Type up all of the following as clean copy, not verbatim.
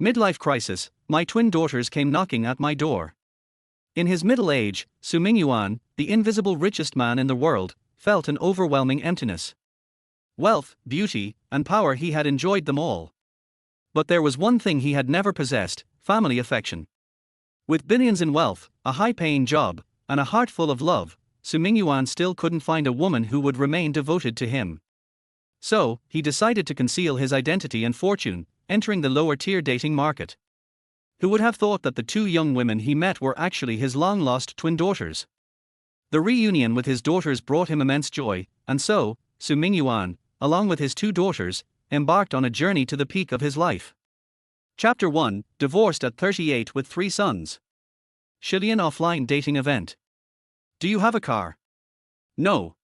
Midlife crisis, my twin daughters came knocking at my door. In his middle age, Mingyuan, the invisible richest man in the world, felt an overwhelming emptiness. Wealth, beauty, and power, he had enjoyed them all. But there was one thing he had never possessed: family affection. With billions in wealth, a high-paying job, and a heart full of love, Mingyuan still couldn't find a woman who would remain devoted to him. So, he decided to conceal his identity and fortune, entering the lower-tier dating market. Who would have thought that the two young women he met were actually his long-lost twin daughters? The reunion with his daughters brought him immense joy, and so, Mingyuan, along with his two daughters, embarked on a journey to the peak of his life. Chapter 1: Divorced at 38 with 3 sons. Chilean offline dating event. Do you have a car? No.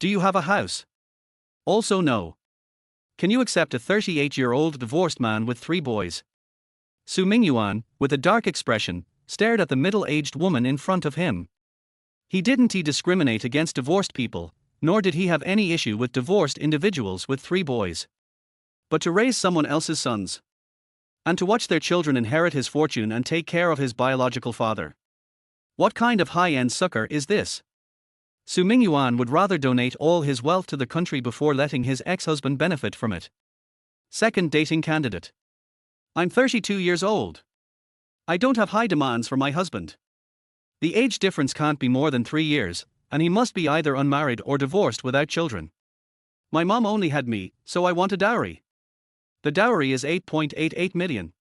Do you have a house? Also no. Can you accept a 38-year-old divorced man with 3 boys? Mingyuan, with a dark expression, stared at the middle-aged woman in front of him. He didn't discriminate against divorced people, nor did he have any issue with divorced individuals with 3 boys. But to raise someone else's sons, and to watch their children inherit his fortune and take care of his biological father. What kind of high-end sucker is this? Mingyuan would rather donate all his wealth to the country before letting his ex-husband benefit from it. Second dating candidate. I'm 32 years old. I don't have high demands for my husband. The age difference can't be more than 3 years, and he must be either unmarried or divorced without children. My mom only had me, so I want a dowry. The dowry is 8.88 million.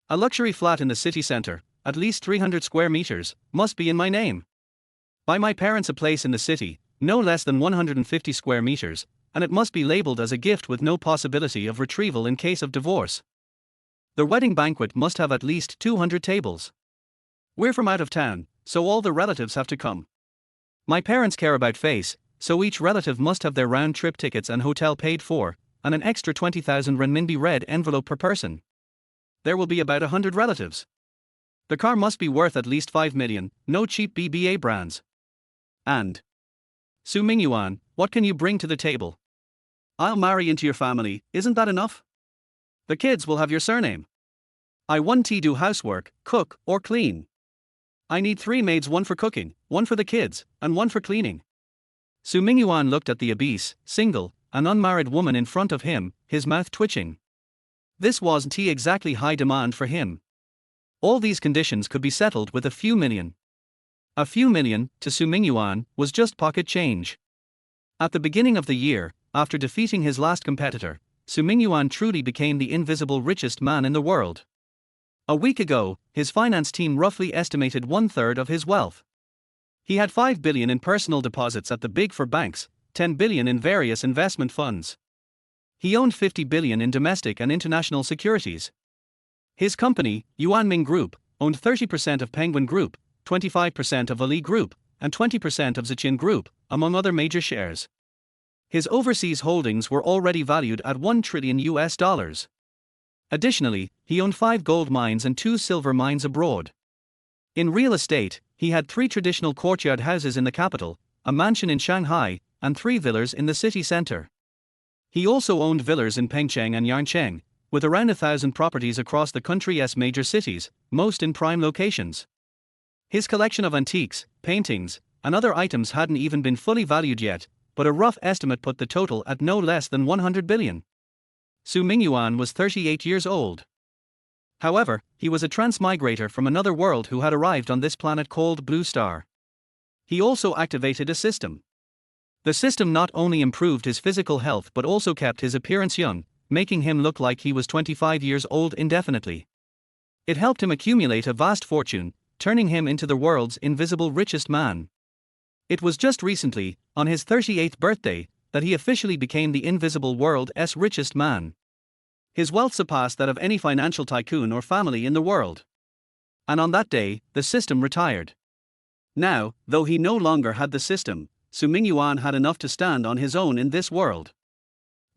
A luxury flat in the city center, at least 300 square meters, must be in my name. Buy my parents a place in the city, no less than 150 square meters, and it must be labeled as a gift with no possibility of retrieval in case of divorce. The wedding banquet must have at least 200 tables. We're from out of town, so all the relatives have to come. My parents care about face, so each relative must have their round-trip tickets and hotel paid for, and an extra 20,000 renminbi red envelope per person. There will be about 100 relatives. The car must be worth at least 5 million, no cheap BBA brands. And Mingyuan, what can you bring to the table? I'll marry into your family, isn't that enough? The kids will have your surname. I won't do housework, cook, or clean. I need 3 maids, 1 for cooking, 1 for the kids, and 1 for cleaning. Mingyuan looked at the obese, single, and unmarried woman in front of him, his mouth twitching. This wasn't exactly high demand for him. All these conditions could be settled with a few million. A few million, to Mingyuan, was just pocket change. At the beginning of the year, after defeating his last competitor, Mingyuan truly became the invisible richest man in the world. A week ago, his finance team roughly estimated 1/3 of his wealth. He had 5 billion in personal deposits at the Big Four banks, 10 billion in various investment funds. He owned 50 billion in domestic and international securities. His company, Yuanming Group, owned 30% of Penguin Group, 25% of Ali Group, and 20% of Zichin Group, among other major shares. His overseas holdings were already valued at $1 trillion. Additionally, he owned 5 gold mines and 2 silver mines abroad. In real estate, he had 3 traditional courtyard houses in the capital, a mansion in Shanghai, and 3 villas in the city center. He also owned villas in Pengcheng and Yancheng, with around 1,000 properties across the country's major cities, most in prime locations. His collection of antiques, paintings, and other items hadn't even been fully valued yet, but a rough estimate put the total at no less than 100 billion. Mingyuan was 38 years old. However, he was a transmigrator from another world who had arrived on this planet called Blue Star. He also activated a system. The system not only improved his physical health but also kept his appearance young, making him look like he was 25 years old indefinitely. It helped him accumulate a vast fortune, turning him into the world's invisible richest man. It was just recently, on his 38th birthday, that he officially became the invisible world's richest man. His wealth surpassed that of any financial tycoon or family in the world. And on that day, the system retired. Now, though he no longer had the system, Mingyuan had enough to stand on his own in this world.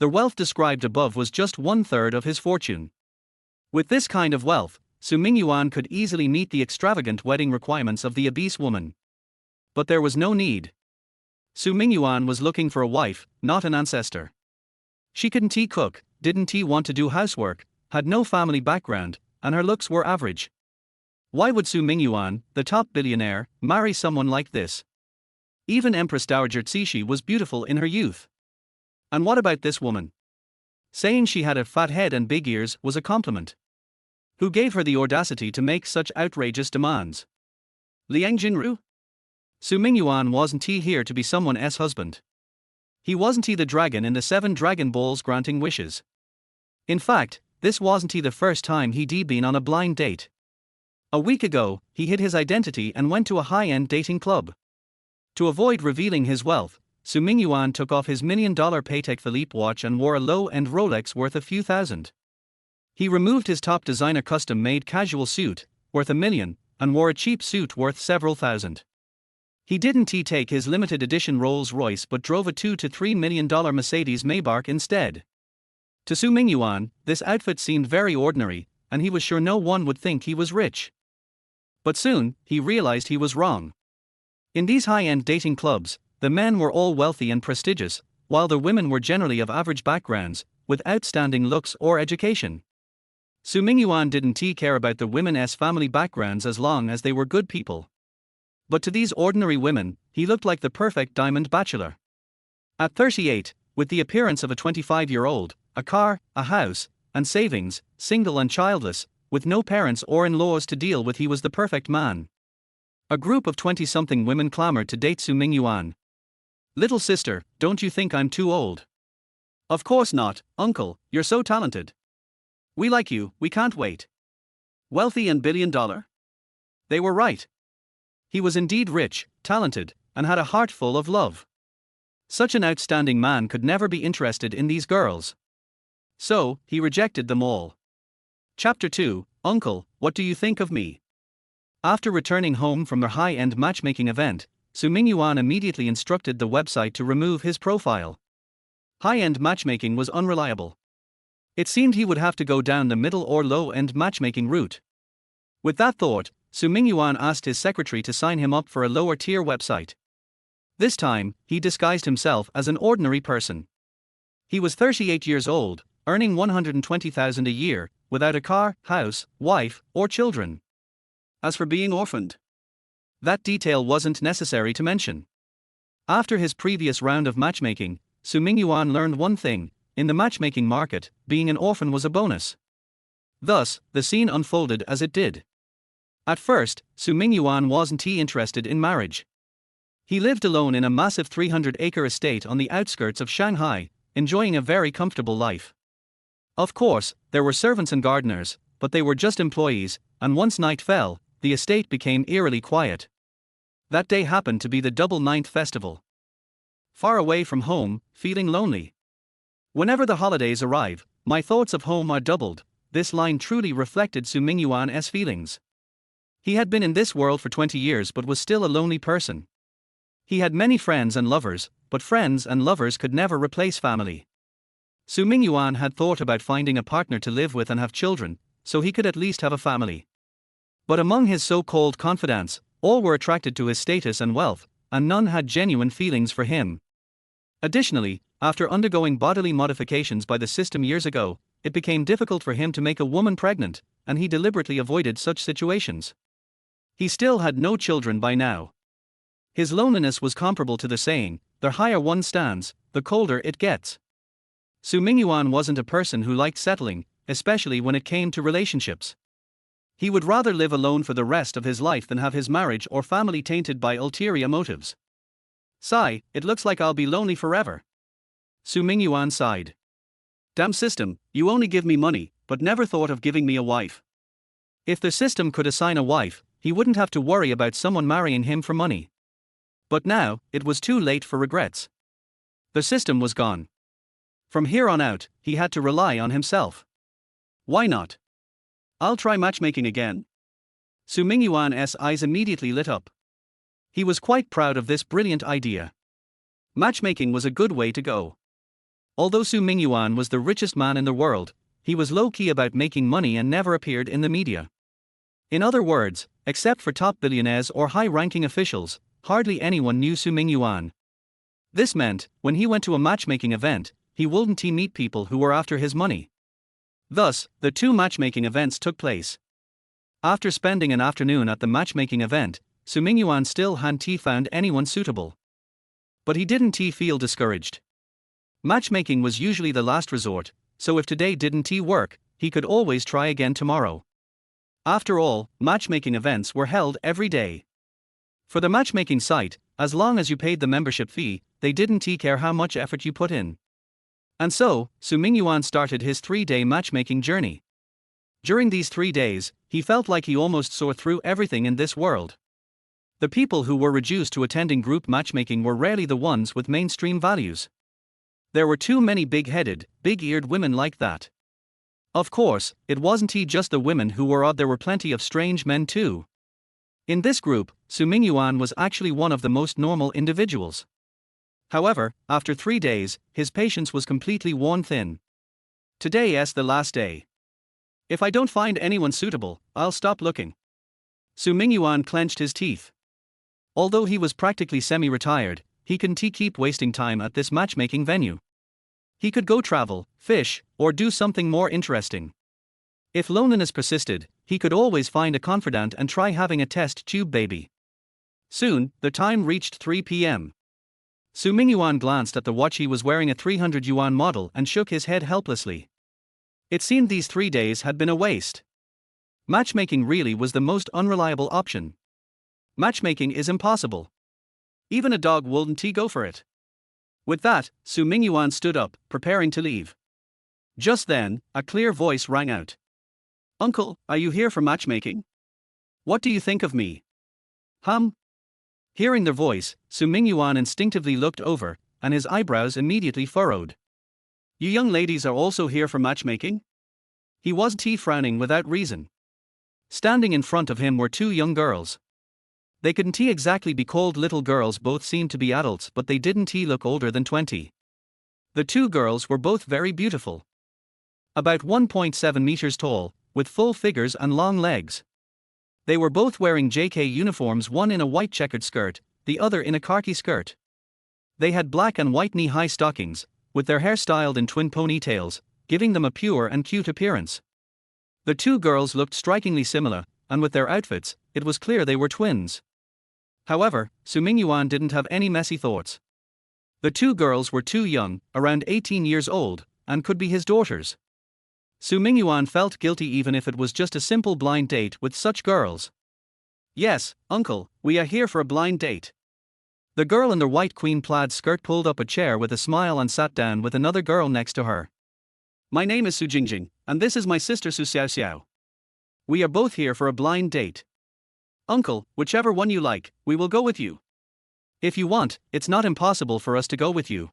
The wealth described above was just 1/3 of his fortune. With this kind of wealth, Mingyuan could easily meet the extravagant wedding requirements of the obese woman. But there was no need. Mingyuan was looking for a wife, not an ancestor. She couldn't cook, didn't want to do housework, had no family background, and her looks were average. Why would Su Mingyuan, the top billionaire, marry someone like this? Even Empress Dowager Cixi was beautiful in her youth. And what about this woman? Saying she had a fat head and big ears was a compliment. Who gave her the audacity to make such outrageous demands? Liang Jinru? Su Mingyuan wasn't he here to be someone's husband? He wasn't he the dragon in the 7 Dragon Balls granting wishes? In fact, this wasn't he the first time he'd been on a blind date. A week ago, he hid his identity and went to a high-end dating club. To avoid revealing his wealth, Su Mingyuan took off his $1 million Patek Philippe watch and wore a low-end Rolex worth a few thousand. He removed his top designer custom-made casual suit, worth $1 million, and wore a cheap suit worth several thousand. He didn't take his limited edition Rolls-Royce but drove a $2 to $3 million Mercedes Maybach instead. To Su Mingyuan, this outfit seemed very ordinary, and he was sure no one would think he was rich. But soon, he realized he was wrong. In these high-end dating clubs, the men were all wealthy and prestigious, while the women were generally of average backgrounds, with outstanding looks or education. Su Mingyuan didn't care about the women's family backgrounds as long as they were good people. But to these ordinary women, he looked like the perfect diamond bachelor. At 38, with the appearance of a 25-year-old, a car, a house, and savings, single and childless, with no parents or in-laws to deal with, he was the perfect man. A group of 20-something women clamored to date Su Mingyuan. "Little sister, don't you think I'm too old?" "Of course not, uncle, you're so talented. We like you, we can't wait." Wealthy and billion-dollar? They were right. He was indeed rich, talented, and had a heart full of love. Such an outstanding man could never be interested in these girls. So, he rejected them all. Chapter 2, Uncle, what do you think of me? After returning home from their high-end matchmaking event, Su Mingyuan immediately instructed the website to remove his profile. High-end matchmaking was unreliable. It seemed he would have to go down the middle or low-end matchmaking route. With that thought, Su Mingyuan asked his secretary to sign him up for a lower-tier website. This time, he disguised himself as an ordinary person. He was 38 years old, earning $120,000 a year, without a car, house, wife, or children. As for being orphaned, that detail wasn't necessary to mention. After his previous round of matchmaking, Su Mingyuan learned one thing: in the matchmaking market, being an orphan was a bonus. Thus, the scene unfolded as it did. At first, Su Mingyuan wasn't interested in marriage. He lived alone in a massive 300-acre estate on the outskirts of Shanghai, enjoying a very comfortable life. Of course, there were servants and gardeners, but they were just employees, and once night fell, the estate became eerily quiet. That day happened to be the Double Ninth Festival. Far away from home, feeling lonely. Whenever the holidays arrive, my thoughts of home are doubled. This line truly reflected Su Mingyuan's feelings. He had been in this world for 20 years but was still a lonely person. He had many friends and lovers, but friends and lovers could never replace family. Su Mingyuan had thought about finding a partner to live with and have children, so he could at least have a family. But among his so-called confidants, all were attracted to his status and wealth, and none had genuine feelings for him. Additionally, after undergoing bodily modifications by the system years ago, it became difficult for him to make a woman pregnant, and he deliberately avoided such situations. He still had no children by now. His loneliness was comparable to the saying, "The higher one stands, the colder it gets." Su Mingyuan wasn't a person who liked settling, especially when it came to relationships. He would rather live alone for the rest of his life than have his marriage or family tainted by ulterior motives. "Sigh, it looks like I'll be lonely forever." Su Mingyuan sighed. "Damn system, you only give me money, but never thought of giving me a wife." If the system could assign a wife, he wouldn't have to worry about someone marrying him for money. But now, it was too late for regrets. The system was gone. From here on out, he had to rely on himself. Why not? "I'll try matchmaking again." Su Mingyuan's eyes immediately lit up. He was quite proud of this brilliant idea. Matchmaking was a good way to go. Although Su Mingyuan was the richest man in the world, he was low-key about making money and never appeared in the media. In other words, except for top billionaires or high-ranking officials, hardly anyone knew Su Mingyuan. This meant, when he went to a matchmaking event, he wouldn't meet people who were after his money. Thus, the two matchmaking events took place. After spending an afternoon at the matchmaking event, Mingyuan still hadn't found anyone suitable. But he didn't feel discouraged. Matchmaking was usually the last resort, so if today didn't work, he could always try again tomorrow. After all, matchmaking events were held every day. For the matchmaking site, as long as you paid the membership fee, they didn't care how much effort you put in. And so, Mingyuan started his 3-day matchmaking journey. During these 3 days, he felt like he almost saw through everything in this world. The people who were reduced to attending group matchmaking were rarely the ones with mainstream values. There were too many big-headed, big-eared women like that. Of course, it wasn't just the women who were odd, there were plenty of strange men too. In this group, Mingyuan was actually one of the most normal individuals. However, after 3 days, his patience was completely worn thin. Today's the last day. If I don't find anyone suitable, I'll stop looking. Mingyuan clenched his teeth. Although he was practically semi-retired, he couldn't keep wasting time at this matchmaking venue. He could go travel, fish, or do something more interesting. If loneliness persisted, he could always find a confidant and try having a test tube baby. Soon, the time reached 3 p.m. Mingyuan glanced at the watch. He was wearing a 300 yuan model and shook his head helplessly. It seemed these 3 days had been a waste. Matchmaking really was the most unreliable option. Matchmaking is impossible. Even a dog wouldn't go for it. With that, Mingyuan stood up, preparing to leave. Just then, a clear voice rang out. "Uncle, are you here for matchmaking? What do you think of me?" Hearing their voice, Mingyuan instinctively looked over, and his eyebrows immediately furrowed. "You young ladies are also here for matchmaking?" He wasn't frowning without reason. Standing in front of him were 2 young girls. They couldn't exactly be called little girls, both seemed to be adults, but they didn't look older than 20. The 2 girls were both very beautiful. About 1.7 meters tall, with full figures and long legs. They were both wearing JK uniforms, one in a white checkered skirt, the other in a khaki skirt. They had black and white knee-high stockings, with their hair styled in twin ponytails, giving them a pure and cute appearance. The 2 girls looked strikingly similar, and with their outfits, it was clear they were twins. However, Mingyuan didn't have any messy thoughts. The 2 girls were too young, around 18 years old, and could be his daughters. Mingyuan felt guilty even if it was just a simple blind date with such girls. "Yes, uncle, we are here for a blind date." The girl in the white queen plaid skirt pulled up a chair with a smile and sat down with another girl next to her. "My name is Su Jingjing, and this is my sister Su Xiaoxiao. We are both here for a blind date. Uncle, whichever one you like, we will go with you. If you want, it's not impossible for us to go with you."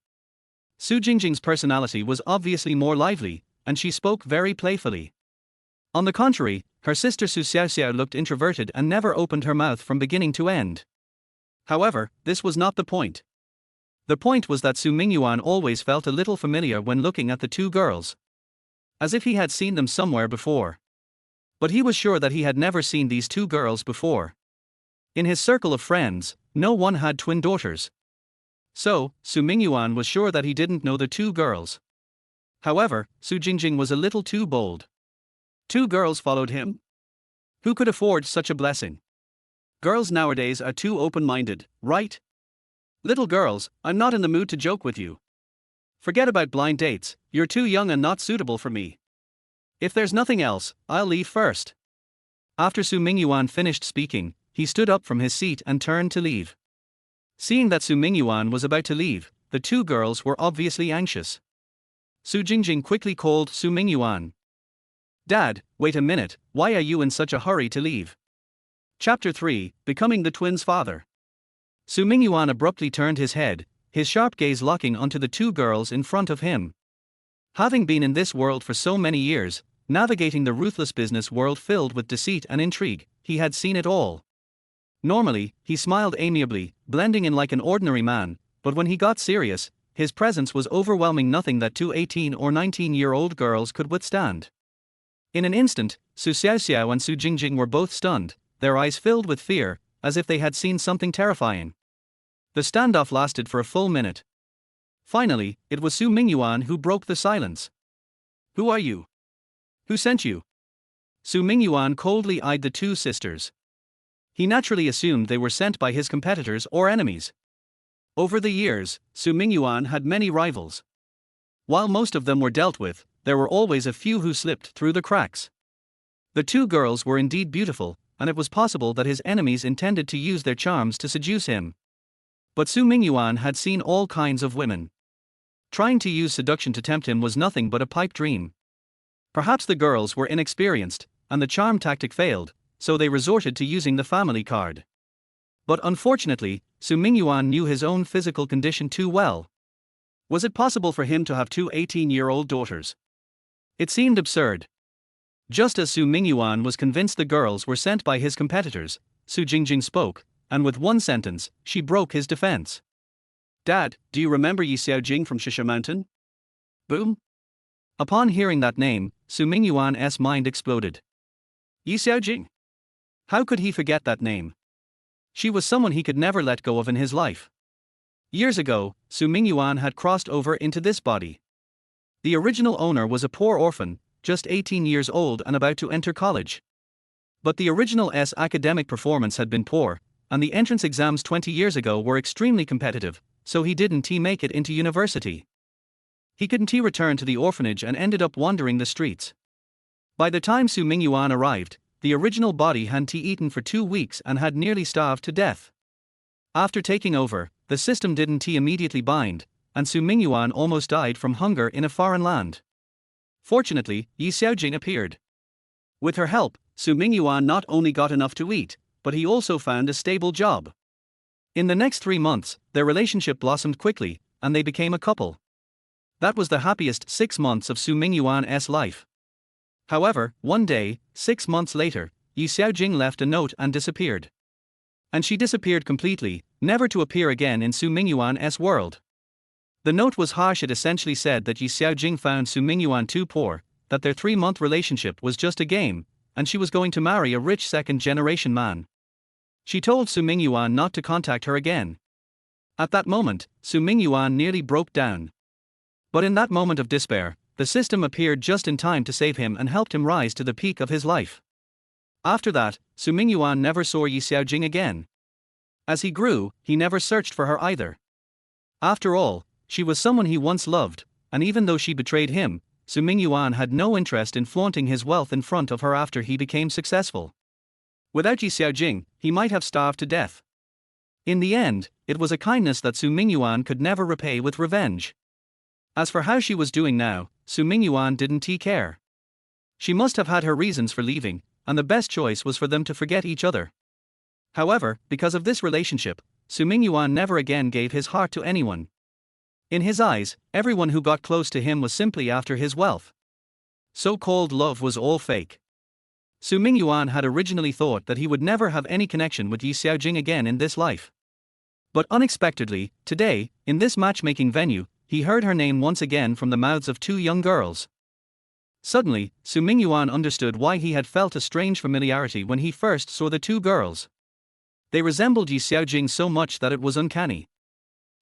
Su Jingjing's personality was obviously more lively, and she spoke very playfully. On the contrary, her sister Su Xiaoxiao looked introverted and never opened her mouth from beginning to end. However, this was not the point. The point was that Mingyuan always felt a little familiar when looking at the 2 girls. As if he had seen them somewhere before. But he was sure that he had never seen these 2 girls before. In his circle of friends, no one had twin daughters. So, Mingyuan was sure that he didn't know the 2 girls. However, Su Jingjing was a little too bold. 2 girls followed him? Who could afford such a blessing? Girls nowadays are too open-minded, right? Little girls, I'm not in the mood to joke with you. Forget about blind dates, you're too young and not suitable for me. If there's nothing else, I'll leave first. After Mingyuan finished speaking, he stood up from his seat and turned to leave. Seeing that Mingyuan was about to leave, the 2 girls were obviously anxious. Su Jingjing quickly called Mingyuan. "Dad, wait a minute, why are you in such a hurry to leave?" Chapter 3, Becoming the Twins' Father. Mingyuan abruptly turned his head, his sharp gaze locking onto the 2 girls in front of him. Having been in this world for so many years, navigating the ruthless business world filled with deceit and intrigue, he had seen it all. Normally, he smiled amiably, blending in like an ordinary man, but when he got serious, his presence was overwhelming, nothing that 2 18 or 19-year-old girls could withstand. In an instant, Su Xiaoxiao and Su Jingjing were both stunned, their eyes filled with fear, as if they had seen something terrifying. The standoff lasted for a full minute. Finally, it was Mingyuan who broke the silence. "Who are you? Who sent you? Su Mingyuan coldly eyed the two sisters. He naturally assumed they were sent by his competitors or enemies. Over the years, Su Mingyuan had many rivals. While most of them were dealt with, there were always a few who slipped through the cracks. The two girls were indeed beautiful, and it was possible that his enemies intended to use their charms to seduce him. But Su Mingyuan had seen all kinds of women. Trying to use seduction to tempt him was nothing but a pipe dream. Perhaps the girls were inexperienced, and the charm tactic failed, so they resorted to using the family card. But unfortunately, Su Mingyuan knew his own physical condition too well. Was it possible for him to have two 18-year-old daughters? It seemed absurd. Just as Su Mingyuan was convinced the girls were sent by his competitors, Su Jingjing spoke, and with one sentence, she broke his defense. Dad, do you remember Yi Xiaojing from Shisha Mountain? Boom. Upon hearing that name, Su Mingyuan's mind exploded. Yi Xiaojing? How could he forget that name? She was someone he could never let go of in his life. Years ago, Su Mingyuan had crossed over into this body. The original owner was a poor orphan, just 18 years old and about to enter college. But the original's academic performance had been poor, and the entrance exams 20 years ago were extremely competitive, so he didn't make it into university. He couldn't return to the orphanage and ended up wandering the streets. By the time Su Mingyuan arrived, the original body hadn't eaten for 2 weeks and had nearly starved to death. After taking over, the system didn't immediately bind, and Su Mingyuan almost died from hunger in a foreign land. Fortunately, Yi Xiaojing appeared. With her help, Su Mingyuan not only got enough to eat, but he also found a stable job. In the next 3 months, their relationship blossomed quickly, and they became a couple. That was the happiest 6 months of Su Mingyuan's life. However, one day, 6 months later, Yi Xiaojing left a note and disappeared. And she disappeared completely, never to appear again in Su Mingyuan's world. The note was harsh. It essentially said that Yi Xiaojing found Su Mingyuan too poor, that their 3-month relationship was just a game, and she was going to marry a rich second-generation man. She told Su Mingyuan not to contact her again. At that moment, Su Mingyuan nearly broke down. But in that moment of despair, the system appeared just in time to save him and helped him rise to the peak of his life. After that, Su Mingyuan never saw Yi Xiaojing again. As he grew, he never searched for her either. After all, she was someone he once loved, and even though she betrayed him, Su Mingyuan had no interest in flaunting his wealth in front of her after he became successful. Without Yi Xiaojing, he might have starved to death. In the end, it was a kindness that Su Mingyuan could never repay with revenge. As for how she was doing now, Su Mingyuan didn't care. She must have had her reasons for leaving, and the best choice was for them to forget each other. However, because of this relationship, Su Mingyuan never again gave his heart to anyone. In his eyes, everyone who got close to him was simply after his wealth. So-called love was all fake. Su Mingyuan had originally thought that he would never have any connection with Yi Xiaojing again in this life. But unexpectedly, today, in this matchmaking venue, he heard her name once again from the mouths of 2 young girls. Suddenly, Su Mingyuan understood why he had felt a strange familiarity when he first saw the 2 girls. They resembled Yi Xiaojing so much that it was uncanny.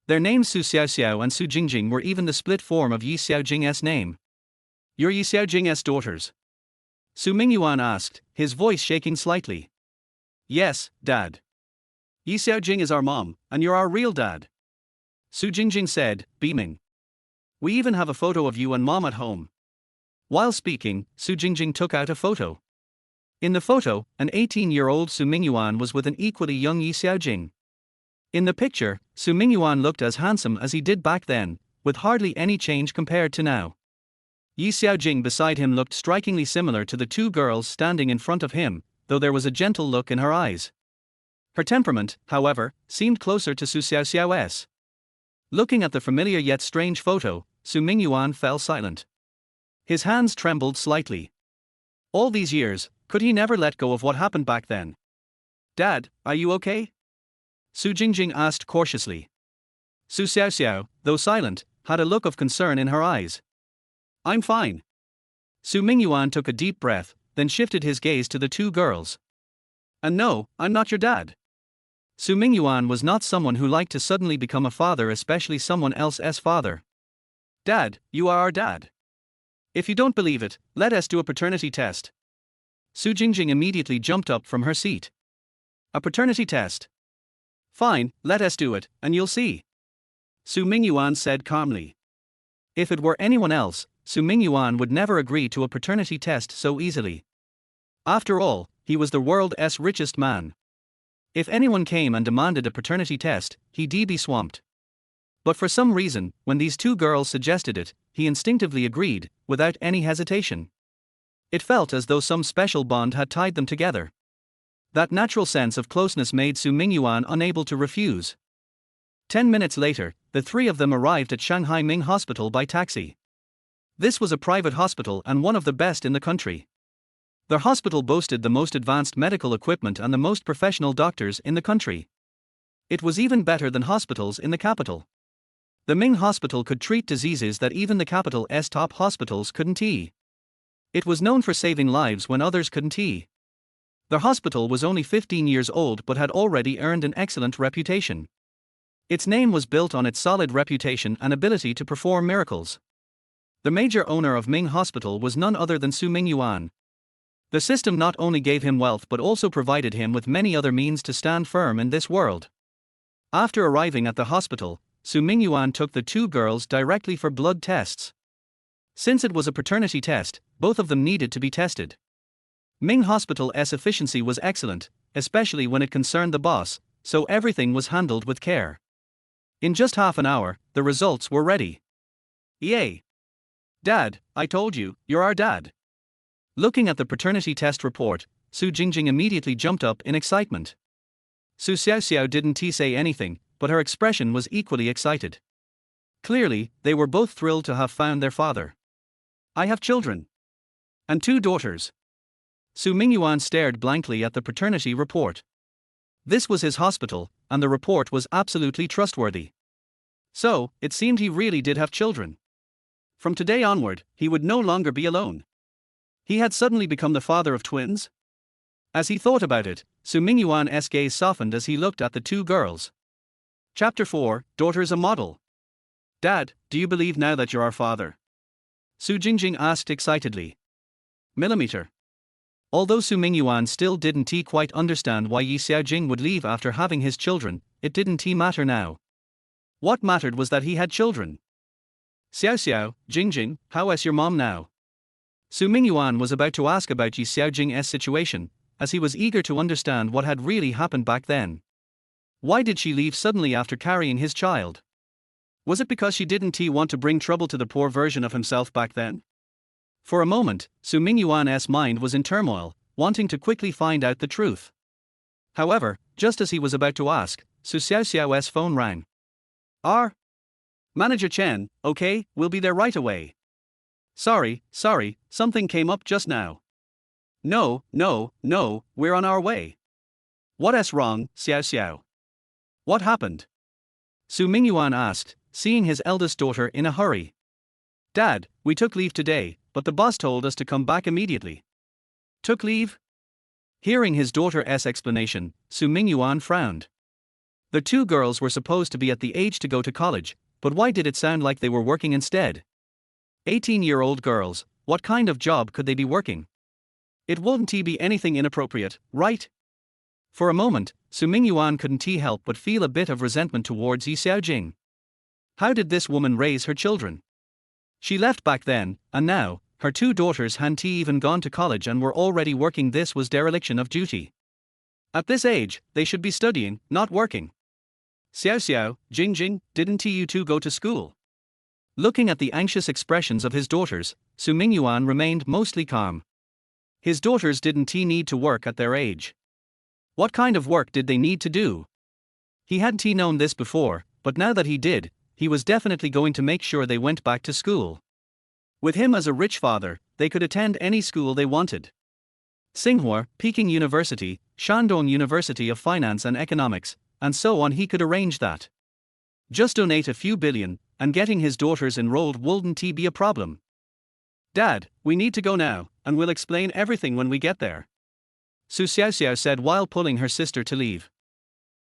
Their names Su Xiaoxiao and Su Jingjing were even the split form of Yi Xiaojing's name. You're Yi Xiaojing's daughters? Su Mingyuan asked, his voice shaking slightly. Yes, Dad. Yi Xiaojing is our mom, and you're our real dad. Su Jingjing said, beaming. We even have a photo of you and Mom at home. While speaking, Su Jingjing took out a photo. In the photo, an 18-year-old Su Mingyuan was with an equally young Yi Xiaojing. In the picture, Su Mingyuan looked as handsome as he did back then, with hardly any change compared to now. Yi Xiaojing beside him looked strikingly similar to the 2 girls standing in front of him, though there was a gentle look in her eyes. Her temperament, however, seemed closer to Su Xiaoxiao's. Looking at the familiar yet strange photo, Su Mingyuan fell silent. His hands trembled slightly. All these years, could he never let go of what happened back then? Dad, are you okay? Su Jingjing asked cautiously. Su Xiaoxiao, though silent, had a look of concern in her eyes. I'm fine. Su Mingyuan took a deep breath, then shifted his gaze to the 2 girls. And no, I'm not your dad. Su Mingyuan was not someone who liked to suddenly become a father, especially someone else's father. Dad, you are our dad. If you don't believe it, let us do a paternity test. Su Jingjing immediately jumped up from her seat. A paternity test? Fine, let us do it, and you'll see. Su Mingyuan said calmly. If it were anyone else, Su Mingyuan would never agree to a paternity test so easily. After all, he was the world's richest man. If anyone came and demanded a paternity test, he'd be swamped. But for some reason, when these two girls suggested it, he instinctively agreed, without any hesitation. It felt as though some special bond had tied them together. That natural sense of closeness made Su Mingyuan unable to refuse. 10 minutes later, the three of them arrived at Shanghai Ming Hospital by taxi. This was a private hospital and one of the best in the country. Their hospital boasted the most advanced medical equipment and the most professional doctors in the country. It was even better than hospitals in the capital. The Ming Hospital could treat diseases that even the capital's top hospitals couldn't. It was known for saving lives when others couldn't. Their hospital was only 15 years old but had already earned an excellent reputation. Its name was built on its solid reputation and ability to perform miracles. The major owner of Ming Hospital was none other than Su Mingyuan. The system not only gave him wealth but also provided him with many other means to stand firm in this world. After arriving at the hospital, Su Mingyuan took the two girls directly for blood tests. Since it was a paternity test, both of them needed to be tested. Ming Hospital's efficiency was excellent, especially when it concerned the boss, so everything was handled with care. In just half an hour, the results were ready. Yay! Dad, I told you, you're our dad. Looking at the paternity test report, Su Jingjing immediately jumped up in excitement. Su Xiaoxiao didn't say anything, but her expression was equally excited. Clearly, they were both thrilled to have found their father. I have children. And 2 daughters. Su Mingyuan stared blankly at the paternity report. This was his hospital, and the report was absolutely trustworthy. So, it seemed he really did have children. From today onward, he would no longer be alone. He had suddenly become the father of twins? As he thought about it, Su Mingyuan's gaze softened as he looked at the 2 girls. Chapter 4, Daughter's a Model. Dad, do you believe now that you're our father? Su Jingjing asked excitedly. Millimeter. Although Su Mingyuan still didn't quite understand why Yi Xiaojing would leave after having his children, it didn't matter now. What mattered was that he had children. Xiaoxiao, Jingjing, how is your mom now? Su Mingyuan was about to ask about Yi Xiaojing's situation, as he was eager to understand what had really happened back then. Why did she leave suddenly after carrying his child? Was it because she didn't want to bring trouble to the poor version of himself back then? For a moment, Su Mingyuan's mind was in turmoil, wanting to quickly find out the truth. However, just as he was about to ask, Su Xiaoxiao's phone rang. Manager Chen, okay, we'll be there right away. Sorry, something came up just now. No, we're on our way. What's wrong, Xiaoxiao? What happened? Su Mingyuan asked, seeing his eldest daughter in a hurry. Dad, we took leave today, but the boss told us to come back immediately. Took leave? Hearing his daughter's explanation, Su Mingyuan frowned. The 2 girls were supposed to be at the age to go to college, but why did it sound like they were working instead? 18-year-old girls, what kind of job could they be working? It wouldn't be anything inappropriate, right? For a moment, Su Mingyuan couldn't help but feel a bit of resentment towards Yi Xiaojing. How did this woman raise her children? She left back then, and now, her 2 daughters hadn't even gone to college and were already working. This was dereliction of duty. At this age, they should be studying, not working. Xiaoxiao, Jingjing, didn't you 2 go to school? Looking at the anxious expressions of his daughters, Su Mingyuan remained mostly calm. His daughters didn't need to work at their age. What kind of work did they need to do? He hadn't known this before, but now that he did, he was definitely going to make sure they went back to school. With him as a rich father, they could attend any school they wanted. Tsinghua, Peking University, Shandong University of Finance and Economics, and so on. He could arrange that. Just donate a few billion, and getting his daughters enrolled wouldn't be a problem. Dad, we need to go now, and we'll explain everything when we get there. Su Xiaoxiao said while pulling her sister to leave.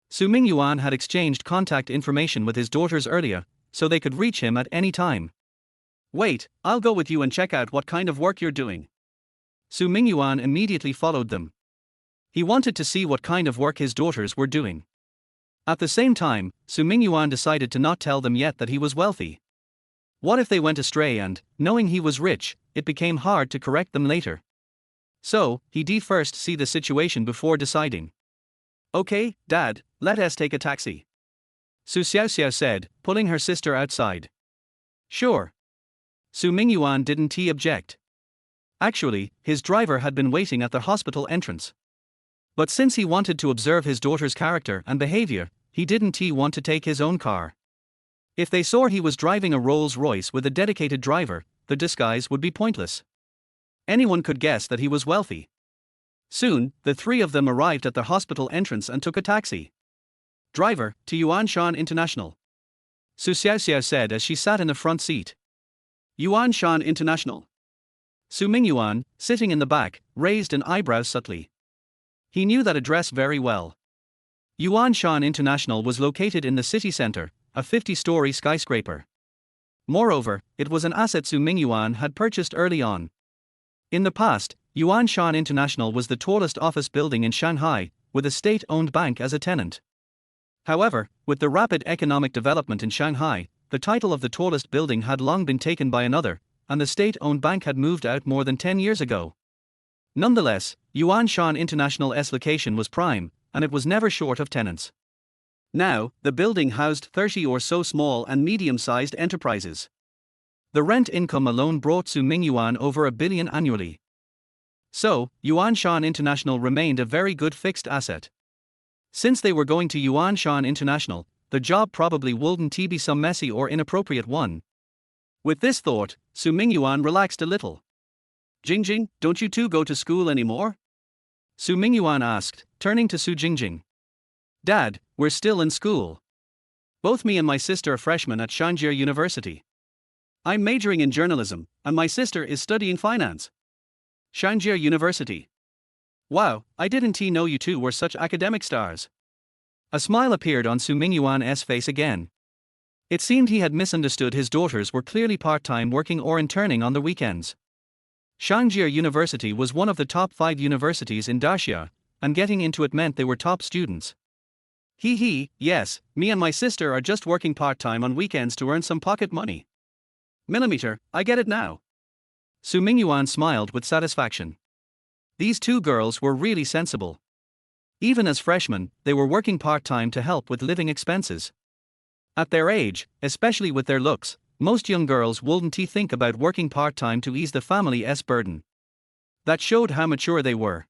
Su Mingyuan had exchanged contact information with his daughters earlier, so they could reach him at any time. Wait, I'll go with you and check out what kind of work you're doing. Su Mingyuan immediately followed them. He wanted to see what kind of work his daughters were doing. At the same time, Su Mingyuan decided to not tell them yet that he was wealthy. What if they went astray and, knowing he was rich, it became hard to correct them later? So, he first see the situation before deciding. Okay, Dad, let us take a taxi. Su Xiaoxiao said, pulling her sister outside. Sure. Su Mingyuan didn't object. Actually, his driver had been waiting at the hospital entrance. But since he wanted to observe his daughter's character and behavior, he didn't want to take his own car. If they saw he was driving a Rolls-Royce with a dedicated driver, the disguise would be pointless. Anyone could guess that he was wealthy. Soon, the three of them arrived at the hospital entrance and took a taxi. Driver, to Yuanshan International. Su Xiaoxiao said as she sat in the front seat. Yuanshan International. Su Mingyuan, sitting in the back, raised an eyebrow subtly. He knew that address very well. Yuanshan International was located in the city center, a 50-story skyscraper. Moreover, it was an asset Su Mingyuan had purchased early on. In the past, Yuanshan International was the tallest office building in Shanghai, with a state-owned bank as a tenant. However, with the rapid economic development in Shanghai, the title of the tallest building had long been taken by another, and the state-owned bank had moved out more than 10 years ago. Nonetheless, Yuanshan International's location was prime, and it was never short of tenants. Now, the building housed 30 or so small and medium-sized enterprises. The rent income alone brought Su Mingyuan over $1 billion annually. So, Yuanshan International remained a very good fixed asset. Since they were going to Yuanshan International, the job probably wouldn't be some messy or inappropriate one. With this thought, Su Mingyuan relaxed a little. Jingjing, don't you two go to school anymore? Su Mingyuan asked, turning to Su Jingjing. Dad, we're still in school. Both me and my sister are freshmen at Shanghai University. I'm majoring in journalism, and my sister is studying finance. Shanghai University. Wow, I didn't know you two were such academic stars. A smile appeared on Su Mingyuan's face again. It seemed he had misunderstood his daughters were clearly part-time working or interning on the weekends. Shanghai University was one of the top 5 universities in Daxia, and getting into it meant they were top students. Yes, me and my sister are just working part-time on weekends to earn some pocket money. Millimeter, I get it now. Su Mingyuan smiled with satisfaction. These two girls were really sensible. Even as freshmen, they were working part-time to help with living expenses. At their age, especially with their looks, most young girls wouldn't think about working part-time to ease the family's burden. That showed how mature they were.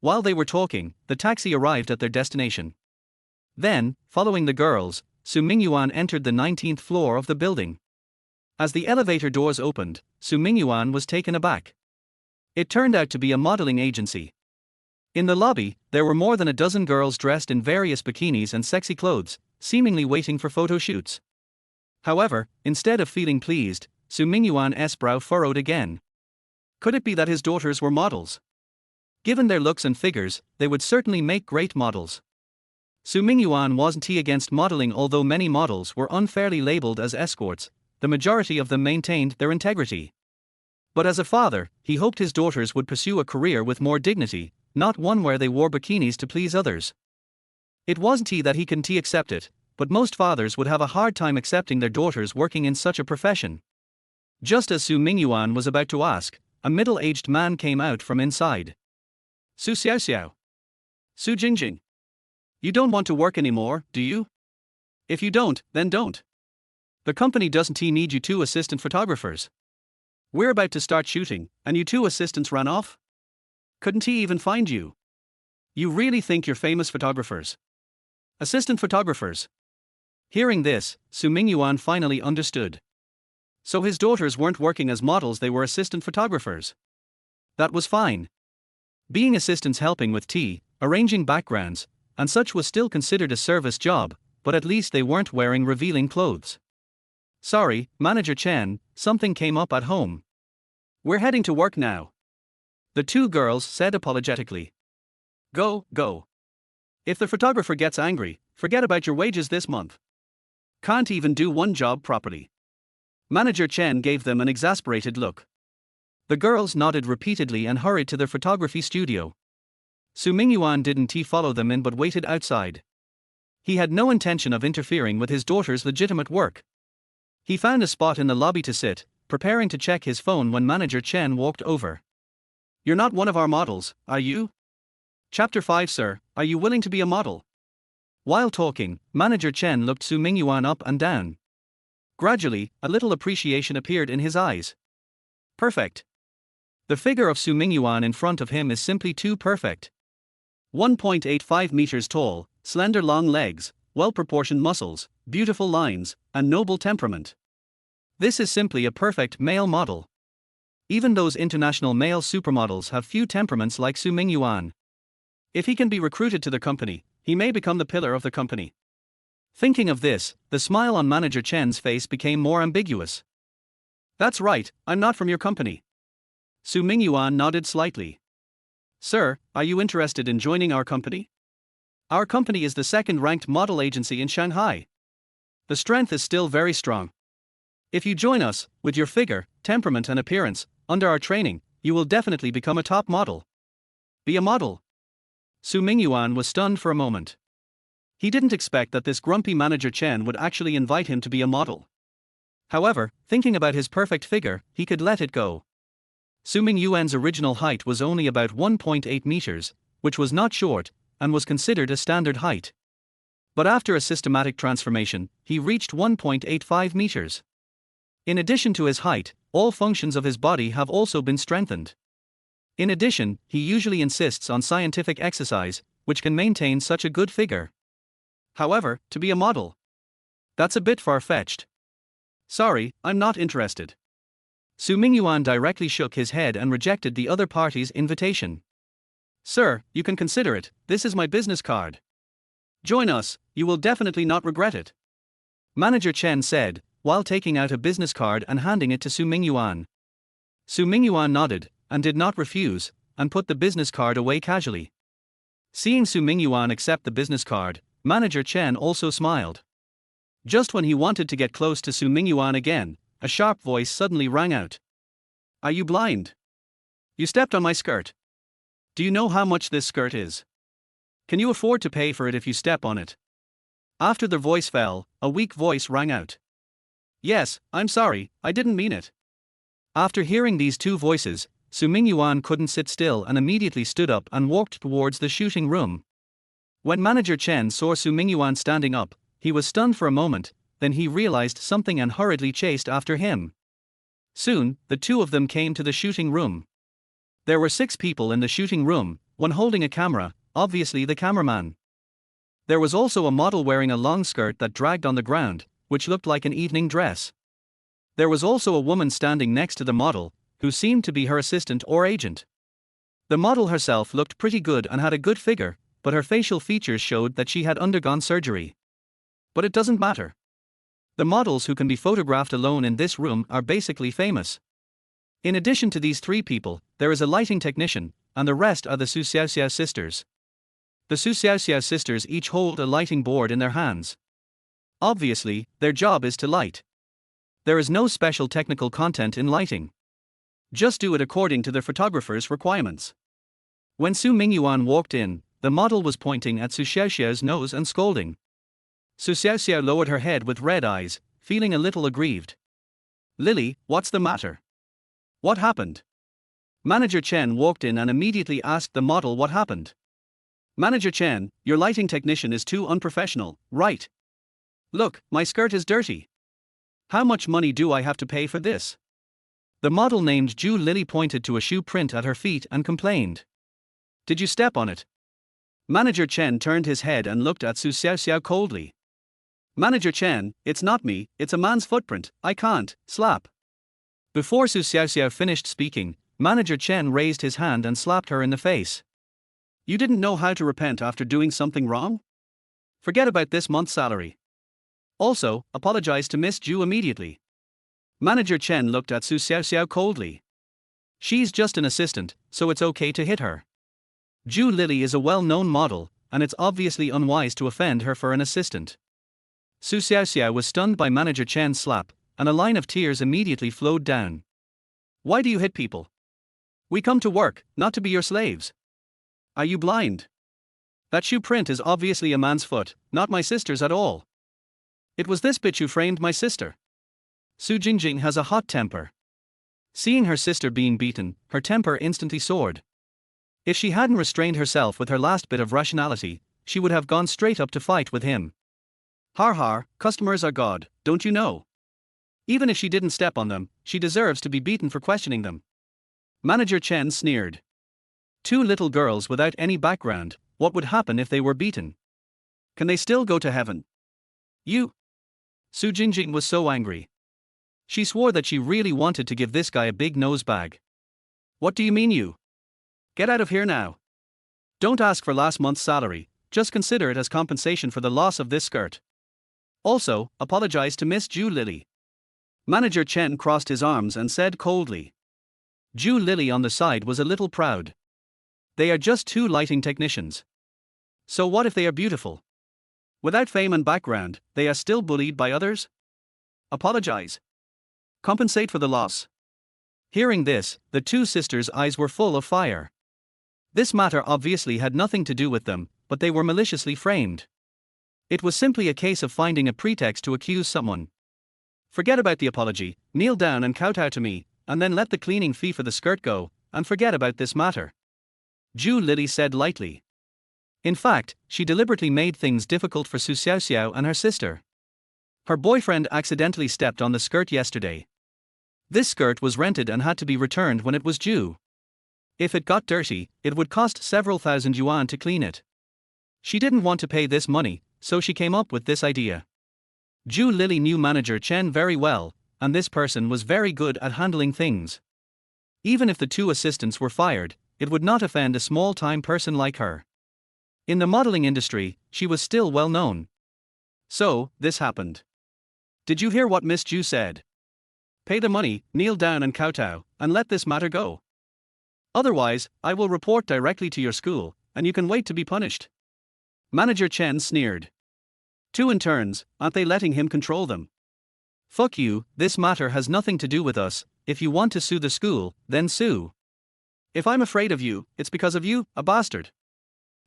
While they were talking, the taxi arrived at their destination. Then, following the girls, Su Mingyuan entered the 19th floor of the building. As the elevator doors opened, Su Mingyuan was taken aback. It turned out to be a modeling agency. In the lobby, there were more than a dozen girls dressed in various bikinis and sexy clothes, seemingly waiting for photo shoots. However, instead of feeling pleased, Su Mingyuan's brow furrowed again. Could it be that his daughters were models? Given their looks and figures, they would certainly make great models. Su Mingyuan wasn't against modeling, although many models were unfairly labeled as escorts. The majority of them maintained their integrity. But as a father, he hoped his daughters would pursue a career with more dignity, not one where they wore bikinis to please others. It wasn't that he couldn't accept it, but most fathers would have a hard time accepting their daughters working in such a profession. Just as Su Mingyuan was about to ask, a middle-aged man came out from inside. Su Xiaoxiao. Su Jingjing. You don't want to work anymore, do you? If you don't, then don't. The company doesn't need you two assistant photographers. We're about to start shooting, and you two assistants ran off? Couldn't he even find you? You really think you're famous photographers? Assistant photographers. Hearing this, Su Mingyuan finally understood. So his daughters weren't working as models, they were assistant photographers. That was fine. Being assistants helping with tea, arranging backgrounds, and such was still considered a service job, but at least they weren't wearing revealing clothes. Sorry, Manager Chen, something came up at home. We're heading to work now. The two girls said apologetically. Go. If the photographer gets angry, forget about your wages this month. Can't even do one job properly. Manager Chen gave them an exasperated look. The girls nodded repeatedly and hurried to their photography studio. Mingyuan didn't follow them in but waited outside. He had no intention of interfering with his daughter's legitimate work. He found a spot in the lobby to sit, preparing to check his phone when Manager Chen walked over. "You're not one of our models, are you?" Chapter 5 Sir, are you willing to be a model? While talking, Manager Chen looked Mingyuan up and down. Gradually, a little appreciation appeared in his eyes. Perfect. The figure of Mingyuan in front of him is simply too perfect. 1.85 meters tall, slender long legs, well-proportioned muscles, beautiful lines, and noble temperament. This is simply a perfect male model. Even those international male supermodels have few temperaments like Mingyuan. If he can be recruited to the company, he may become the pillar of the company. Thinking of this, the smile on Manager Chen's face became more ambiguous. That's right, I'm not from your company. Mingyuan nodded slightly. Sir, are you interested in joining our company? Our company is the second-ranked model agency in Shanghai. The strength is still very strong. If you join us, with your figure, temperament and appearance, under our training, you will definitely become a top model. Be a model. Mingyuan was stunned for a moment. He didn't expect that this grumpy Manager Chen would actually invite him to be a model. However, thinking about his perfect figure, he could let it go. Mingyuan's original height was only about 1.8 meters, which was not short, and was considered a standard height. But after a systematic transformation, he reached 1.85 meters. In addition to his height, all functions of his body have also been strengthened. In addition, he usually insists on scientific exercise, which can maintain such a good figure. However, to be a model, that's a bit far-fetched. Sorry, I'm not interested. Mingyuan directly shook his head and rejected the other party's invitation. Sir, you can consider it, this is my business card. Join us, you will definitely not regret it. Manager Chen said, while taking out a business card and handing it to Mingyuan. Mingyuan nodded, and did not refuse, and put the business card away casually. Seeing Mingyuan accept the business card, Manager Chen also smiled. Just when he wanted to get close to Mingyuan again, a sharp voice suddenly rang out. Are you blind? You stepped on my skirt. Do you know how much this skirt is? Can you afford to pay for it if you step on it? After the voice fell, a weak voice rang out. Yes, I'm sorry, I didn't mean it. After hearing these two voices, Mingyuan couldn't sit still and immediately stood up and walked towards the shooting room. When Manager Chen saw Mingyuan standing up, he was stunned for a moment, then he realized something and hurriedly chased after him. Soon, the two of them came to the shooting room. There were 6 people in the shooting room, one holding a camera, obviously the cameraman. There was also a model wearing a long skirt that dragged on the ground, which looked like an evening dress. There was also a woman standing next to the model, who seemed to be her assistant or agent. The model herself looked pretty good and had a good figure, but her facial features showed that she had undergone surgery. But it doesn't matter. The models who can be photographed alone in this room are basically famous. In addition to these 3 people, there is a lighting technician, and the rest are the Su Xiaoxiao sisters. The Su Xiaoxiao sisters each hold a lighting board in their hands. Obviously, their job is to light. There is no special technical content in lighting. Just do it according to the photographer's requirements. When Mingyuan walked in, the model was pointing at Su Xiaoxiao's nose and scolding. Su Xiaoxiao lowered her head with red eyes, feeling a little aggrieved. Lily, what's the matter? What happened? Manager Chen walked in and immediately asked the model what happened. Manager Chen, your lighting technician is too unprofessional, right? Look, my skirt is dirty. How much money do I have to pay for this? The model named Ju Lily pointed to a shoe print at her feet and complained. Did you step on it? Manager Chen turned his head and looked at Su Xiaoxiao coldly. Manager Chen, it's not me, it's a man's footprint, I can't, slap. Before Su Xiaoxiao finished speaking, Manager Chen raised his hand and slapped her in the face. You didn't know how to repent after doing something wrong? Forget about this month's salary. Also, apologize to Miss Ju immediately. Manager Chen looked at Su Xiaoxiao coldly. She's just an assistant, so it's okay to hit her. Ju Lily is a well-known model, and it's obviously unwise to offend her for an assistant. Su Xiaoxiao was stunned by Manager Chen's slap, and a line of tears immediately flowed down. Why do you hit people? We come to work, not to be your slaves. Are you blind? That shoe print is obviously a man's foot, not my sister's at all. It was this bitch who framed my sister. Su Jingjing has a hot temper. Seeing her sister being beaten, her temper instantly soared. If she hadn't restrained herself with her last bit of rationality, she would have gone straight up to fight with him. Har har, customers are God, don't you know? Even if she didn't step on them, she deserves to be beaten for questioning them. Manager Chen sneered. Two little girls without any background, what would happen if they were beaten? Can they still go to heaven? You? Su Jingjing was so angry. She swore that she really wanted to give this guy a big nose bag. What do you mean you? Get out of here now. Don't ask for last month's salary, just consider it as compensation for the loss of this skirt. Also, apologize to Miss Zhu Lily. Manager Chen crossed his arms and said coldly. Zhu Lily on the side was a little proud. They are just two lighting technicians. So what if they are beautiful? Without fame and background, they are still bullied by others? Apologize. Compensate for the loss. Hearing this, the two sisters' eyes were full of fire. This matter obviously had nothing to do with them, but they were maliciously framed. It was simply a case of finding a pretext to accuse someone. Forget about the apology, kneel down and kowtow to me, and then let the cleaning fee for the skirt go, and forget about this matter. Zhu Lily said lightly. In fact, she deliberately made things difficult for Su Xiaoxiao and her sister. Her boyfriend accidentally stepped on the skirt yesterday. This skirt was rented and had to be returned when it was due. If it got dirty, it would cost several thousand yuan to clean it. She didn't want to pay this money, so she came up with this idea. Zhu Lily knew Manager Chen very well, and this person was very good at handling things. Even if the two assistants were fired, it would not offend a small-time person like her. In the modeling industry, she was still well known. So, this happened. Did you hear what Miss Zhu said? Pay the money, kneel down and kowtow, and let this matter go. Otherwise, I will report directly to your school, and you can wait to be punished. Manager Chen sneered. Two interns, aren't they letting him control them? Fuck you, this matter has nothing to do with us. If you want to sue the school, then sue. If I'm afraid of you, it's because of you, a bastard.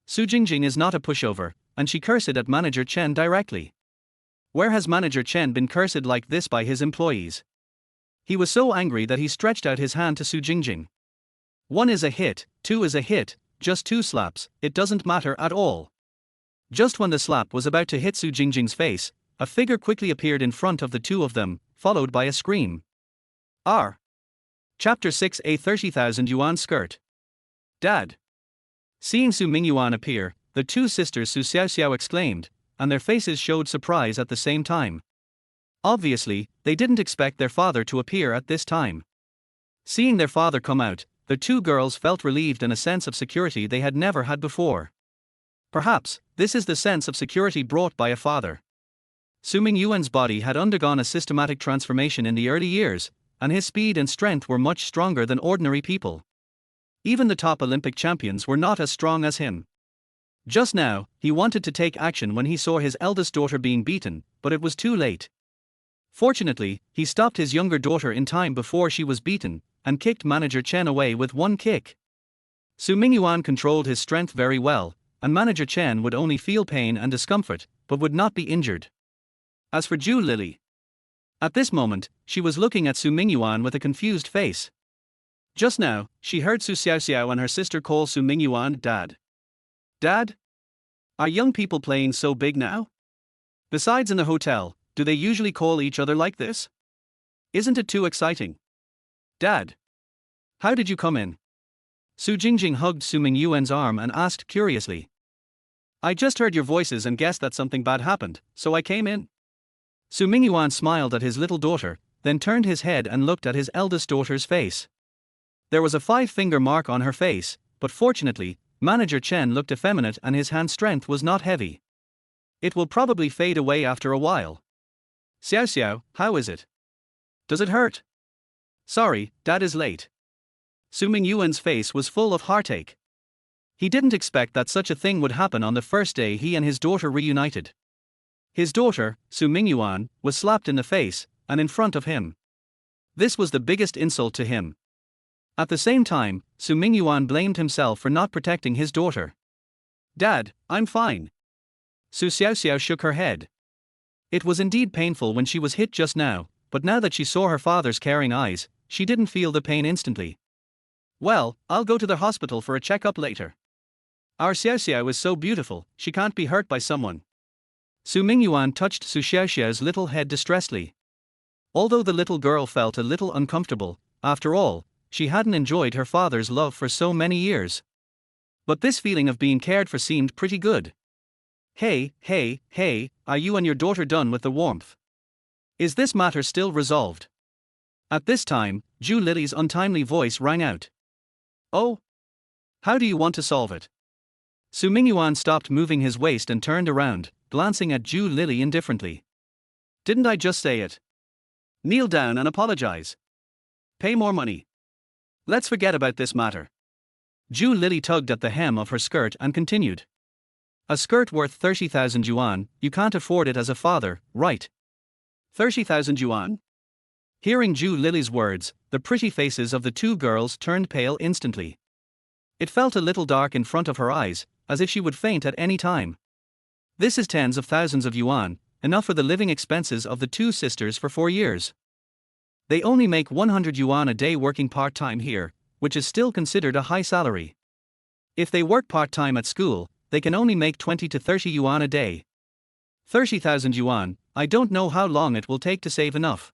Su Jingjing is not a pushover, and she cursed at Manager Chen directly. Where has Manager Chen been cursed like this by his employees? He was so angry that he stretched out his hand to Su Jingjing. One is a hit, two is a hit, just two slaps, it doesn't matter at all. Just when the slap was about to hit Su Jingjing's face, a figure quickly appeared in front of the two of them, followed by a scream. R. Chapter 6, a 30,000 yuan skirt. Dad. Seeing Su Mingyuan appear, the two sisters Su Xiaoxiao exclaimed, and their faces showed surprise at the same time. Obviously, they didn't expect their father to appear at this time. Seeing their father come out, the two girls felt relieved and a sense of security they had never had before. Perhaps, this is the sense of security brought by a father. Su Mingyuan's body had undergone a systematic transformation in the early years, and his speed and strength were much stronger than ordinary people. Even the top Olympic champions were not as strong as him. Just now, he wanted to take action when he saw his eldest daughter being beaten, but it was too late. Fortunately, he stopped his younger daughter in time before she was beaten, and kicked Manager Chen away with one kick. Su Mingyuan controlled his strength very well, and Manager Chen would only feel pain and discomfort, but would not be injured. As for Zhu Lily, at this moment, she was looking at Su Mingyuan with a confused face. Just now, she heard Su Xiaoxiao and her sister call Su Mingyuan Dad. Dad? Are young people playing so big now? Besides in the hotel, do they usually call each other like this? Isn't it too exciting? Dad. How did you come in? Su Jingjing hugged Su Mingyuan's arm and asked curiously. I just heard your voices and guessed that something bad happened, so I came in. Su Mingyuan smiled at his little daughter, then turned his head and looked at his eldest daughter's face. There was a 5-finger mark on her face, but fortunately, Manager Chen looked effeminate and his hand strength was not heavy. It will probably fade away after a while. Xiaoxiao, how is it? Does it hurt? Sorry, Dad is late. Su Mingyuan's face was full of heartache. He didn't expect that such a thing would happen on the first day he and his daughter reunited. His daughter, Su Mingyuan, was slapped in the face, and in front of him. This was the biggest insult to him. At the same time, Mingyuan blamed himself for not protecting his daughter. "Dad, I'm fine." Su Xiaoxiao shook her head. It was indeed painful when she was hit just now, but now that she saw her father's caring eyes, she didn't feel the pain instantly. "Well, I'll go to the hospital for a checkup later. Our Xiaoxiao is so beautiful, she can't be hurt by someone." Su Mingyuan touched Su Xiaoxiao's little head distressedly. Although the little girl felt a little uncomfortable, after all, she hadn't enjoyed her father's love for so many years. But this feeling of being cared for seemed pretty good. Hey, are you and your daughter done with the warmth? Is this matter still resolved?" At this time, Zhu Lily's untimely voice rang out. "Oh? How do you want to solve it?" Su Mingyuan stopped moving his waist and turned around, glancing at Zhu Lily indifferently. "Didn't I just say it? Kneel down and apologize. Pay more money. Let's forget about this matter." Zhu Lily tugged at the hem of her skirt and continued. "A skirt worth 30,000 yuan, you can't afford it as a father, right?" 30,000 yuan? Hearing Zhu Lily's words, the pretty faces of the two girls turned pale instantly. It felt a little dark in front of her eyes, as if she would faint at any time. This is tens of thousands of yuan, enough for the living expenses of the two sisters for 4 years. They only make 100 yuan a day working part-time here, which is still considered a high salary. If they work part-time at school, they can only make 20 to 30 yuan a day. 30,000 yuan, I don't know how long it will take to save enough.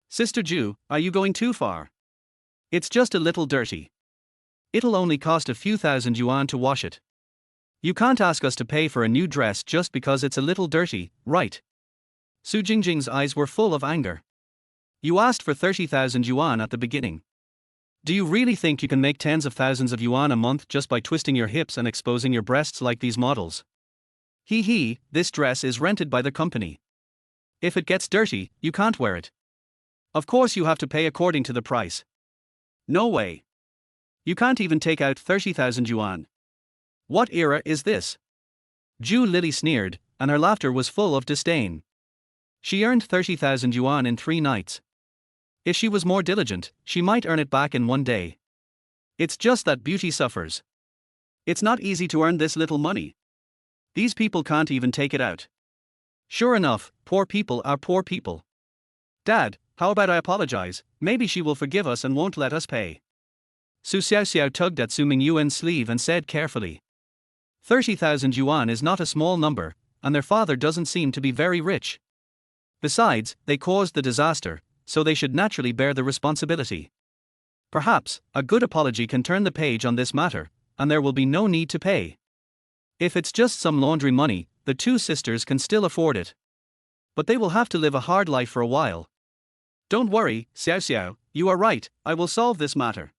Sister Zhu, are you going too far? It's just a little dirty. It'll only cost a few thousand yuan to wash it. You can't ask us to pay for a new dress just because it's a little dirty, right? Su Jingjing's eyes were full of anger. You asked for 30,000 yuan at the beginning. Do you really think you can make tens of thousands of yuan a month just by twisting your hips and exposing your breasts like these models? This dress is rented by the company. If it gets dirty, you can't wear it. Of course you have to pay according to the price. No way. You can't even take out 30,000 yuan. What era is this? Zhu Lily sneered, and her laughter was full of disdain. She earned 30,000 yuan in 3 nights. If she was more diligent, she might earn it back in 1 day. It's just that beauty suffers. It's not easy to earn this little money. These people can't even take it out. Sure enough, poor people are poor people. Dad, how about I apologize? Maybe she will forgive us and won't let us pay. Su Xiaoxiao tugged at Su Mingyuan's sleeve and said carefully. 30,000 yuan is not a small number, and their father doesn't seem to be very rich. Besides, they caused the disaster, so they should naturally bear the responsibility. Perhaps, a good apology can turn the page on this matter, and there will be no need to pay. If it's just some laundry money, the two sisters can still afford it. But they will have to live a hard life for a while. Don't worry, Xiaoxiao, you are right, I will solve this matter.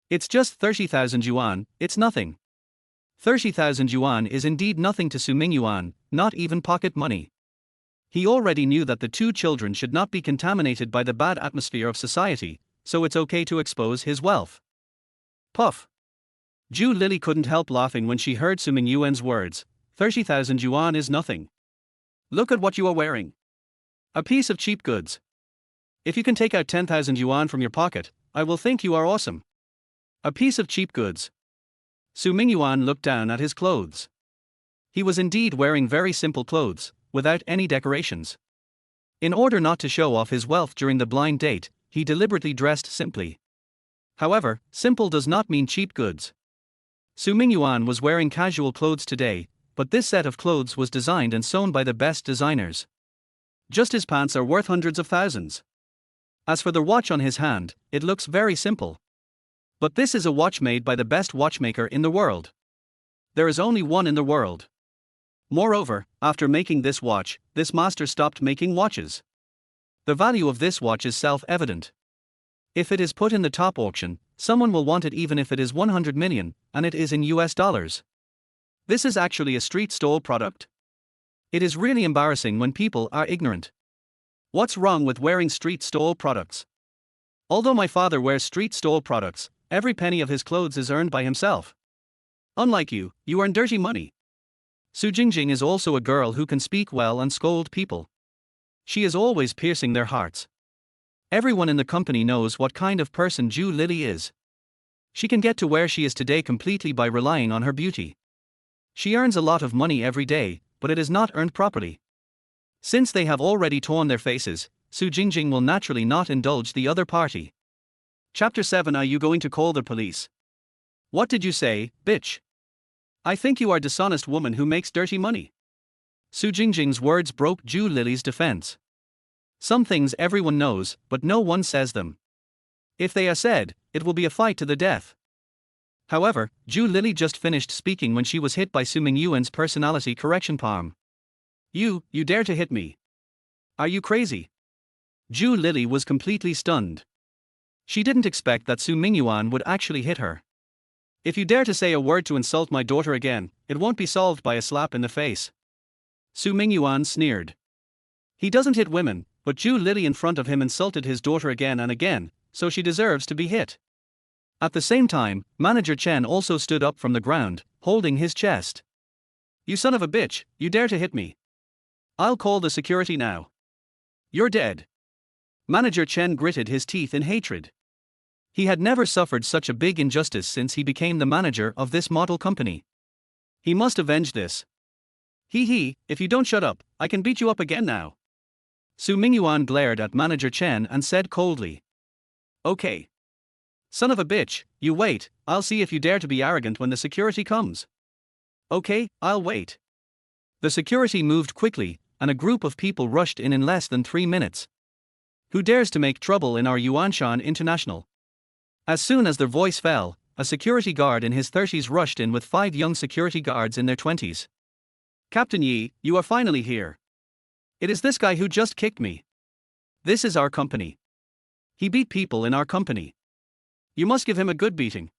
It's just 30,000 yuan, it's nothing. 30,000 yuan is indeed nothing to Su Mingyuan, not even pocket money. He already knew that the two children should not be contaminated by the bad atmosphere of society, so it's okay to expose his wealth. Puff. Zhu Lily couldn't help laughing when she heard Su Mingyuan's words. 30,000 yuan is nothing. Look at what you are wearing. A piece of cheap goods. If you can take out 10,000 yuan from your pocket, I will think you are awesome. A piece of cheap goods. Su Mingyuan looked down at his clothes. He was indeed wearing very simple clothes, without any decorations. In order not to show off his wealth during the blind date, he deliberately dressed simply. However, simple does not mean cheap goods. Su Mingyuan was wearing casual clothes today, but this set of clothes was designed and sewn by the best designers. Just his pants are worth hundreds of thousands. As for the watch on his hand, it looks very simple. But this is a watch made by the best watchmaker in the world. There is only one in the world. Moreover, after making this watch, this master stopped making watches. The value of this watch is self-evident. If it is put in the top auction, someone will want it even if it is 100 million, and it is in US dollars. This is actually a street stall product. It is really embarrassing when people are ignorant. What's wrong with wearing street stall products? Although my father wears street stall products, every penny of his clothes is earned by himself. Unlike you, you earn dirty money. Su Jingjing is also a girl who can speak well and scold people. She is always piercing their hearts. Everyone in the company knows what kind of person Zhu Lili is. She can get to where she is today completely by relying on her beauty. She earns a lot of money every day, but it is not earned properly. Since they have already torn their faces, Su Jingjing will naturally not indulge the other party. Chapter 7. Are you going to call the police? What did you say, bitch? I think you are a dishonest woman who makes dirty money. Su Jingjing's words broke Zhu Lili's defense. Some things everyone knows, but no one says them. If they are said, it will be a fight to the death. However, Zhu Lili just finished speaking when she was hit by Su Mingyuan's personality correction palm. You dare to hit me? Are you crazy? Zhu Lili was completely stunned. She didn't expect that Su Mingyuan would actually hit her. If you dare to say a word to insult my daughter again, it won't be solved by a slap in the face. Su Mingyuan sneered. He doesn't hit women, but Zhu Lili in front of him insulted his daughter again and again, so she deserves to be hit. At the same time, Manager Chen also stood up from the ground, holding his chest. You son of a bitch, you dare to hit me? I'll call the security now. You're dead. Manager Chen gritted his teeth in hatred. He had never suffered such a big injustice since he became the manager of this model company. He must avenge this. If you don't shut up, I can beat you up again now. Su Mingyuan glared at Manager Chen and said coldly. Okay. Son of a bitch, you wait, I'll see if you dare to be arrogant when the security comes. Okay, I'll wait. The security moved quickly, and a group of people rushed in less than 3 minutes. Who dares to make trouble in our Yuanshan International? As soon as their voice fell, a security guard in his 30s rushed in with 5 young security guards in their 20s. Captain Yi, you are finally here. It is this guy who just kicked me. This is our company. He beat people in our company. You must give him a good beating.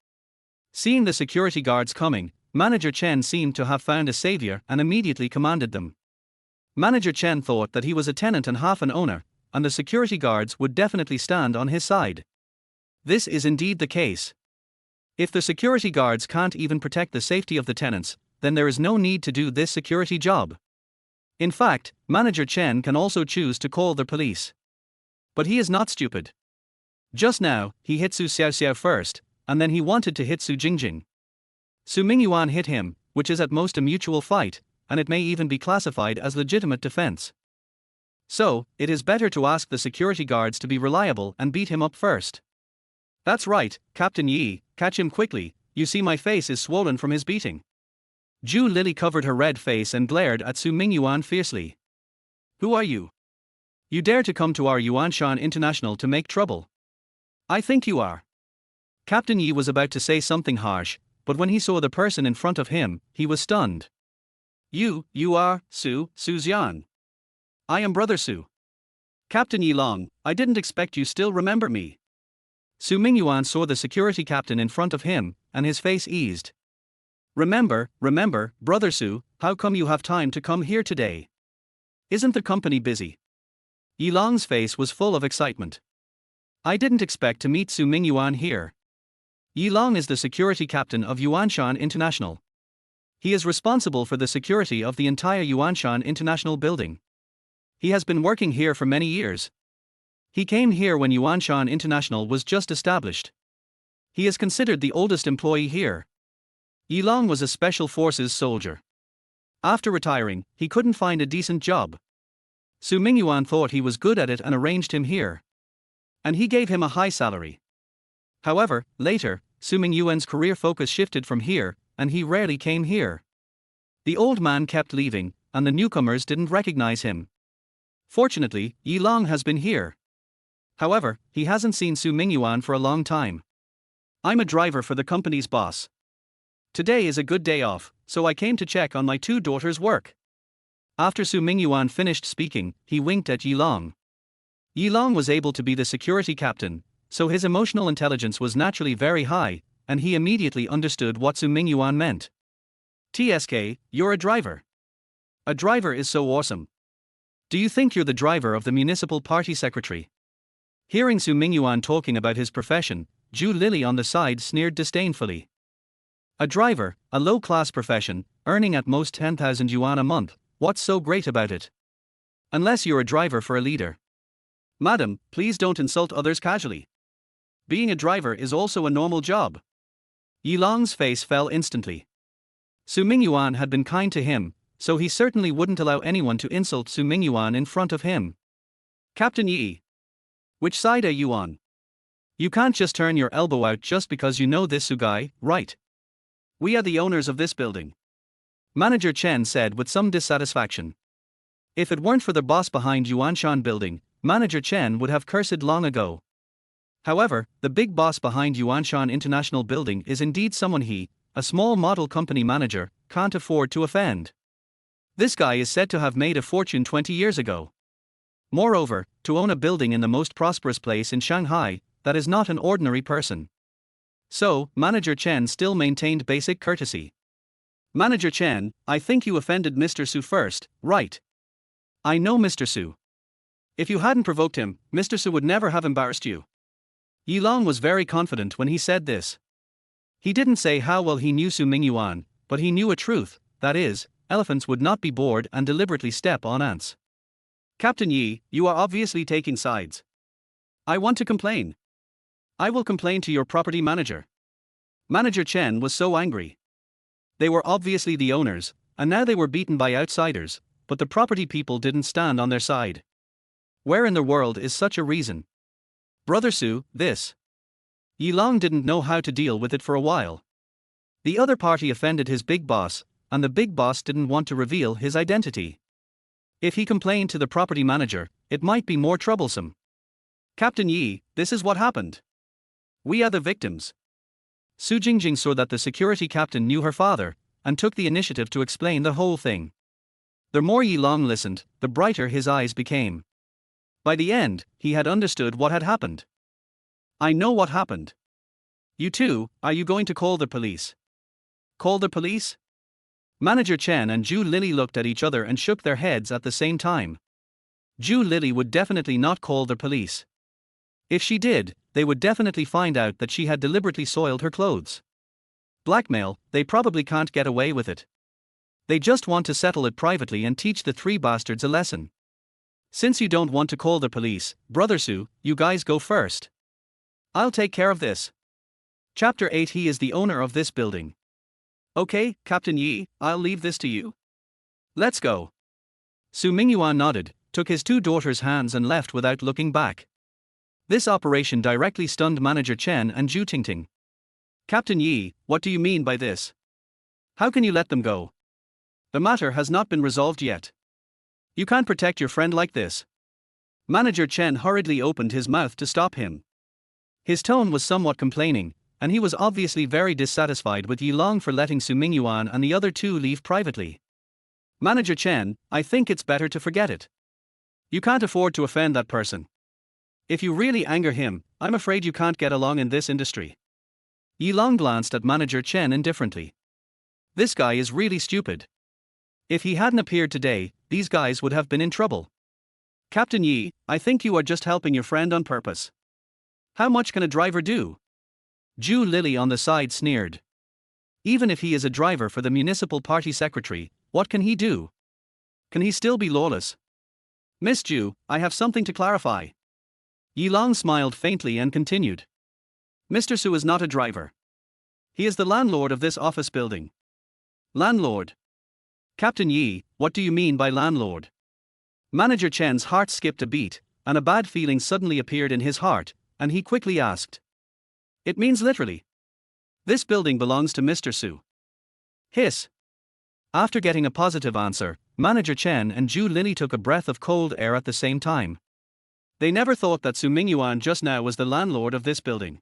Seeing the security guards coming, Manager Chen seemed to have found a savior and immediately commanded them. Manager Chen thought that he was a tenant and half an owner, and the security guards would definitely stand on his side. This is indeed the case. If the security guards can't even protect the safety of the tenants, then there is no need to do this security job. In fact, Manager Chen can also choose to call the police. But he is not stupid. Just now, he hit Su Xiaoxiao first, and then he wanted to hit Su Jingjing. Su Mingyuan hit him, which is at most a mutual fight, and it may even be classified as legitimate defense. So, it is better to ask the security guards to be reliable and beat him up first. That's right, Captain Yi, catch him quickly, you see my face is swollen from his beating. Zhu Lili covered her red face and glared at Su Mingyuan fiercely. Who are you? You dare to come to our Yuanshan International to make trouble? I think you are. Captain Yi was about to say something harsh, but when he saw the person in front of him, he was stunned. You are Su Xian. I am Brother Su. Captain Yi Long, I didn't expect you still remember me. Su Mingyuan saw the security captain in front of him, and his face eased. Remember, Brother Su, how come you have time to come here today? Isn't the company busy? Yi Long's face was full of excitement. I didn't expect to meet Su Mingyuan here. Yi Long is the security captain of Yuanshan International. He is responsible for the security of the entire Yuanshan International building. He has been working here for many years. He came here when Yuanshan International was just established. He is considered the oldest employee here. Yi Long was a special forces soldier. After retiring, he couldn't find a decent job. Su Mingyuan thought he was good at it and arranged him here. And he gave him a high salary. However, later, Su Mingyuan's career focus shifted from here, and he rarely came here. The old man kept leaving, and the newcomers didn't recognize him. Fortunately, Yi Long has been here. However, he hasn't seen Su Mingyuan for a long time. I'm a driver for the company's boss. Today is a good day off, so I came to check on my 2 daughters' work. After Su Mingyuan finished speaking, he winked at Yi Long. Yi Long was able to be the security captain, so his emotional intelligence was naturally very high, and he immediately understood what Su Mingyuan meant. TSK, you're a driver. A driver is so awesome. Do you think you're the driver of the municipal party secretary? Hearing Su Mingyuan talking about his profession, Zhu Lili on the side sneered disdainfully. A driver, a low-class profession, earning at most 10,000 yuan a month, what's so great about it? Unless you're a driver for a leader. Madam, please don't insult others casually. Being a driver is also a normal job. Yilong's face fell instantly. Su Mingyuan had been kind to him, so he certainly wouldn't allow anyone to insult Su Mingyuan in front of him. Captain Yi. Which side are you on? You can't just turn your elbow out just because you know this Su guy, right? We are the owners of this building. Manager Chen said with some dissatisfaction. If it weren't for the boss behind Yuanshan building, Manager Chen would have cursed long ago. However, the big boss behind Yuanshan International Building is indeed someone he, a small model company manager, can't afford to offend. This guy is said to have made a fortune 20 years ago. Moreover, to own a building in the most prosperous place in Shanghai, that is not an ordinary person. So, Manager Chen still maintained basic courtesy. Manager Chen, I think you offended Mr. Su first, right? I know Mr. Su. If you hadn't provoked him, Mr. Su would never have embarrassed you. Yilong was very confident when he said this. He didn't say how well he knew Su Mingyuan, but he knew a truth, that is, elephants would not be bored and deliberately step on ants. Captain Yi, you are obviously taking sides. I want to complain. I will complain to your property manager. Manager Chen was so angry. They were obviously the owners, and now they were beaten by outsiders, but the property people didn't stand on their side. Where in the world is such a reason? Brother Su, this. Yilong didn't know how to deal with it for a while. The other party offended his big boss, and the big boss didn't want to reveal his identity. If he complained to the property manager, it might be more troublesome. Captain Yi, this is what happened. We are the victims. Su Jingjing saw that the security captain knew her father, and took the initiative to explain the whole thing. The more Yilong listened, the brighter his eyes became. By the end, he had understood what had happened. I know what happened. You too, are you going to call the police? Call the police? Manager Chen and Zhu Lili looked at each other and shook their heads at the same time. Zhu Lili would definitely not call the police. If she did, they would definitely find out that she had deliberately soiled her clothes. Blackmail, they probably can't get away with it. They just want to settle it privately and teach the three bastards a lesson. Since you don't want to call the police, Brother Su, you guys go first. I'll take care of this. Chapter 8. He is the owner of this building. Okay, Captain Yi, I'll leave this to you. Let's go. Su Mingyuan nodded, took his two daughters' hands and left without looking back. This operation directly stunned Manager Chen and Zhu Tingting. Captain Yi, what do you mean by this? How can you let them go? The matter has not been resolved yet. You can't protect your friend like this. Manager Chen hurriedly opened his mouth to stop him. His tone was somewhat complaining, and he was obviously very dissatisfied with Yilong for letting Su Mingyuan and the other two leave privately. Manager Chen, I think it's better to forget it. You can't afford to offend that person. If you really anger him, I'm afraid you can't get along in this industry. Yilong glanced at Manager Chen indifferently. This guy is really stupid. If he hadn't appeared today, these guys would have been in trouble. Captain Yi, I think you are just helping your friend on purpose. How much can a driver do? Zhu Lili on the side sneered. Even if he is a driver for the municipal party secretary, what can he do? Can he still be lawless? Miss Zhu, I have something to clarify. Yilong smiled faintly and continued. Mr. Su is not a driver. He is the landlord of this office building. Landlord? Captain Yi, what do you mean by landlord? Manager Chen's heart skipped a beat, and a bad feeling suddenly appeared in his heart, and he quickly asked. It means literally. This building belongs to Mr. Su. Hiss. After getting a positive answer, Manager Chen and Zhu Lili took a breath of cold air at the same time. They never thought that Su Mingyuan just now was the landlord of this building.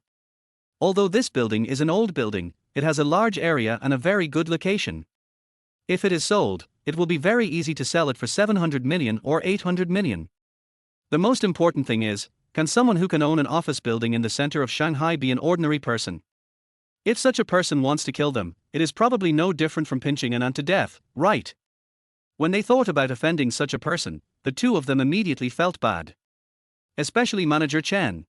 Although this building is an old building, it has a large area and a very good location. If it is sold, it will be very easy to sell it for 700 million or 800 million. The most important thing is, can someone who can own an office building in the center of Shanghai be an ordinary person? If such a person wants to kill them, it is probably no different from pinching an ant to death, right? When they thought about offending such a person, the two of them immediately felt bad. Especially Manager Chen.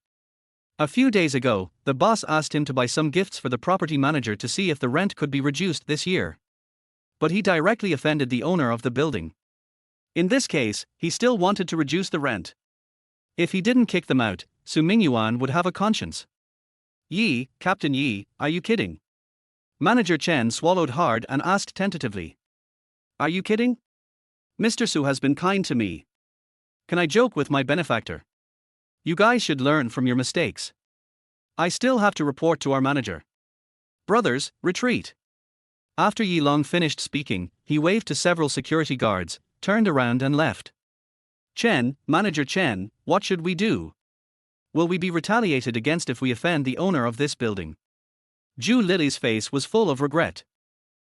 A few days ago, the boss asked him to buy some gifts for the property manager to see if the rent could be reduced this year. But he directly offended the owner of the building. In this case, he still wanted to reduce the rent. If he didn't kick them out, Su Mingyuan would have a conscience. Yi, Captain Yi, are you kidding? Manager Chen swallowed hard and asked tentatively. Are you kidding? Mr. Su has been kind to me. Can I joke with my benefactor? You guys should learn from your mistakes. I still have to report to our manager. Brothers, retreat. After Yi Long finished speaking, he waved to several security guards, turned around and left. Chen, Manager Chen, what should we do? Will we be retaliated against if we offend the owner of this building? Zhu Lily's face was full of regret.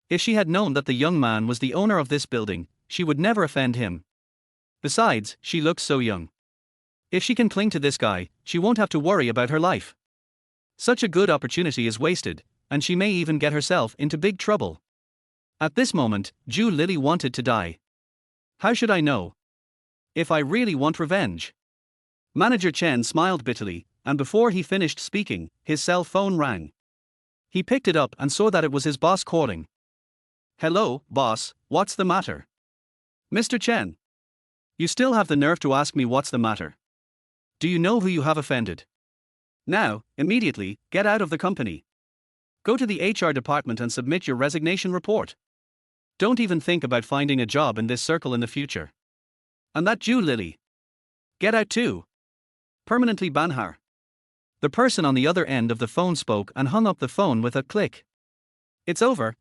If she had known that the young man was the owner of this building, she would never offend him. Besides, she looks so young. If she can cling to this guy, she won't have to worry about her life. Such a good opportunity is wasted, and she may even get herself into big trouble. At this moment, Zhu Lily wanted to die. How should I know? If I really want revenge. Manager Chen smiled bitterly, and before he finished speaking, his cell phone rang. He picked it up and saw that it was his boss calling. Hello, boss, what's the matter? Mr. Chen. You still have the nerve to ask me what's the matter. Do you know who you have offended? Now, immediately, get out of the company. Go to the HR department and submit your resignation report. Don't even think about finding a job in this circle in the future. And that Zhu Lily. Get out too. Permanently ban her. The person on the other end of the phone spoke and hung up the phone with a click. It's over,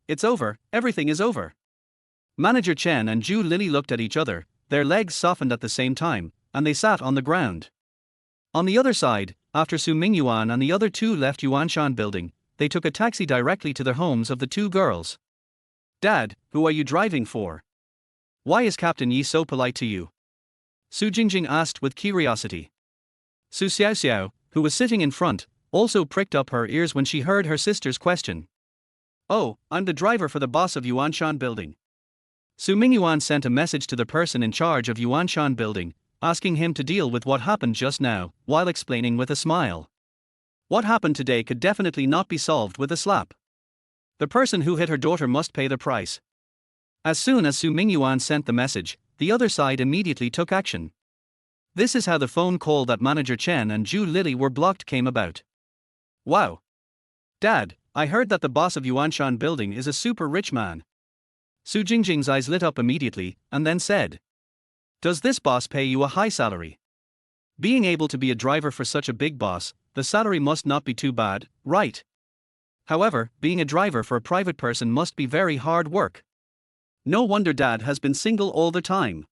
everything is over. Manager Chen and Zhu Lily looked at each other, their legs softened at the same time, and they sat on the ground. On the other side, after Su Mingyuan and the other two left Yuanshan building, they took a taxi directly to the homes of the two girls. Dad, who are you driving for? Why is Captain Yi so polite to you? Su Jingjing asked with curiosity. Su Xiaoxiao, who was sitting in front, also pricked up her ears when she heard her sister's question. Oh, I'm the driver for the boss of Yuanshan building. Su Mingyuan sent a message to the person in charge of Yuanshan building, asking him to deal with what happened just now, while explaining with a smile. What happened today could definitely not be solved with a slap. The person who hit her daughter must pay the price. As soon as Su Mingyuan sent the message, the other side immediately took action. This is how the phone call that Manager Chen and Zhu Lily were blocked came about. Wow. Dad, I heard that the boss of Yuanshan building is a super rich man. Su Jingjing's eyes lit up immediately, and then said. Does this boss pay you a high salary? Being able to be a driver for such a big boss, the salary must not be too bad, right? However, being a driver for a private person must be very hard work. No wonder Dad has been single all the time.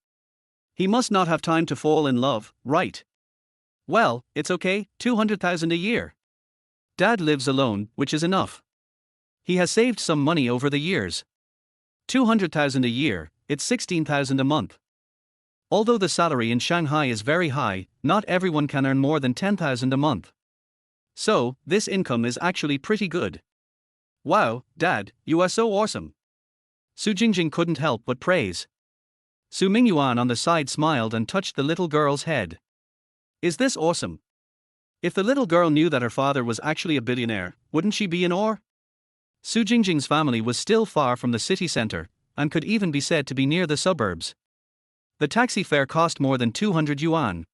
He must not have time to fall in love, right? Well, it's okay, 200,000 a year. Dad lives alone, which is enough. He has saved some money over the years. 200,000 a year, it's 16,000 a month. Although the salary in Shanghai is very high, not everyone can earn more than 10,000 a month. So, this income is actually pretty good. Wow, Dad, you are so awesome. Su Jingjing couldn't help but praise. Su Mingyuan on the side smiled and touched the little girl's head. Is this awesome? If the little girl knew that her father was actually a billionaire, wouldn't she be in awe? Su Jingjing's family was still far from the city center, and could even be said to be near the suburbs. The taxi fare cost more than 200 yuan.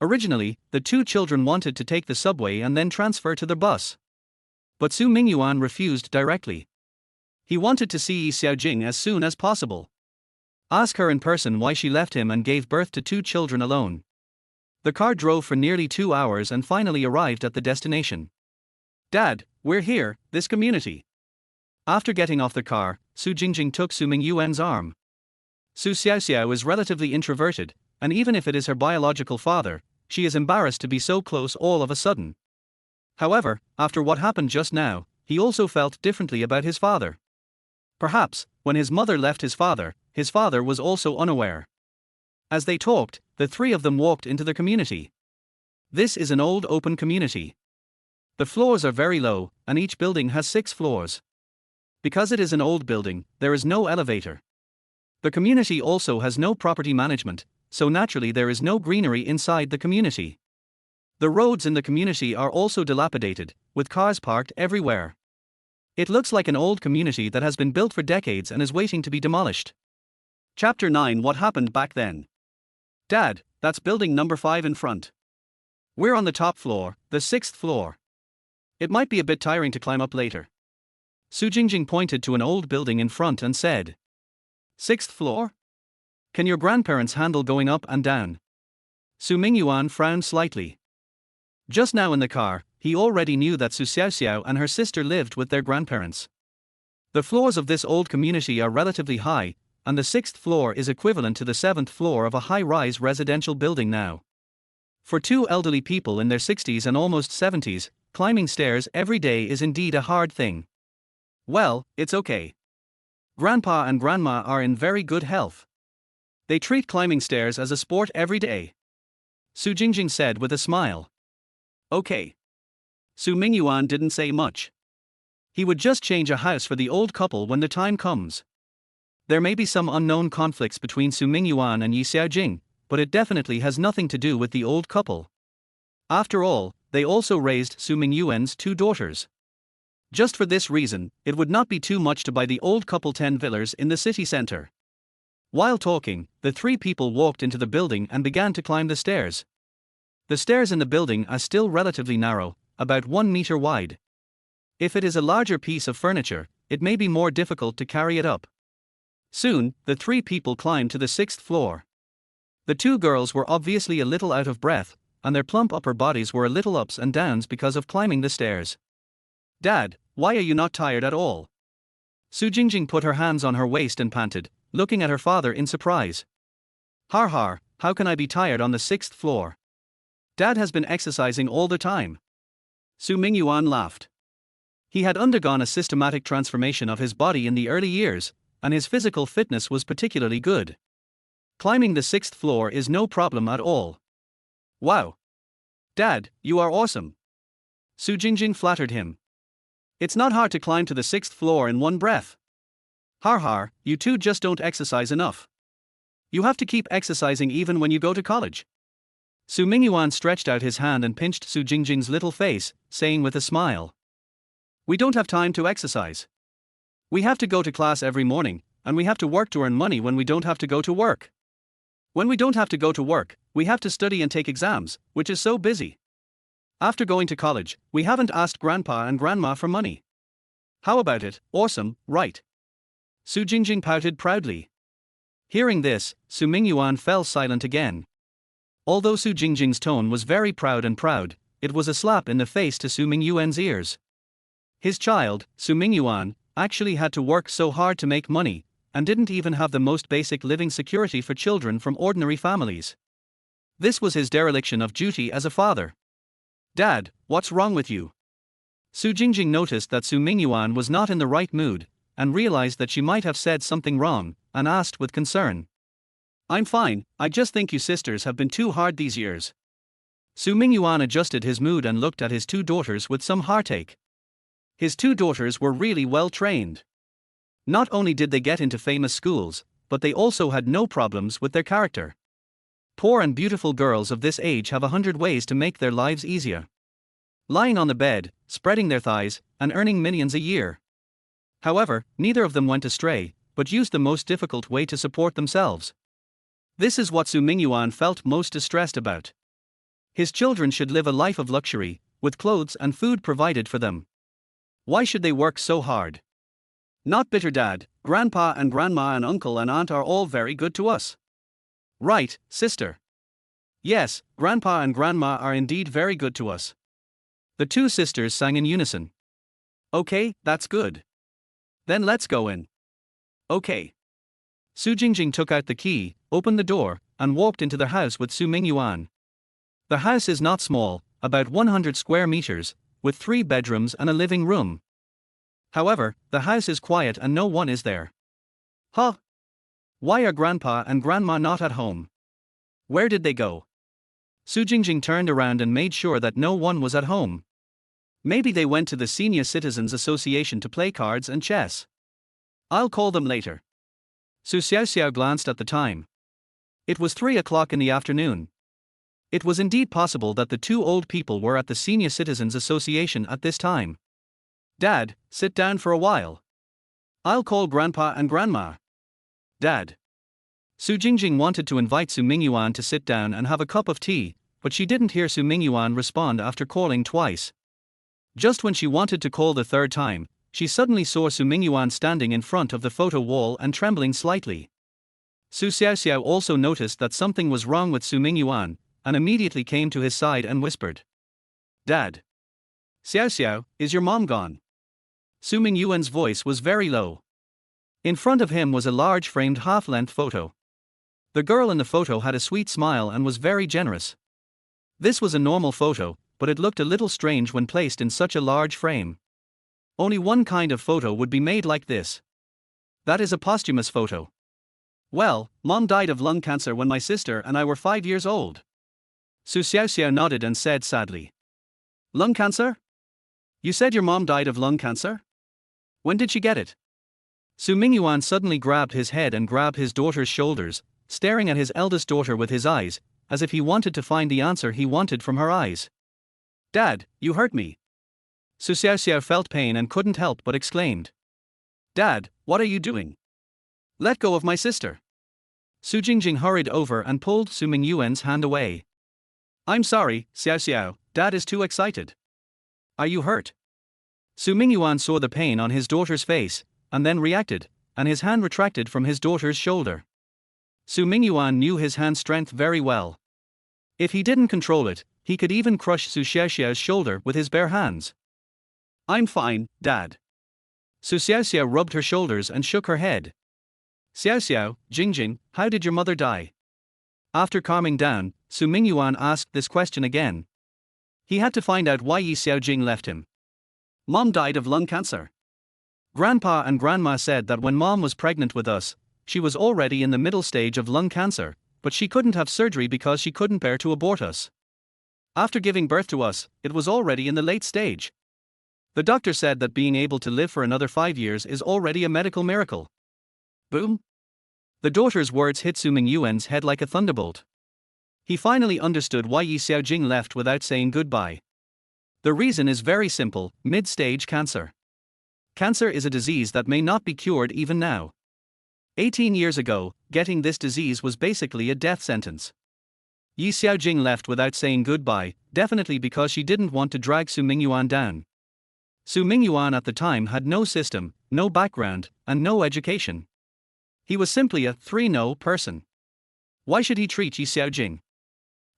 Originally, the two children wanted to take the subway and then transfer to the bus. But Su Mingyuan refused directly. He wanted to see Yi Xiaojing as soon as possible. Ask her in person why she left him and gave birth to two children alone. The car drove for nearly 2 hours and finally arrived at the destination. Dad, we're here, this community. After getting off the car, Su Jingjing took Su Mingyuan's arm. Su Xiaoxiao is relatively introverted, and even if it is her biological father, she is embarrassed to be so close all of a sudden. However, after what happened just now, he also felt differently about his father. Perhaps, when his mother left his father was also unaware. As they talked, the three of them walked into the community. This is an old open community. The floors are very low, and each building has 6 floors. Because it is an old building, there is no elevator. The community also has no property management, so naturally there is no greenery inside the community. The roads in the community are also dilapidated, with cars parked everywhere. It looks like an old community that has been built for decades and is waiting to be demolished. Chapter 9. What happened back then? Dad, that's building number 5 in front. We're on the top floor, the 6th floor. It might be a bit tiring to climb up later. Su Jingjing pointed to an old building in front and said, 6th floor? Can your grandparents handle going up and down? Su Mingyuan frowned slightly. Just now in the car, he already knew that Su Xiaoxiao and her sister lived with their grandparents. The floors of this old community are relatively high, and the 6th floor is equivalent to the 7th floor of a high-rise residential building now. For two elderly people in their 60s and almost 70s, climbing stairs every day is indeed a hard thing. Well, it's okay. Grandpa and Grandma are in very good health. They treat climbing stairs as a sport every day. Su Jingjing said with a smile. Okay. Su Mingyuan didn't say much. He would just change a house for the old couple when the time comes. There may be some unknown conflicts between Su Mingyuan and Yi Xiaojing, but it definitely has nothing to do with the old couple. After all, they also raised Su Mingyuan's 2 daughters. Just for this reason, it would not be too much to buy the old couple 10 villas in the city center. While talking, the 3 people walked into the building and began to climb the stairs. The stairs in the building are still relatively narrow, about 1 meter wide. If it is a larger piece of furniture, it may be more difficult to carry it up. Soon, the 3 people climbed to the 6th floor. The 2 girls were obviously a little out of breath, and their plump upper bodies were a little ups and downs because of climbing the stairs. Dad, why are you not tired at all? Su Jingjing put her hands on her waist and panted, looking at her father in surprise. Har har, how can I be tired on the 6th floor? Dad has been exercising all the time. Su Mingyuan laughed. He had undergone a systematic transformation of his body in the early years, and his physical fitness was particularly good. Climbing the 6th floor is no problem at all. Wow. Dad, you are awesome. Su Jingjing flattered him. It's not hard to climb to the 6th floor in one breath. Har har, you two just don't exercise enough. You have to keep exercising even when you go to college. Su Mingyuan stretched out his hand and pinched Su Jingjing's little face, saying with a smile. We don't have time to exercise. We have to go to class every morning, and we have to work to earn money when we don't have to go to work. When we don't have to go to work, we have to study and take exams, which is so busy. After going to college, we haven't asked Grandpa and Grandma for money. How about it? Awesome, right? Su Jingjing pouted proudly. Hearing this, Su Mingyuan fell silent again. Although Su Jingjing's tone was very proud, it was a slap in the face to Su Mingyuan's ears. His child, Su Mingyuan, actually had to work so hard to make money, and didn't even have the most basic living security for children from ordinary families. This was his dereliction of duty as a father. Dad, what's wrong with you? Su Jingjing noticed that Su Mingyuan was not in the right mood, and realized that she might have said something wrong, and asked with concern. I'm fine, I just think you sisters have been too hard these years. Su Mingyuan adjusted his mood and looked at his 2 daughters with some heartache. His 2 daughters were really well trained. Not only did they get into famous schools, but they also had no problems with their character. Poor and beautiful girls of this age have 100 ways to make their lives easier. Lying on the bed, spreading their thighs, and earning millions a year. However, neither of them went astray, but used the most difficult way to support themselves. This is what Su Mingyuan felt most distressed about. His children should live a life of luxury, with clothes and food provided for them. Why should they work so hard? Not bitter dad, grandpa and grandma and uncle and aunt are all very good to us. Right, sister. Yes, grandpa and grandma are indeed very good to us. The 2 sisters sang in unison. Okay, that's good. Then let's go in. Okay. Su Jingjing took out the key, opened the door, and walked into the house with Su Mingyuan. The house is not small, about 100 square meters, with 3 bedrooms and a living room. However, the house is quiet and no one is there. Huh? Why are Grandpa and Grandma not at home? Where did they go? Su Jingjing turned around and made sure that no one was at home. Maybe they went to the Senior Citizens Association to play cards and chess. I'll call them later. Su Xiaoxiao glanced at the time. It was 3 o'clock in the afternoon. It was indeed possible that the 2 old people were at the Senior Citizens Association at this time. Dad, sit down for a while. I'll call Grandpa and Grandma. Dad. Su Jingjing wanted to invite Su Mingyuan to sit down and have a cup of tea, but she didn't hear Su Mingyuan respond after calling twice. Just when she wanted to call the third time, she suddenly saw Su Mingyuan standing in front of the photo wall and trembling slightly. Su Xiaoxiao also noticed that something was wrong with Su Mingyuan, and immediately came to his side and whispered, "Dad. Xiaoxiao, is your mom gone?" Su Mingyuan's voice was very low. In front of him was a large framed half-length photo. The girl in the photo had a sweet smile and was very generous. This was a normal photo, but it looked a little strange when placed in such a large frame. Only one kind of photo would be made like this. That is a posthumous photo. "Well, Mom died of lung cancer when my sister and I were 5 years old." Su Xiaoxiao nodded and said sadly, "Lung cancer? You said your mom died of lung cancer? When did she get it?" Su Mingyuan suddenly grabbed his head and grabbed his daughter's shoulders, staring at his eldest daughter with his eyes, as if he wanted to find the answer he wanted from her eyes. "Dad, you hurt me." Su Xiaoxiao felt pain and couldn't help but exclaimed, "Dad, what are you doing? Let go of my sister." Su Jingjing hurried over and pulled Su Mingyuan's hand away. "I'm sorry, Xiaoxiao, Dad is too excited." "Are you hurt?" Su Mingyuan saw the pain on his daughter's face, and then reacted, and his hand retracted from his daughter's shoulder. Su Mingyuan knew his hand strength very well. If he didn't control it, he could even crush Su Xiaoxiao's shoulder with his bare hands. "I'm fine, Dad." Su Xiaoxiao rubbed her shoulders and shook her head. "Xiaoxiao, Jingjing, how did your mother die?" After calming down, Su Mingyuan asked this question again. He had to find out why Yi Xiaojing left him. "Mom died of lung cancer. Grandpa and Grandma said that when Mom was pregnant with us, she was already in the middle stage of lung cancer, but she couldn't have surgery because she couldn't bear to abort us. After giving birth to us, it was already in the late stage. The doctor said that being able to live for another 5 years is already a medical miracle." Boom! The daughter's words hit Su Mingyuan's head like a thunderbolt. He finally understood why Yi Xiaojing left without saying goodbye. The reason is very simple: mid-stage cancer. Cancer is a disease that may not be cured even now. 18 years ago, getting this disease was basically a death sentence. Yi Xiaojing left without saying goodbye, definitely because she didn't want to drag Su Mingyuan down. Su Mingyuan at the time had no system, no background, and no education. He was simply a 3-no person. Why should he treat Yi Xiaojing?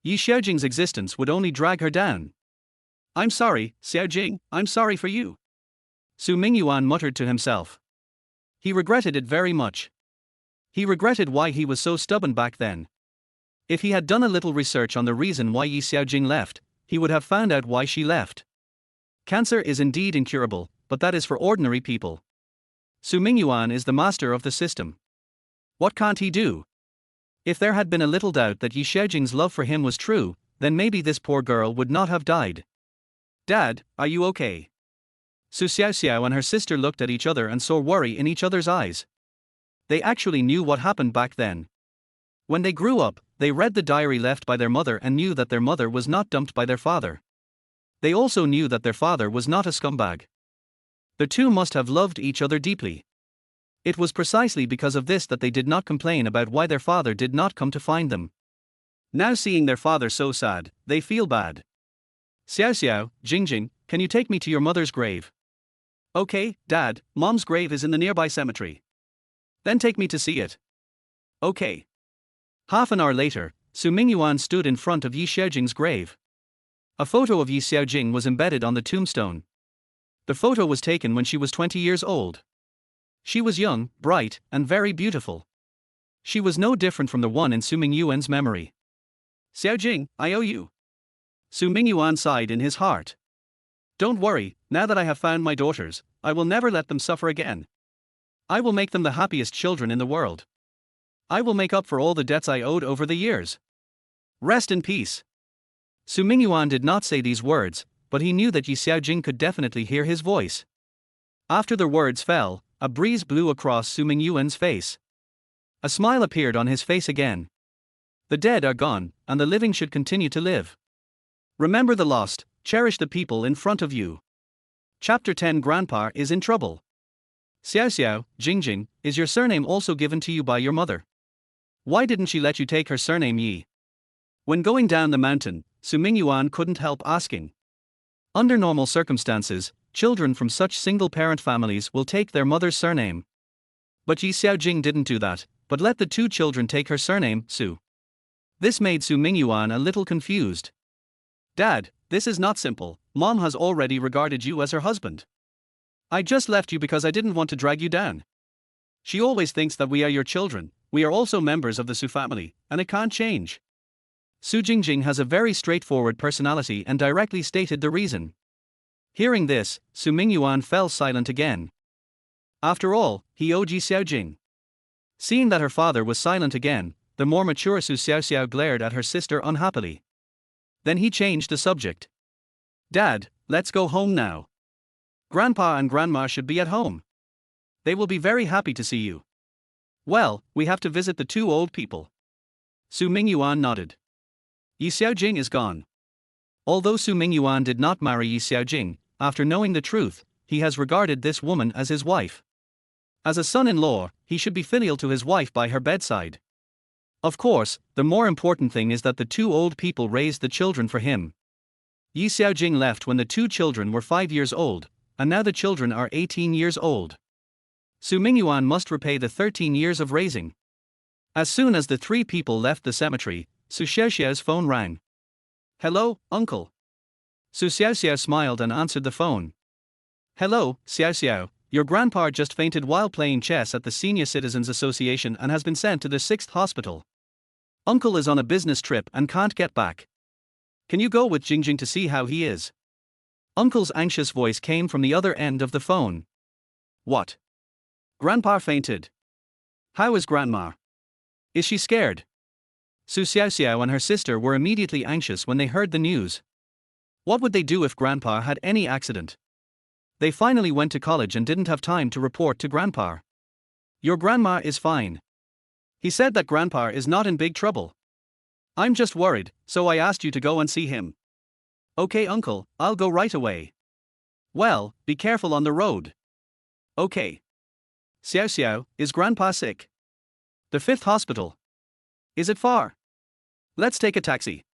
Yi Xiaojing's existence would only drag her down. "I'm sorry, Xiaojing, I'm sorry for you." Su Mingyuan muttered to himself. He regretted it very much. He regretted why he was so stubborn back then. If he had done a little research on the reason why Yi Xiaojing left, he would have found out why she left. Cancer is indeed incurable, but that is for ordinary people. Su Mingyuan is the master of the system. What can't he do? If there had been a little doubt that Yi Xiaojing's love for him was true, then maybe this poor girl would not have died. "Dad, are you okay?" Su Xiaoxiao and her sister looked at each other and saw worry in each other's eyes. They actually knew what happened back then. When they grew up, they read the diary left by their mother and knew that their mother was not dumped by their father. They also knew that their father was not a scumbag. The two must have loved each other deeply. It was precisely because of this that they did not complain about why their father did not come to find them. Now seeing their father so sad, they feel bad. "Xiaoxiao, Jingjing, can you take me to your mother's grave?" "Okay, Dad, Mom's grave is in the nearby cemetery." "Then take me to see it." "Okay." Half an hour later, Su Mingyuan stood in front of Yi Xiaojing's grave. A photo of Yi Xiaojing was embedded on the tombstone. The photo was taken when she was 20 years old. She was young, bright, and very beautiful. She was no different from the one in Su Mingyuan's memory. "Xiaojing, I owe you." Su Mingyuan sighed in his heart. "Don't worry, now that I have found my daughters, I will never let them suffer again. I will make them the happiest children in the world. I will make up for all the debts I owed over the years. Rest in peace." Su Mingyuan did not say these words, but he knew that Yi Xiaojing could definitely hear his voice. After the words fell, a breeze blew across Su Mingyuan's face. A smile appeared on his face again. The dead are gone, and the living should continue to live. Remember the lost, cherish the people in front of you. Chapter 10. Grandpa is in trouble. "Xiaoxiao, Jingjing, is your surname also given to you by your mother?" Why didn't she let you take her surname Yi? When going down the mountain, Su Mingyuan couldn't help asking. Under normal circumstances, children from such single-parent families will take their mother's surname. But Yi Xiaojing didn't do that, but let the two children take her surname, Su. This made Su Mingyuan a little confused. Dad, this is not simple. Mom has already regarded you as her husband. I just left you because I didn't want to drag you down. She always thinks that we are your children. We are also members of the Su family, and it can't change. Su Jingjing has a very straightforward personality and directly stated the reason. Hearing this, Su Mingyuan fell silent again. After all, he owed Yi Xiaojing. Seeing that her father was silent again, the more mature Su Xiaoxiao glared at her sister unhappily. Then he changed the subject. Dad, let's go home now. Grandpa and Grandma should be at home. They will be very happy to see you. Well, we have to visit the two old people. Su Mingyuan nodded. Yi Xiaojing is gone. Although Su Mingyuan did not marry Yi Xiaojing, after knowing the truth, he has regarded this woman as his wife. As a son-in-law, he should be filial to his wife by her bedside. Of course, the more important thing is that the two old people raised the children for him. Yi Xiaojing left when the two children were 5 years old, and now the children are 18 years old. Su Mingyuan must repay the 13 years of raising. As soon as the three people left the cemetery, Su Xiaoxiao's phone rang. Hello, uncle. Su Xiaoxiao smiled and answered the phone. Hello, Xiaoxiao, your grandpa just fainted while playing chess at the Senior Citizens Association and has been sent to the 6th hospital. Uncle is on a business trip and can't get back. Can you go with Jingjing to see how he is? Uncle's anxious voice came from the other end of the phone. What? Grandpa fainted. How is Grandma? Is she scared? Su Xiaoxiao and her sister were immediately anxious when they heard the news. What would they do if Grandpa had any accident? They finally went to college and didn't have time to report to Grandpa. Your grandma is fine. He said that Grandpa is not in big trouble. I'm just worried, so I asked you to go and see him. Okay, uncle, I'll go right away. Well, be careful on the road. Okay. Xiaoxiao, is Grandpa sick? The 5th hospital. Is it far? Let's take a taxi.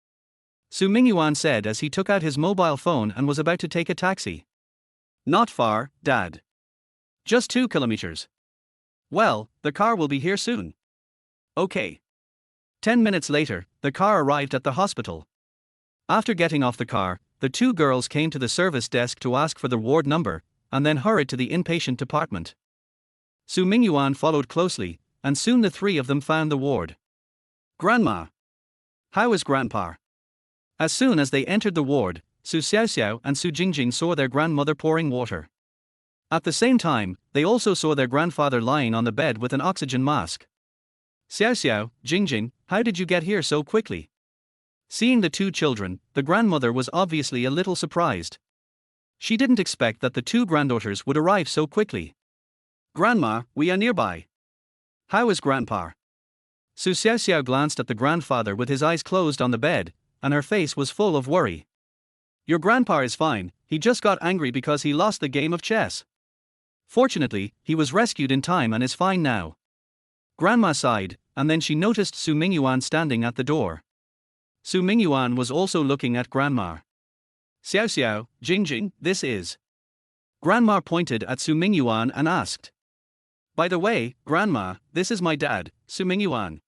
Su Mingyuan said as he took out his mobile phone and was about to take a taxi. Not far, Dad. Just 2 kilometers. Well, the car will be here soon. Okay. 10 minutes later, the car arrived at the hospital. After getting off the car, the two girls came to the service desk to ask for the ward number, and then hurried to the inpatient department. Su Mingyuan followed closely, and soon the three of them found the ward. Grandma. How is Grandpa? As soon as they entered the ward, Su Xiaoxiao and Su Jingjing saw their grandmother pouring water. At the same time, they also saw their grandfather lying on the bed with an oxygen mask. Xiaoxiao, Jingjing, how did you get here so quickly? Seeing the two children, the grandmother was obviously a little surprised. She didn't expect that the two granddaughters would arrive so quickly. Grandma, we are nearby. How is Grandpa? Su Xiaoxiao glanced at the grandfather with his eyes closed on the bed, and her face was full of worry. Your grandpa is fine, he just got angry because he lost the game of chess. Fortunately, he was rescued in time and is fine now. Grandma sighed, and then she noticed Su Mingyuan standing at the door. Su Mingyuan was also looking at Grandma. Xiaoxiao, Jingjing, this is. Grandma pointed at Su Mingyuan and asked. By the way, Grandma, this is my dad, Su Mingyuan.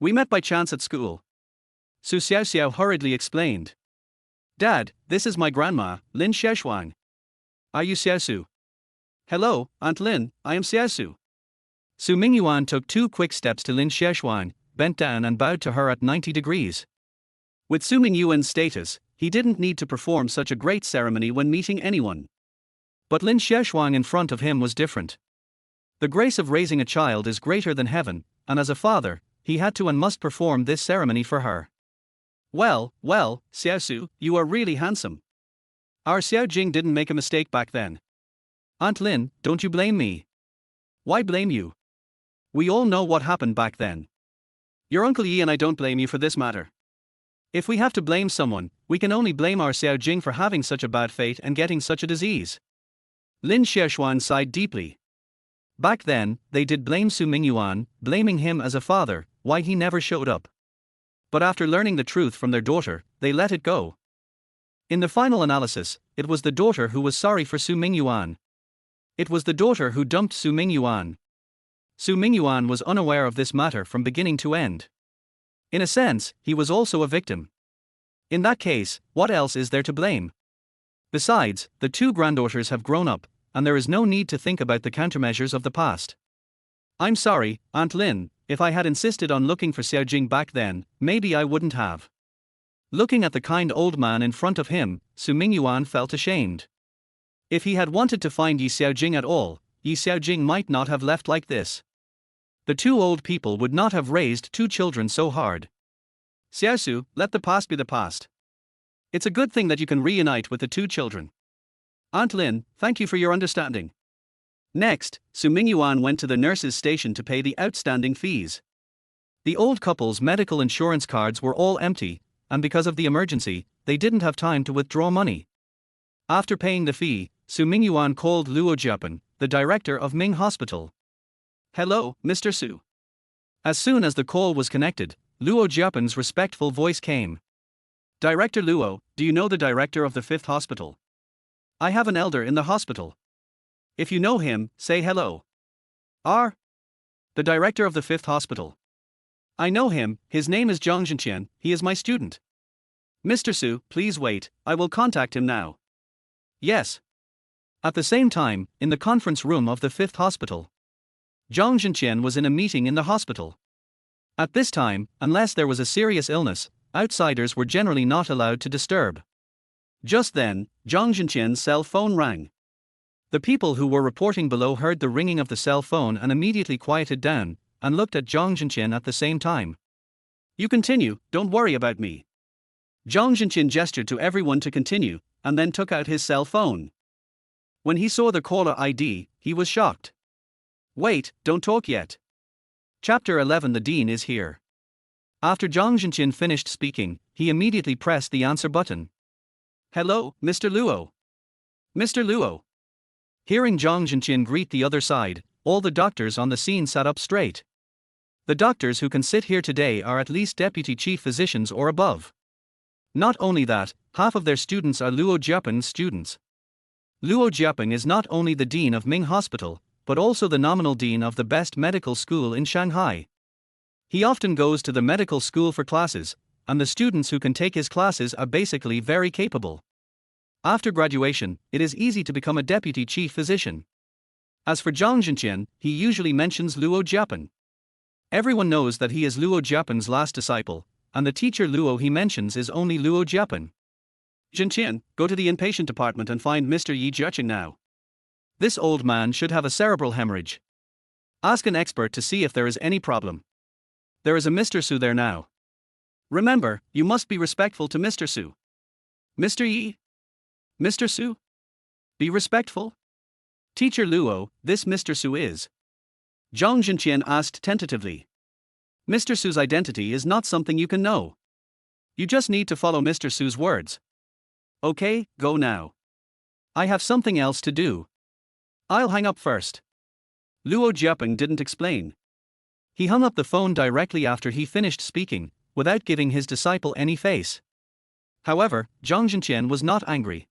We met by chance at school. Su Xiaoxiao hurriedly explained. Dad, this is my grandma, Lin Xiaoshuang. Are you Xiaosu? Hello, Aunt Lin, I am Xiaosu. Su Mingyuan took 2 quick steps to Lin Xiaoshuang, bent down and bowed to her at 90 degrees. With Su Mingyuan's status, he didn't need to perform such a great ceremony when meeting anyone. But Lin Xiaoshuang in front of him was different. The grace of raising a child is greater than heaven, and as a father, he had to and must perform this ceremony for her. Well, Xiaosu, you are really handsome. Our Xiaojing didn't make a mistake back then. Aunt Lin, don't you blame me. Why blame you? We all know what happened back then. Your Uncle Yi and I don't blame you for this matter. If we have to blame someone, we can only blame our Xiaojing for having such a bad fate and getting such a disease. Lin Xiaoshuan sighed deeply. Back then, they did blame Su Mingyuan, blaming him as a father, why he never showed up. But after learning the truth from their daughter, they let it go. In the final analysis, it was the daughter who was sorry for Su Mingyuan. It was the daughter who dumped Su Mingyuan. Su Mingyuan was unaware of this matter from beginning to end. In a sense, he was also a victim. In that case, what else is there to blame? Besides, the two granddaughters have grown up, and there is no need to think about the countermeasures of the past. I'm sorry, Aunt Lin, if I had insisted on looking for Xiaojing back then, maybe I wouldn't have. Looking at the kind old man in front of him, Su Mingyuan felt ashamed. If he had wanted to find Yi Xiaojing at all, Yi Xiaojing might not have left like this. The two old people would not have raised two children so hard. Xiaosu, let the past be the past. It's a good thing that you can reunite with the two children. Aunt Lin, thank you for your understanding. Next, Su Mingyuan went to the nurse's station to pay the outstanding fees. The old couple's medical insurance cards were all empty, and because of the emergency, they didn't have time to withdraw money. After paying the fee, Su Mingyuan called Luo Jiapan, the director of Ming Hospital. Hello, Mr. Su. As soon as the call was connected, Luo Jiapan's respectful voice came. Director Luo, do you know the director of the 5th hospital? I have an elder in the hospital. If you know him, say hello. The director of the 5th hospital. I know him, his name is Zhang Zhenqian, he is my student. Mr. Su, please wait, I will contact him now. Yes. At the same time, in the conference room of the 5th hospital, Zhang Zhenqian was in a meeting in the hospital. At this time, unless there was a serious illness, outsiders were generally not allowed to disturb. Just then, Zhang Zhenqian's cell phone rang. The people who were reporting below heard the ringing of the cell phone and immediately quieted down, and looked at Zhang Zhenqian at the same time. You continue, don't worry about me. Zhang Zhenqian gestured to everyone to continue, and then took out his cell phone. When he saw the caller ID, he was shocked. Wait, don't talk yet. Chapter 11. The Dean is here. After Zhang Zhenqian finished speaking, he immediately pressed the answer button. Hello, Mr. Luo. Mr. Luo. Hearing Zhang Zhenqian greet the other side, all the doctors on the scene sat up straight. The doctors who can sit here today are at least deputy chief physicians or above. Not only that, half of their students are Luo Jiapan's students. Luo Jiapan is not only the dean of Ming Hospital, but also the nominal dean of the best medical school in Shanghai. He often goes to the medical school for classes, and the students who can take his classes are basically very capable. After graduation, it is easy to become a deputy chief physician. As for Zhang Zhenqian, he usually mentions Luo Jiapan. Everyone knows that he is Luo Jiapan's last disciple, and the teacher Luo he mentions is only Luo Jiapan. Zhenqian, go to the inpatient department and find Mr. Yi Jiaqing now. This old man should have a cerebral hemorrhage. Ask an expert to see if there is any problem. There is a Mr. Su there now. Remember, you must be respectful to Mr. Su. Mr. Yi? Mr. Su? Be respectful? Teacher Luo, this Mr. Su is. Zhang Zhenqian asked tentatively. Mr. Su's identity is not something you can know. You just need to follow Mr. Su's words. Okay, go now. I have something else to do. I'll hang up first. Luo Jiapan didn't explain. He hung up the phone directly after he finished speaking, without giving his disciple any face. However, Zhang Zhenqian was not angry.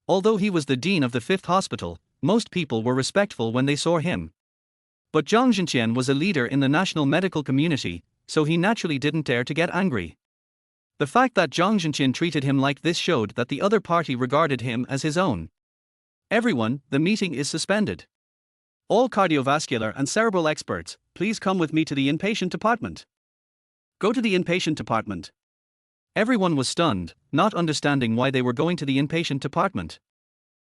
Although he was the dean of the 5th hospital, most people were respectful when they saw him. But Zhang Zhenqian was a leader in the national medical community, so he naturally didn't dare to get angry. The fact that Zhang Zhenqian treated him like this showed that the other party regarded him as his own. Everyone, the meeting is suspended. All cardiovascular and cerebral experts, please come with me to the inpatient department. Go to the inpatient department. Everyone was stunned, not understanding why they were going to the inpatient department.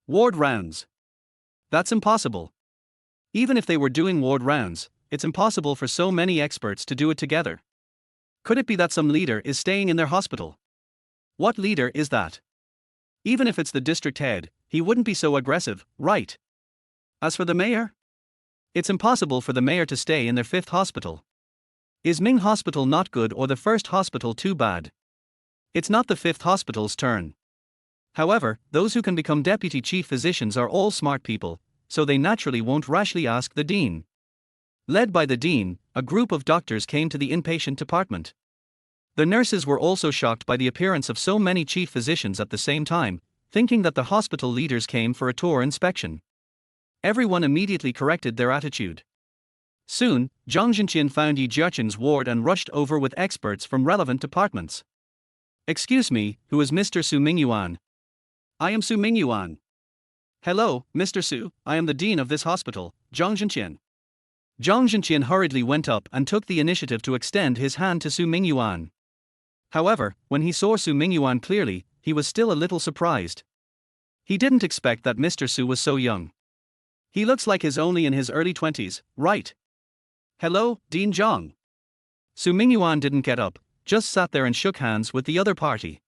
Ward rounds. That's impossible. Even if they were doing ward rounds, it's impossible for so many experts to do it together. Could it be that some leader is staying in their hospital? What leader is that? Even if it's the district head, he wouldn't be so aggressive, right? As for the mayor? It's impossible for the mayor to stay in their 5th hospital. Is Ming Hospital not good or the 1st hospital too bad? It's not the 5th hospital's turn. However, those who can become deputy chief physicians are all smart people, so they naturally won't rashly ask the dean. Led by the dean, a group of doctors came to the inpatient department. The nurses were also shocked by the appearance of so many chief physicians at the same time, thinking that the hospital leaders came for a tour inspection. Everyone immediately corrected their attitude. Soon, Zhang Zhenqian found Yi Jiaqin's ward and rushed over with experts from relevant departments. "Excuse me, who is Mr. Su Mingyuan?" "I am Su Mingyuan." "Hello, Mr. Su, I am the dean of this hospital, Zhang Zhenqian." Zhang Zhenqian hurriedly went up and took the initiative to extend his hand to Su Mingyuan. However, when he saw Su Mingyuan clearly, he was still a little surprised. He didn't expect that Mr. Su was so young. "He looks like he's only in his early 20s, right?" "Hello, Dean Zhang." Su Mingyuan didn't get up, just sat there and shook hands with the other party.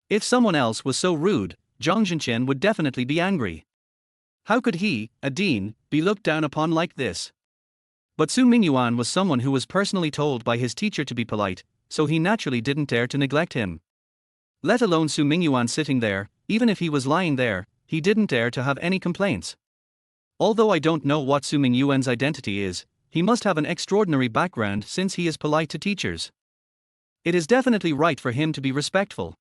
If someone else was so rude, Zhang Zhenqian would definitely be angry. How could he, a dean, be looked down upon like this? But Su Mingyuan was someone who was personally told by his teacher to be polite, so he naturally didn't dare to neglect him. Let alone Su Mingyuan sitting there, even if he was lying there, he didn't dare to have any complaints. Although I don't know what Su Mingyuan's identity is, he must have an extraordinary background since he is polite to teachers. It is definitely right for him to be respectful.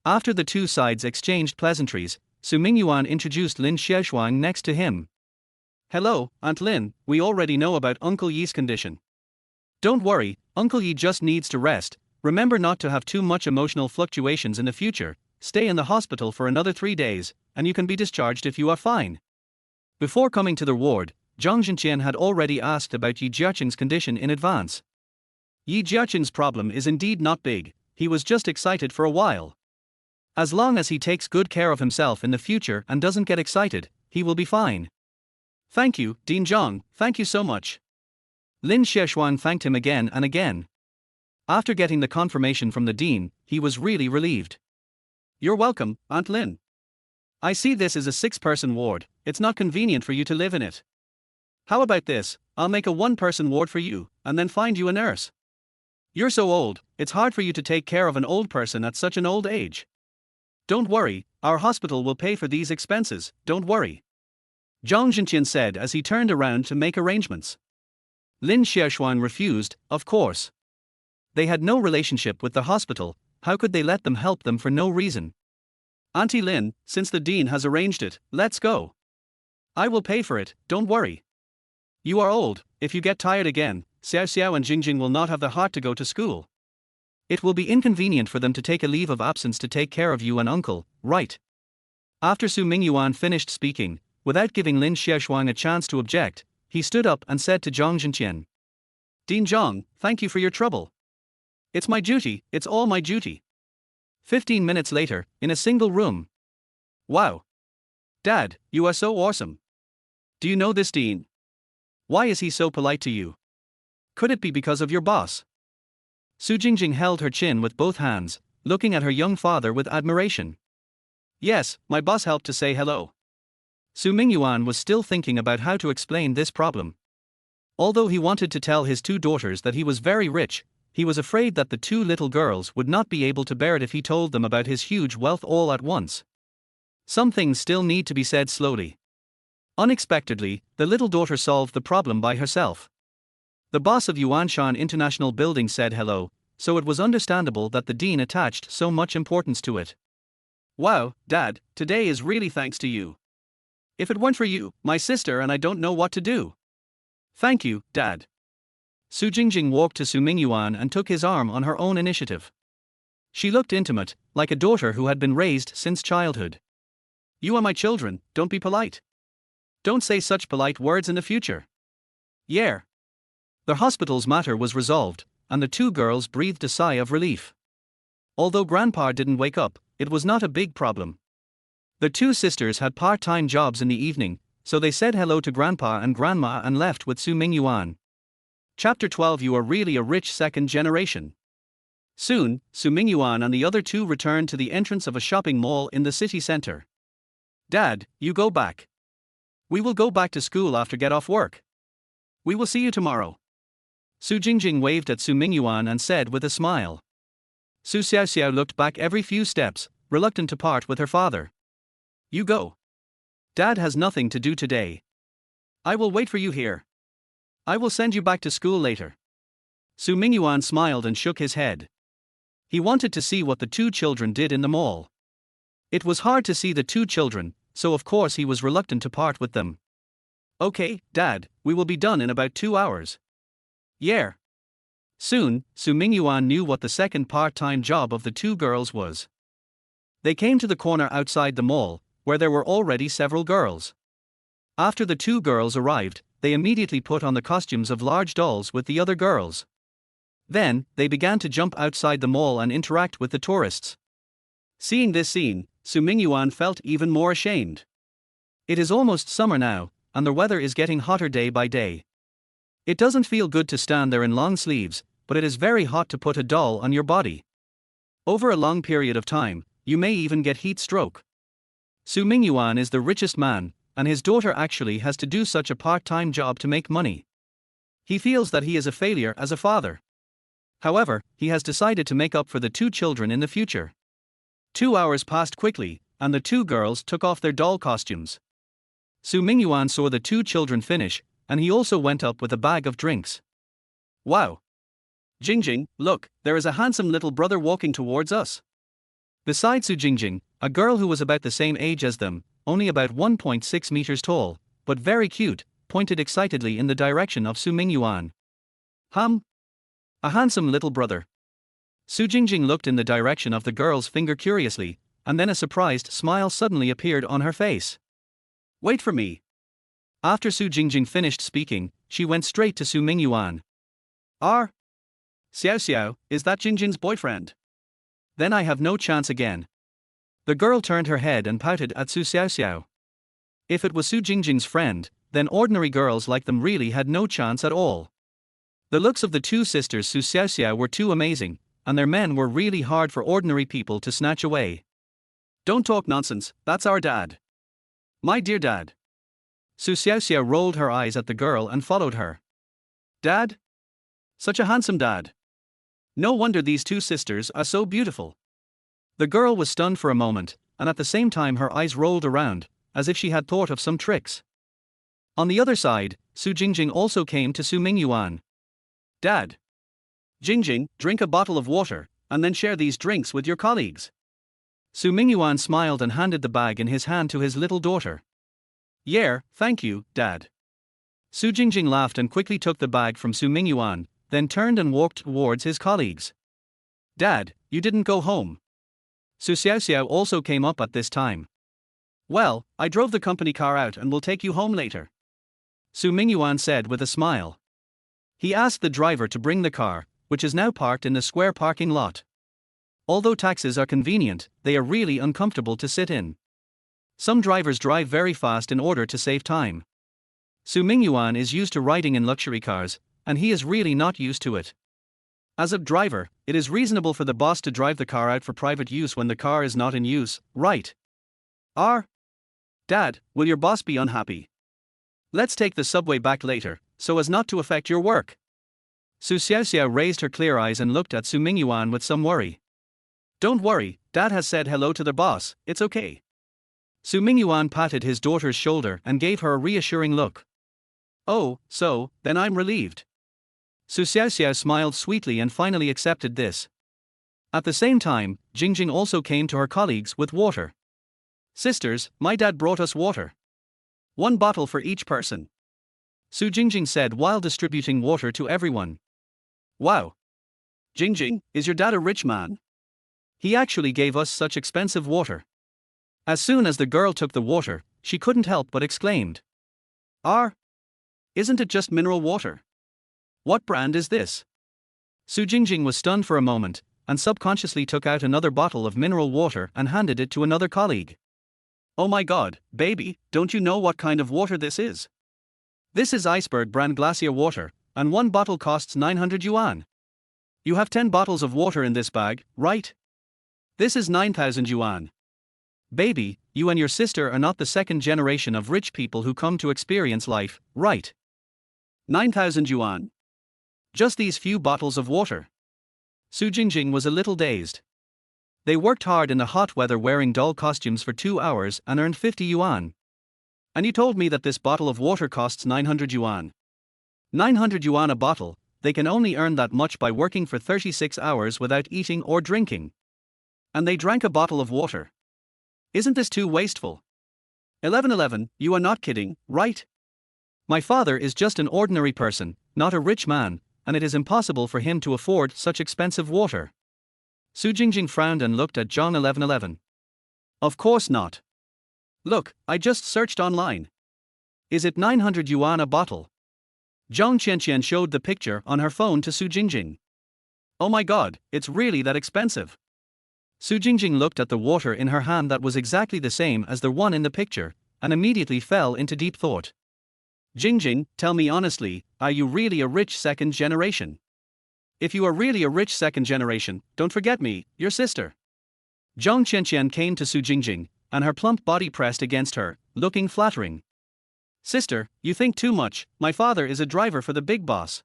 After the two sides exchanged pleasantries, Su Mingyuan introduced Lin Xiaoshuang next to him. "Hello, Aunt Lin, we already know about Uncle Yi's condition. Don't worry, Uncle Yi just needs to rest. Remember not to have too much emotional fluctuations in the future, stay in the hospital for another 3 days, and you can be discharged if you are fine." Before coming to the ward, Zhang Zhenqian had already asked about Yi Jiaqin's condition in advance. Yi Jiaqin's problem is indeed not big, he was just excited for a while. As long as he takes good care of himself in the future and doesn't get excited, he will be fine. "Thank you, Dean Zhang, thank you so much." Lin Xiaoshuang thanked him again and again. After getting the confirmation from the dean, he was really relieved. "You're welcome, Aunt Lin. I see this is a 6-person ward, it's not convenient for you to live in it. How about this, I'll make a 1-person ward for you, and then find you a nurse. You're so old, it's hard for you to take care of an old person at such an old age. Don't worry, our hospital will pay for these expenses, don't worry." Zhang Zhenqian said as he turned around to make arrangements. Lin Xiaoshuang refused, of course. They had no relationship with the hospital, how could they let them help them for no reason? "Auntie Lin, since the dean has arranged it, let's go. I will pay for it, don't worry. You are old, if you get tired again, Xiao Xiao and Jingjing will not have the heart to go to school. It will be inconvenient for them to take a leave of absence to take care of you and uncle, right?" After Su Mingyuan finished speaking, without giving Lin Xiaoshuang a chance to object, he stood up and said to Zhang Zhenqian, "Dean Zhang, thank you for your trouble. It's my duty, it's all my duty." 15 minutes later, in a single room. "Wow. Dad, you are so awesome. Do you know this dean? Why is he so polite to you? Could it be because of your boss?" Su Jingjing held her chin with both hands, looking at her young father with admiration. "Yes, my boss helped to say hello." Su Mingyuan was still thinking about how to explain this problem. Although he wanted to tell his 2 daughters that he was very rich, he was afraid that the 2 little girls would not be able to bear it if he told them about his huge wealth all at once. Some things still need to be said slowly. Unexpectedly, the little daughter solved the problem by herself. The boss of Yuanshan International Building said hello, so it was understandable that the dean attached so much importance to it. "Wow, Dad, today is really thanks to you. If it weren't for you, my sister and I don't know what to do." "Thank you, Dad." Su Jingjing walked to Su Mingyuan and took his arm on her own initiative. She looked intimate, like a daughter who had been raised since childhood. "You are my children, don't be polite. Don't say such polite words in the future." "Yeah." The hospital's matter was resolved, and the 2 girls breathed a sigh of relief. Although Grandpa didn't wake up, it was not a big problem. The 2 sisters had part-time jobs in the evening, so they said hello to Grandpa and Grandma and left with Su Mingyuan. Chapter 12. You are really a rich second generation. Soon, Su Mingyuan and the other 2 returned to the entrance of a shopping mall in the city center. "Dad, you go back. We will go back to school after get off work. We will see you tomorrow." Su Jingjing waved at Su Mingyuan and said with a smile. Su Xiaoxiao looked back every few steps, reluctant to part with her father. "You go. Dad has nothing to do today. I will wait for you here." I will send you back to school later. Su Mingyuan smiled and shook his head. He wanted to see what the two children did in the mall. It was hard to see the two children, so of course he was reluctant to part with them. Okay, Dad, we will be done in about 2 hours. Yeah. Soon, Su Mingyuan knew what the second part-time job of the two girls was. They came to the corner outside the mall, where there were already several girls. After the two girls arrived, they immediately put on the costumes of large dolls with the other girls. Then, they began to jump outside the mall and interact with the tourists. Seeing this scene, Su Mingyuan felt even more ashamed. It is almost summer now, and the weather is getting hotter day by day. It doesn't feel good to stand there in long sleeves, but it is very hot to put a doll on your body. Over a long period of time, you may even get heat stroke. Su Mingyuan is the richest man, and his daughter actually has to do such a part-time job to make money. He feels that he is a failure as a father. However, he has decided to make up for the two children in the future. 2 hours passed quickly, and the two girls took off their doll costumes. Su Mingyuan saw the two children finish, and he also went up with a bag of drinks. Wow! Jingjing, look, there is a handsome little brother walking towards us. Beside Su Jingjing, a girl who was about the same age as them, only about 1.6 meters tall, but very cute, pointed excitedly in the direction of Su Mingyuan. A handsome little brother. Su Jingjing looked in the direction of the girl's finger curiously, and then a surprised smile suddenly appeared on her face. Wait for me. After Su Jingjing finished speaking, she went straight to Su Mingyuan. Xiao Xiao, is that Jingjing's boyfriend? Then I have no chance again. The girl turned her head and pouted at Su Xiao Xiao. If it was Su Jingjing's friend, then ordinary girls like them really had no chance at all. The looks of the two sisters Su Xiao Xiao were too amazing, and their men were really hard for ordinary people to snatch away. Don't talk nonsense, that's our dad. My dear dad. Su Xiao Xiao rolled her eyes at the girl and followed her. Dad? Such a handsome dad. No wonder these two sisters are so beautiful. The girl was stunned for a moment, and at the same time her eyes rolled around, as if she had thought of some tricks. On the other side, Su Jingjing also came to Su Mingyuan. Dad. Jingjing, drink a bottle of water, and then share these drinks with your colleagues. Su Mingyuan smiled and handed the bag in his hand to his little daughter. Yeah, thank you, Dad. Su Jingjing laughed and quickly took the bag from Su Mingyuan, then turned and walked towards his colleagues. Dad, you didn't go home. Su Xiao Xiao also came up at this time. Well, I drove the company car out and will take you home later. Su Mingyuan said with a smile. He asked the driver to bring the car, which is now parked in the square parking lot. Although taxis are convenient, they are really uncomfortable to sit in. Some drivers drive very fast in order to save time. Su Mingyuan is used to riding in luxury cars, and he is really not used to it. As a driver, it is reasonable for the boss to drive the car out for private use when the car is not in use, right? Dad, will your boss be unhappy? Let's take the subway back later, so as not to affect your work. Su Xiao Xiao raised her clear eyes and looked at Su Mingyuan with some worry. Don't worry, Dad has said hello to the boss, it's okay. Su Mingyuan patted his daughter's shoulder and gave her a reassuring look. Oh, so, then I'm relieved. Su Xiao Xiao smiled sweetly and finally accepted this. At the same time, Jingjing also came to her colleagues with water. Sisters, my dad brought us water. 1 bottle for each person. Su Jingjing said while distributing water to everyone. Wow. Jingjing, is your dad a rich man? He actually gave us such expensive water. As soon as the girl took the water, she couldn't help but exclaimed. Isn't it just mineral water? What brand is this? Su Jingjing was stunned for a moment, and subconsciously took out another bottle of mineral water and handed it to another colleague. Oh my god, baby, don't you know what kind of water this is? This is Iceberg brand glacier water, and 1 bottle costs 900 yuan. You have 10 bottles of water in this bag, right? This is 9,000 yuan. Baby, you and your sister are not the second generation of rich people who come to experience life, right? 9,000 yuan. Just these few bottles of water. Su Jingjing was a little dazed. They worked hard in the hot weather wearing doll costumes for 2 hours and earned 50 yuan. And you told me that this bottle of water costs 900 yuan. 900 yuan a bottle, they can only earn that much by working for 36 hours without eating or drinking. And they drank a bottle of water. Isn't this too wasteful? 1111, you are not kidding, right? My father is just an ordinary person, not a rich man, and it is impossible for him to afford such expensive water. Su Jingjing frowned and looked at John 1111. Of course not. Look, I just searched online. Is it 900 yuan a bottle? Zhang Qianqian showed the picture on her phone to Su Jingjing. Oh my god, it's really that expensive. Su Jingjing looked at the water in her hand that was exactly the same as the one in the picture, and immediately fell into deep thought. Jingjing, tell me honestly, are you really a rich second generation? If you are really a rich second generation, don't forget me, your sister. Zhang Qianqian came to Su Jingjing, and her plump body pressed against her, looking flattering. Sister, you think too much, my father is a driver for the big boss.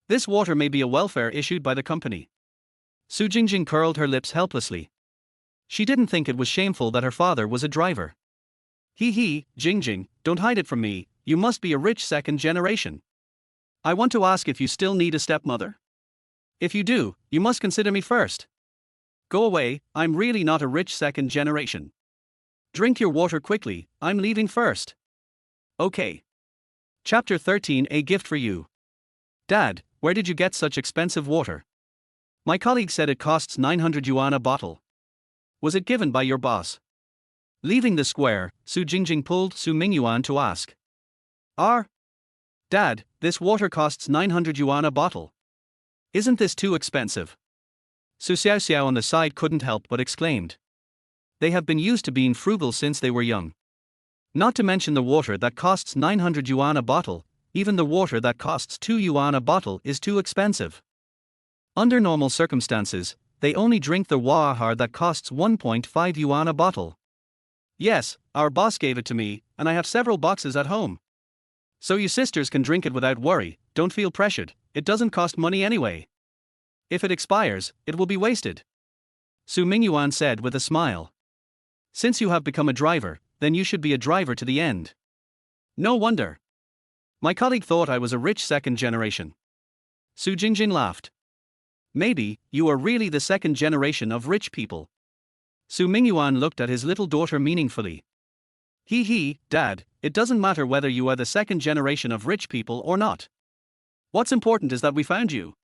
This water may be a welfare issued by the company. Su Jingjing curled her lips helplessly. She didn't think it was shameful that her father was a driver. Hee, Jingjing, don't hide it from me, you must be a rich second generation. I want to ask if you still need a stepmother. If you do, you must consider me first. Go away, I'm really not a rich second generation. Drink your water quickly, I'm leaving first. Okay. Chapter 13, A Gift for You. Dad, where did you get such expensive water? My colleague said it costs 900 yuan a bottle. Was it given by your boss? Leaving the square, Su Jingjing pulled Su Mingyuan to ask. Dad, this water costs 900 yuan a bottle. Isn't this too expensive? Su Xiaoxiao on the side couldn't help but exclaimed. They have been used to being frugal since they were young. Not to mention the water that costs 900 yuan a bottle, even the water that costs 2 yuan a bottle is too expensive. Under normal circumstances, they only drink the waahar that costs 1.5 yuan a bottle. Yes, our boss gave it to me, and I have several boxes at home. So you sisters can drink it without worry, don't feel pressured, it doesn't cost money anyway. If it expires, it will be wasted. Su Mingyuan said with a smile. Since you have become a driver, then you should be a driver to the end. No wonder. My colleague thought I was a rich second generation. Su Jingjing laughed. Maybe, you are really the second generation of rich people. Su Mingyuan looked at his little daughter meaningfully. Hee, Dad, it doesn't matter whether you are the second generation of rich people or not. What's important is that we found you.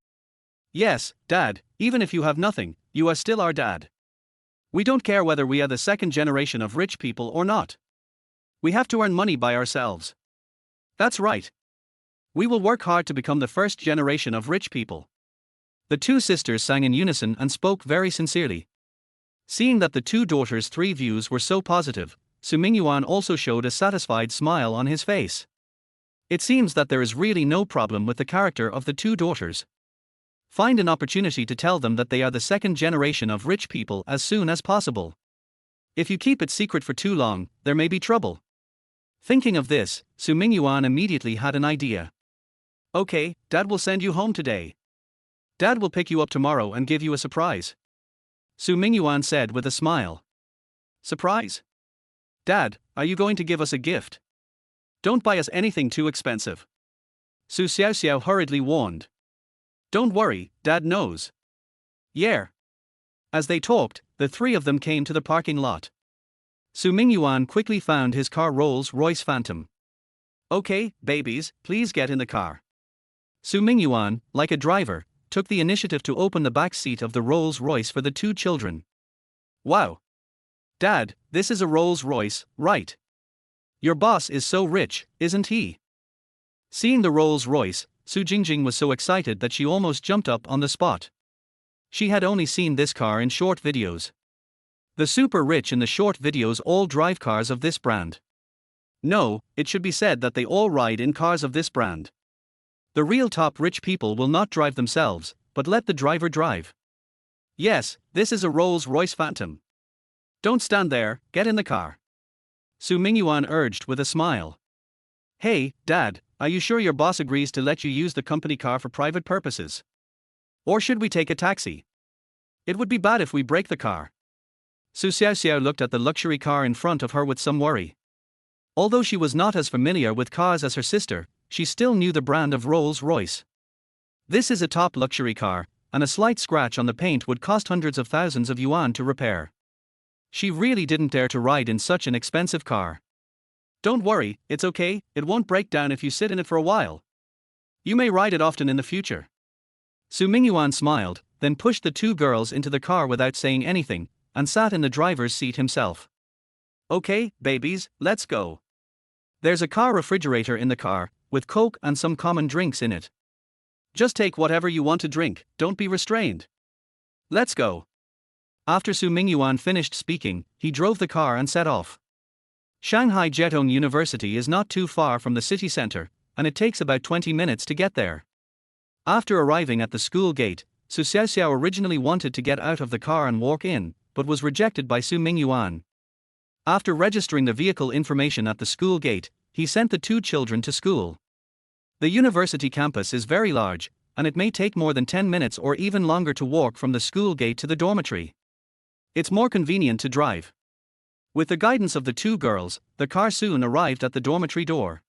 Yes, Dad, even if you have nothing, you are still our dad. We don't care whether we are the second generation of rich people or not. We have to earn money by ourselves. That's right. We will work hard to become the first generation of rich people. The two sisters sang in unison and spoke very sincerely. Seeing that the two daughters' three views were so positive, Su Mingyuan also showed a satisfied smile on his face. It seems that there is really no problem with the character of the two daughters. Find an opportunity to tell them that they are the second generation of rich people as soon as possible. If you keep it secret for too long, there may be trouble. Thinking of this, Su Mingyuan immediately had an idea. Okay, Dad will send you home today. Dad will pick you up tomorrow and give you a surprise. Su Mingyuan said with a smile. Surprise? Dad, are you going to give us a gift? Don't buy us anything too expensive. Su Xiaoxiao hurriedly warned. Don't worry, Dad knows. Yeah. As they talked, the three of them came to the parking lot. Su Mingyuan quickly found his car Rolls-Royce Phantom. Okay, babies, please get in the car. Su Mingyuan, like a driver, took the initiative to open the back seat of the Rolls-Royce for the two children. Wow. Dad, this is a Rolls-Royce, right? Your boss is so rich, isn't he? Seeing the Rolls-Royce, Su Jingjing was so excited that she almost jumped up on the spot. She had only seen this car in short videos. The super rich in the short videos all drive cars of this brand. No, it should be said that they all ride in cars of this brand. The real top rich people will not drive themselves, but let the driver drive. Yes, this is a Rolls-Royce Phantom. Don't stand there, get in the car. Su Mingyuan urged with a smile. Hey, Dad, are you sure your boss agrees to let you use the company car for private purposes? Or should we take a taxi? It would be bad if we break the car. Su Xiaoxiao looked at the luxury car in front of her with some worry. Although she was not as familiar with cars as her sister, she still knew the brand of Rolls-Royce. This is a top luxury car, and a slight scratch on the paint would cost hundreds of thousands of yuan to repair. She really didn't dare to ride in such an expensive car. Don't worry, it's okay, it won't break down if you sit in it for a while. You may ride it often in the future. Su Mingyuan smiled, then pushed the two girls into the car without saying anything, and sat in the driver's seat himself. Okay, babies, let's go. There's a car refrigerator in the car, with Coke and some common drinks in it. Just take whatever you want to drink, don't be restrained. Let's go. After Su Mingyuan finished speaking, he drove the car and set off. Shanghai Jietong University is not too far from the city center, and it takes about 20 minutes to get there. After arriving at the school gate, Su Xiaoxiao originally wanted to get out of the car and walk in, but was rejected by Su Mingyuan. After registering the vehicle information at the school gate, he sent the two children to school. The university campus is very large, and it may take more than 10 minutes or even longer to walk from the school gate to the dormitory. It's more convenient to drive. With the guidance of the two girls, the car soon arrived at the dormitory door.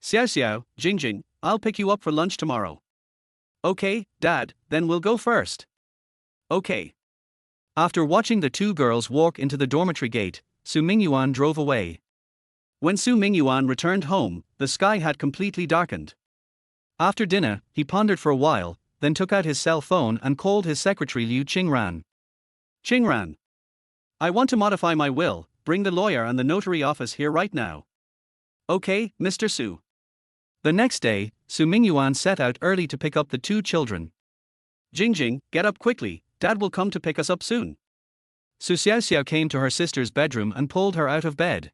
Xiaoxiao, Jingjing, I'll pick you up for lunch tomorrow. Okay, Dad, then we'll go first. Okay. After watching the two girls walk into the dormitory gate, Su Mingyuan drove away. When Su Mingyuan returned home, the sky had completely darkened. After dinner, he pondered for a while, then took out his cell phone and called his secretary Liu Qingran. Qingran. I want to modify my will, bring the lawyer and the notary office here right now. Okay, Mr. Su. The next day, Su Mingyuan set out early to pick up the two children. Jingjing, get up quickly, Dad will come to pick us up soon. Su Xiaoxiao came to her sister's bedroom and pulled her out of bed.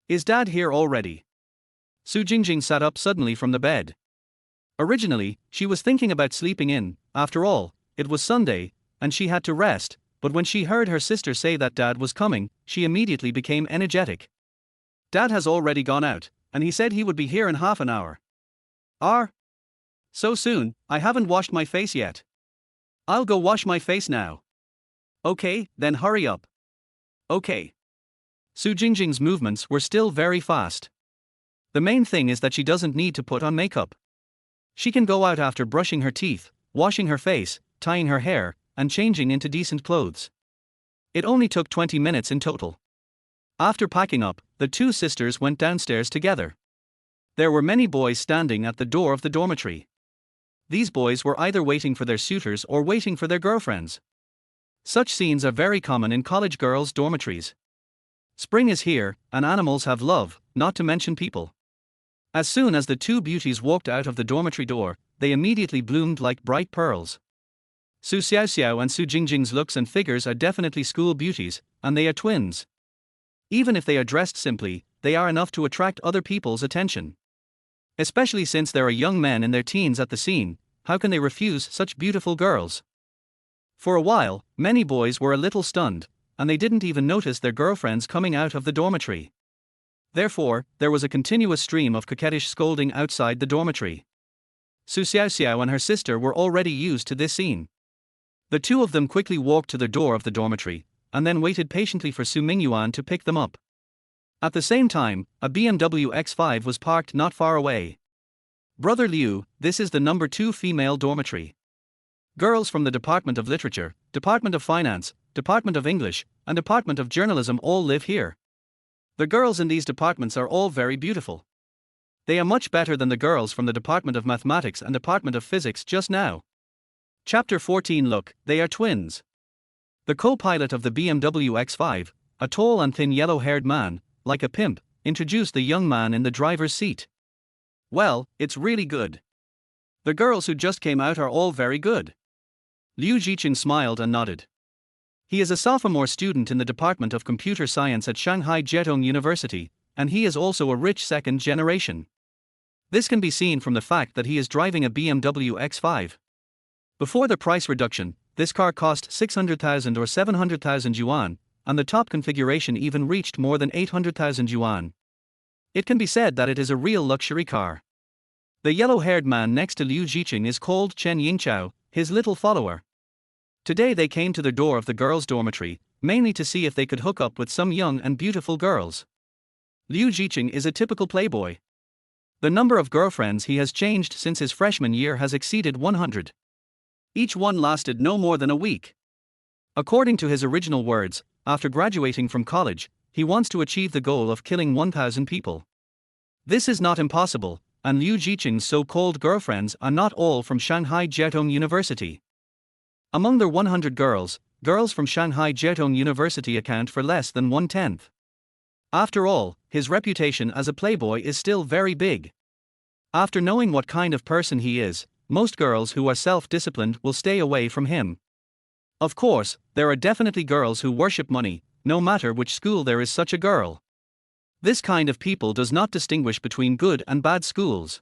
Is Dad here already? Su Jingjing sat up suddenly from the bed. Originally, she was thinking about sleeping in, after all, it was Sunday, and she had to rest, but when she heard her sister say that Dad was coming, she immediately became energetic. Dad has already gone out, and he said he would be here in half an hour. So soon, I haven't washed my face yet. I'll go wash my face now. Okay, then hurry up. Okay. Su Jingjing's movements were still very fast. The main thing is that she doesn't need to put on makeup. She can go out after brushing her teeth, washing her face, tying her hair, and changing into decent clothes. It only took 20 minutes in total. After packing up, the two sisters went downstairs together. There were many boys standing at the door of the dormitory. These boys were either waiting for their suitors or waiting for their girlfriends. Such scenes are very common in college girls' dormitories. Spring is here, and animals have love, not to mention people. As soon as the two beauties walked out of the dormitory door, they immediately bloomed like bright pearls. Su Xiaoxiao and Su Jingjing's looks and figures are definitely school beauties, and they are twins. Even if they are dressed simply, they are enough to attract other people's attention. Especially since there are young men in their teens at the scene, how can they refuse such beautiful girls? For a while, many boys were a little stunned, and they didn't even notice their girlfriends coming out of the dormitory. Therefore, there was a continuous stream of coquettish scolding outside the dormitory. Su Xiaoxiao and her sister were already used to this scene. The two of them quickly walked to the door of the dormitory, and then waited patiently for Su Mingyuan to pick them up. At the same time, a BMW X5 was parked not far away. Brother Liu, this is the number 2 female dormitory. Girls from the Department of Literature, Department of Finance, Department of English, and Department of Journalism all live here. The girls in these departments are all very beautiful. They are much better than the girls from the Department of Mathematics and Department of Physics just now. Chapter 14. Look, they are twins. The co-pilot of the BMW X5, a tall and thin yellow-haired man, like a pimp, introduced the young man in the driver's seat. Well, it's really good. The girls who just came out are all very good. Liu Jiqing smiled and nodded. He is a sophomore student in the Department of Computer Science at Shanghai Jietong University, and he is also a rich second generation. This can be seen from the fact that he is driving a BMW X5. Before the price reduction, this car cost 600,000 or 700,000 yuan, and the top configuration even reached more than 800,000 yuan. It can be said that it is a real luxury car. The yellow-haired man next to Liu Jiqing is called Chen Yingqiao, his little follower. Today they came to the door of the girls' dormitory, mainly to see if they could hook up with some young and beautiful girls. Liu Jiqing is a typical playboy. The number of girlfriends he has changed since his freshman year has exceeded 100. Each one lasted no more than a week. According to his original words, after graduating from college, he wants to achieve the goal of killing 1,000 people. This is not impossible, and Liu Jiqing's so-called girlfriends are not all from Shanghai Jiaotong University. Among their 100 girls from Shanghai Jiaotong University account for less than 1/10. After all, his reputation as a playboy is still very big. After knowing what kind of person he is, most girls who are self-disciplined will stay away from him. Of course, there are definitely girls who worship money, no matter which school there is such a girl. This kind of people does not distinguish between good and bad schools.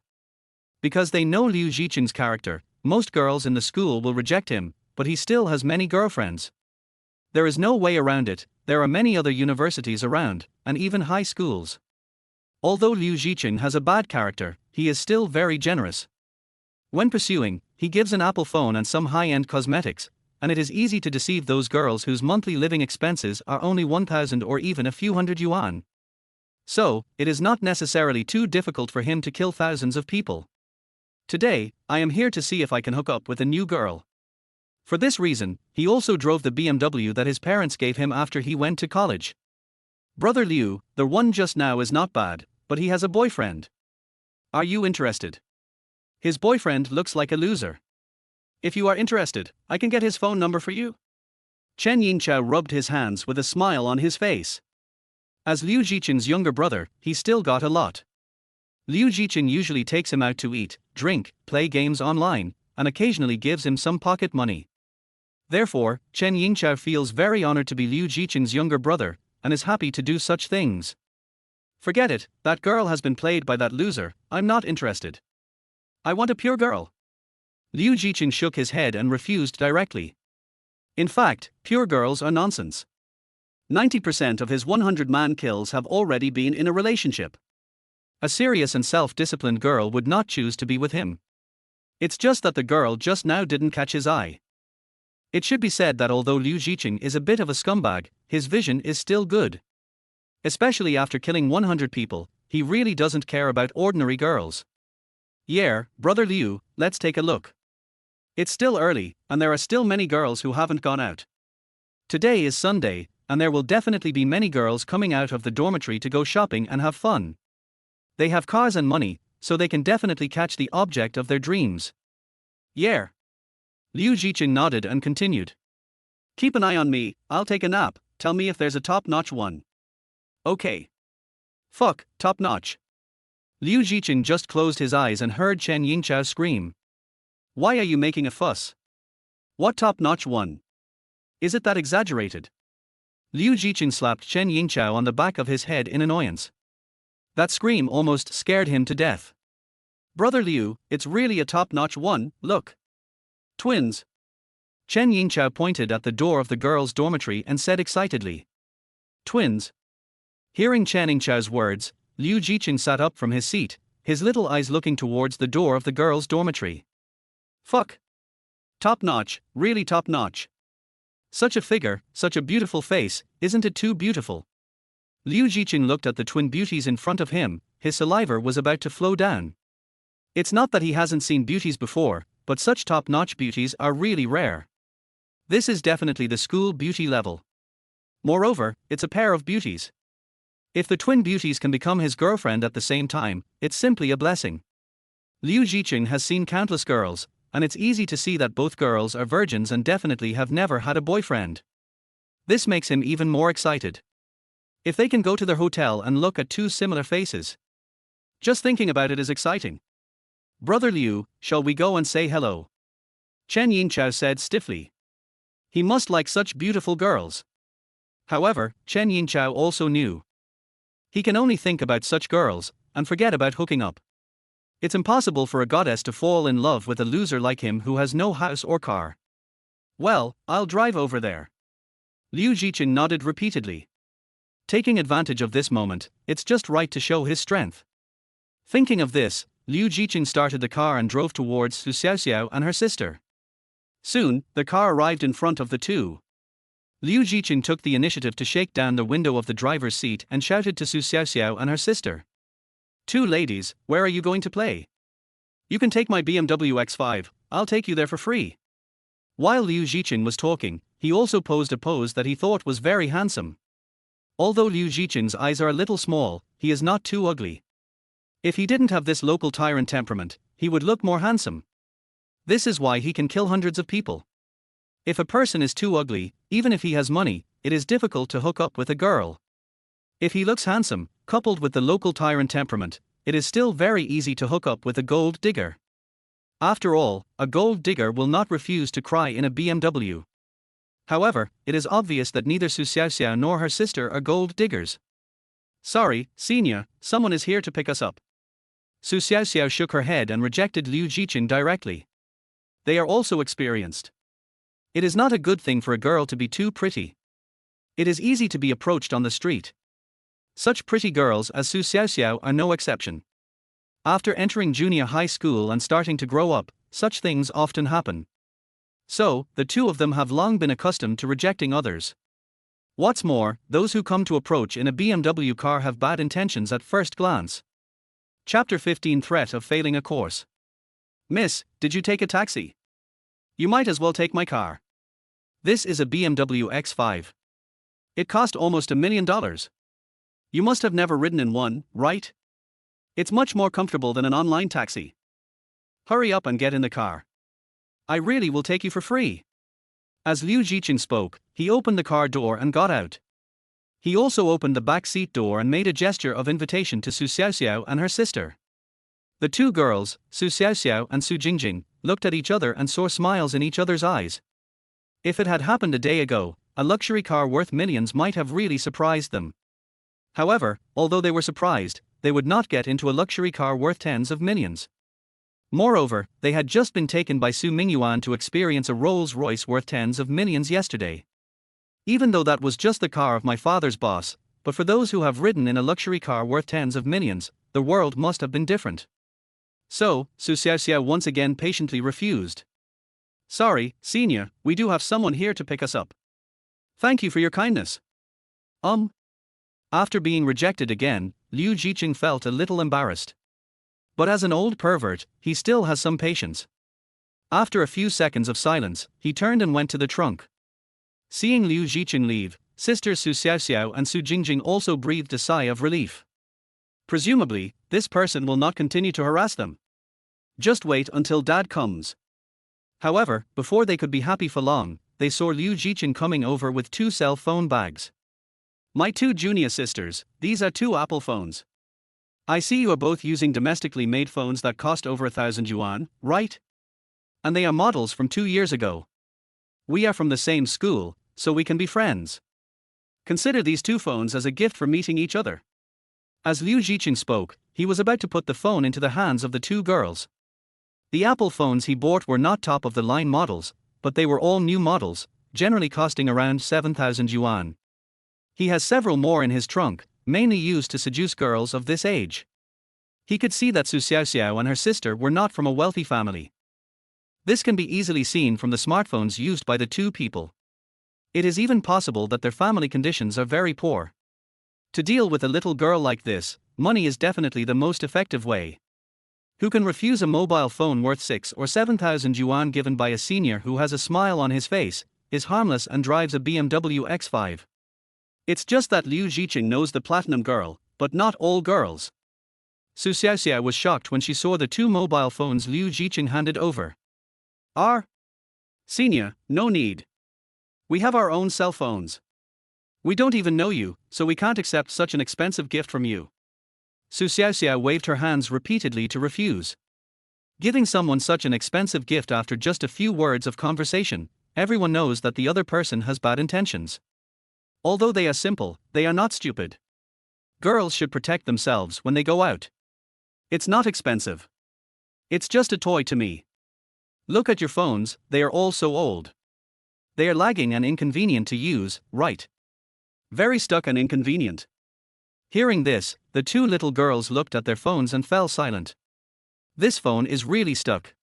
Because they know Liu Jiqing's character, most girls in the school will reject him, but he still has many girlfriends. There is no way around it. There are many other universities around, and even high schools. Although Liu Jiqing has a bad character, he is still very generous. When pursuing, he gives an Apple phone and some high-end cosmetics, and it is easy to deceive those girls whose monthly living expenses are only 1,000 or even a few hundred yuan. So, it is not necessarily too difficult for him to kill thousands of people. Today, I am here to see if I can hook up with a new girl. For this reason, he also drove the BMW that his parents gave him after he went to college. Brother Liu, the one just now is not bad, but he has a boyfriend. Are you interested? His boyfriend looks like a loser. If you are interested, I can get his phone number for you. Chen Yingchao rubbed his hands with a smile on his face. As Liu Jiqing's younger brother, he still got a lot. Liu Jiqing usually takes him out to eat, drink, play games online, and occasionally gives him some pocket money. Therefore, Chen Yingchao feels very honored to be Liu Jiqing's younger brother, and is happy to do such things. Forget it, that girl has been played by that loser, I'm not interested. I want a pure girl. Liu Jiqing shook his head and refused directly. In fact, pure girls are nonsense. 90% of his 100-man kills have already been in a relationship. A serious and self-disciplined girl would not choose to be with him. It's just that the girl just now didn't catch his eye. It should be said that although Liu Jiqing is a bit of a scumbag, his vision is still good. Especially after killing 100 people, he really doesn't care about ordinary girls. Yeah, brother Liu, let's take a look. It's still early, and there are still many girls who haven't gone out. Today is Sunday, and there will definitely be many girls coming out of the dormitory to go shopping and have fun. They have cars and money, so they can definitely catch the object of their dreams. Yeah. Liu Jiqing nodded and continued. Keep an eye on me, I'll take a nap, tell me if there's a top-notch one. Okay. Fuck, top-notch. Liu Jiqing just closed his eyes and heard Chen Yingchao scream. Why are you making a fuss? What top-notch one? Is it that exaggerated? Liu Jiqing slapped Chen Yingchao on the back of his head in annoyance. That scream almost scared him to death. Brother Liu, it's really a top-notch one, look. Twins. Chen Yingchao pointed at the door of the girls' dormitory and said excitedly. Twins. Hearing Chen Yingchao's words, Liu Jiqing sat up from his seat, his little eyes looking towards the door of the girls' dormitory. Fuck. Top-notch, really top-notch. Such a figure, such a beautiful face, isn't it too beautiful? Liu Jiqing looked at the twin beauties in front of him, his saliva was about to flow down. It's not that he hasn't seen beauties before, but such top-notch beauties are really rare. This is definitely the school beauty level. Moreover, it's a pair of beauties. If the twin beauties can become his girlfriend at the same time, it's simply a blessing. Liu Jiqing has seen countless girls, and it's easy to see that both girls are virgins and definitely have never had a boyfriend. This makes him even more excited. If they can go to their hotel and look at two similar faces. Just thinking about it is exciting. Brother Liu, shall we go and say hello? Chen Yingchao said stiffly. He must like such beautiful girls. However, Chen Yingchao also knew. He can only think about such girls, and forget about hooking up. It's impossible for a goddess to fall in love with a loser like him who has no house or car. Well, I'll drive over there. Liu Jiqing nodded repeatedly. Taking advantage of this moment, it's just right to show his strength. Thinking of this, Liu Jiqing started the car and drove towards Su Xiaoxiao and her sister. Soon, the car arrived in front of the two. Liu Jiqing took the initiative to shake down the window of the driver's seat and shouted to Su Xiaoxiao and her sister. Two ladies, where are you going to play? You can take my BMW X5, I'll take you there for free. While Liu Zhiqing was talking, he also posed a pose that he thought was very handsome. Although Liu Zhiqing's eyes are a little small, he is not too ugly. If he didn't have this local tyrant temperament, he would look more handsome. This is why he can kill hundreds of people. If a person is too ugly, even if he has money, it is difficult to hook up with a girl. If he looks handsome, coupled with the local tyrant temperament, it is still very easy to hook up with a gold digger. After all, a gold digger will not refuse to cry in a BMW. However, it is obvious that neither Su Xiaoxiao nor her sister are gold diggers. Sorry, Senior, someone is here to pick us up. Su Xiaoxiao shook her head and rejected Liu Zhiqing directly. They are also experienced. It is not a good thing for a girl to be too pretty. It is easy to be approached on the street. Such pretty girls as Su Xiaoxiao are no exception. After entering junior high school and starting to grow up, such things often happen. So, the two of them have long been accustomed to rejecting others. What's more, those who come to approach in a BMW car have bad intentions at first glance. Chapter 15 Threat of Failing a Course. Miss, did you take a taxi? You might as well take my car. This is a BMW X5. It cost almost $1 million. You must have never ridden in one, right? It's much more comfortable than an online taxi. Hurry up and get in the car. I really will take you for free. As Liu Zhiqing spoke, he opened the car door and got out. He also opened the back seat door and made a gesture of invitation to Su Xiaoxiao and her sister. The two girls, Su Xiaoxiao and Su Jingjing, looked at each other and saw smiles in each other's eyes. If it had happened a day ago, a luxury car worth millions might have really surprised them. However, although they were surprised, they would not get into a luxury car worth tens of millions. Moreover, they had just been taken by Su Mingyuan to experience a Rolls-Royce worth tens of millions yesterday. Even though that was just the car of my father's boss, but for those who have ridden in a luxury car worth tens of millions, the world must have been different. So, Su Xiaoxiao once again patiently refused. Sorry, Senior, we do have someone here to pick us up. Thank you for your kindness. After being rejected again, Liu Zhiqing felt a little embarrassed. But as an old pervert, he still has some patience. After a few seconds of silence, he turned and went to the trunk. Seeing Liu Zhiqing leave, sisters Su Xiaoxiao and Su Jingjing also breathed a sigh of relief. Presumably, this person will not continue to harass them. Just wait until Dad comes. However, before they could be happy for long, they saw Liu Zhiqing coming over with 2 cell phone bags. My 2 junior sisters, these are 2 Apple phones. I see you are both using domestically made phones that cost over 1,000 yuan, right? And they are models from 2 years ago. We are from the same school, so we can be friends. Consider these 2 phones as a gift for meeting each other. As Liu Zhiqing spoke, he was about to put the phone into the hands of the 2 girls. The Apple phones he bought were not top-of-the-line models, but they were all new models, generally costing around 7,000 yuan. He has several more in his trunk, mainly used to seduce girls of this age. He could see that Su Xiaoxiao and her sister were not from a wealthy family. This can be easily seen from the smartphones used by the 2 people. It is even possible that their family conditions are very poor. To deal with a little girl like this, money is definitely the most effective way. Who can refuse a mobile phone worth 6 or 7,000 yuan given by a senior who has a smile on his face, is harmless and drives a BMW X5? It's just that Liu Zhiqing knows the platinum girl, but not all girls. Su Xiaoxiao was shocked when she saw the 2 mobile phones Liu Zhiqing handed over. Senior, no need. We have our own cell phones. We don't even know you, so we can't accept such an expensive gift from you. Su Xiaoxiao waved her hands repeatedly to refuse. Giving someone such an expensive gift after just a few words of conversation, everyone knows that the other person has bad intentions. Although they are simple, they are not stupid. Girls should protect themselves when they go out. It's not expensive. It's just a toy to me. Look at your phones, they are all so old. They are lagging and inconvenient to use, right? Very stuck and inconvenient. Hearing this, the 2 little girls looked at their phones and fell silent. This phone is really stuck.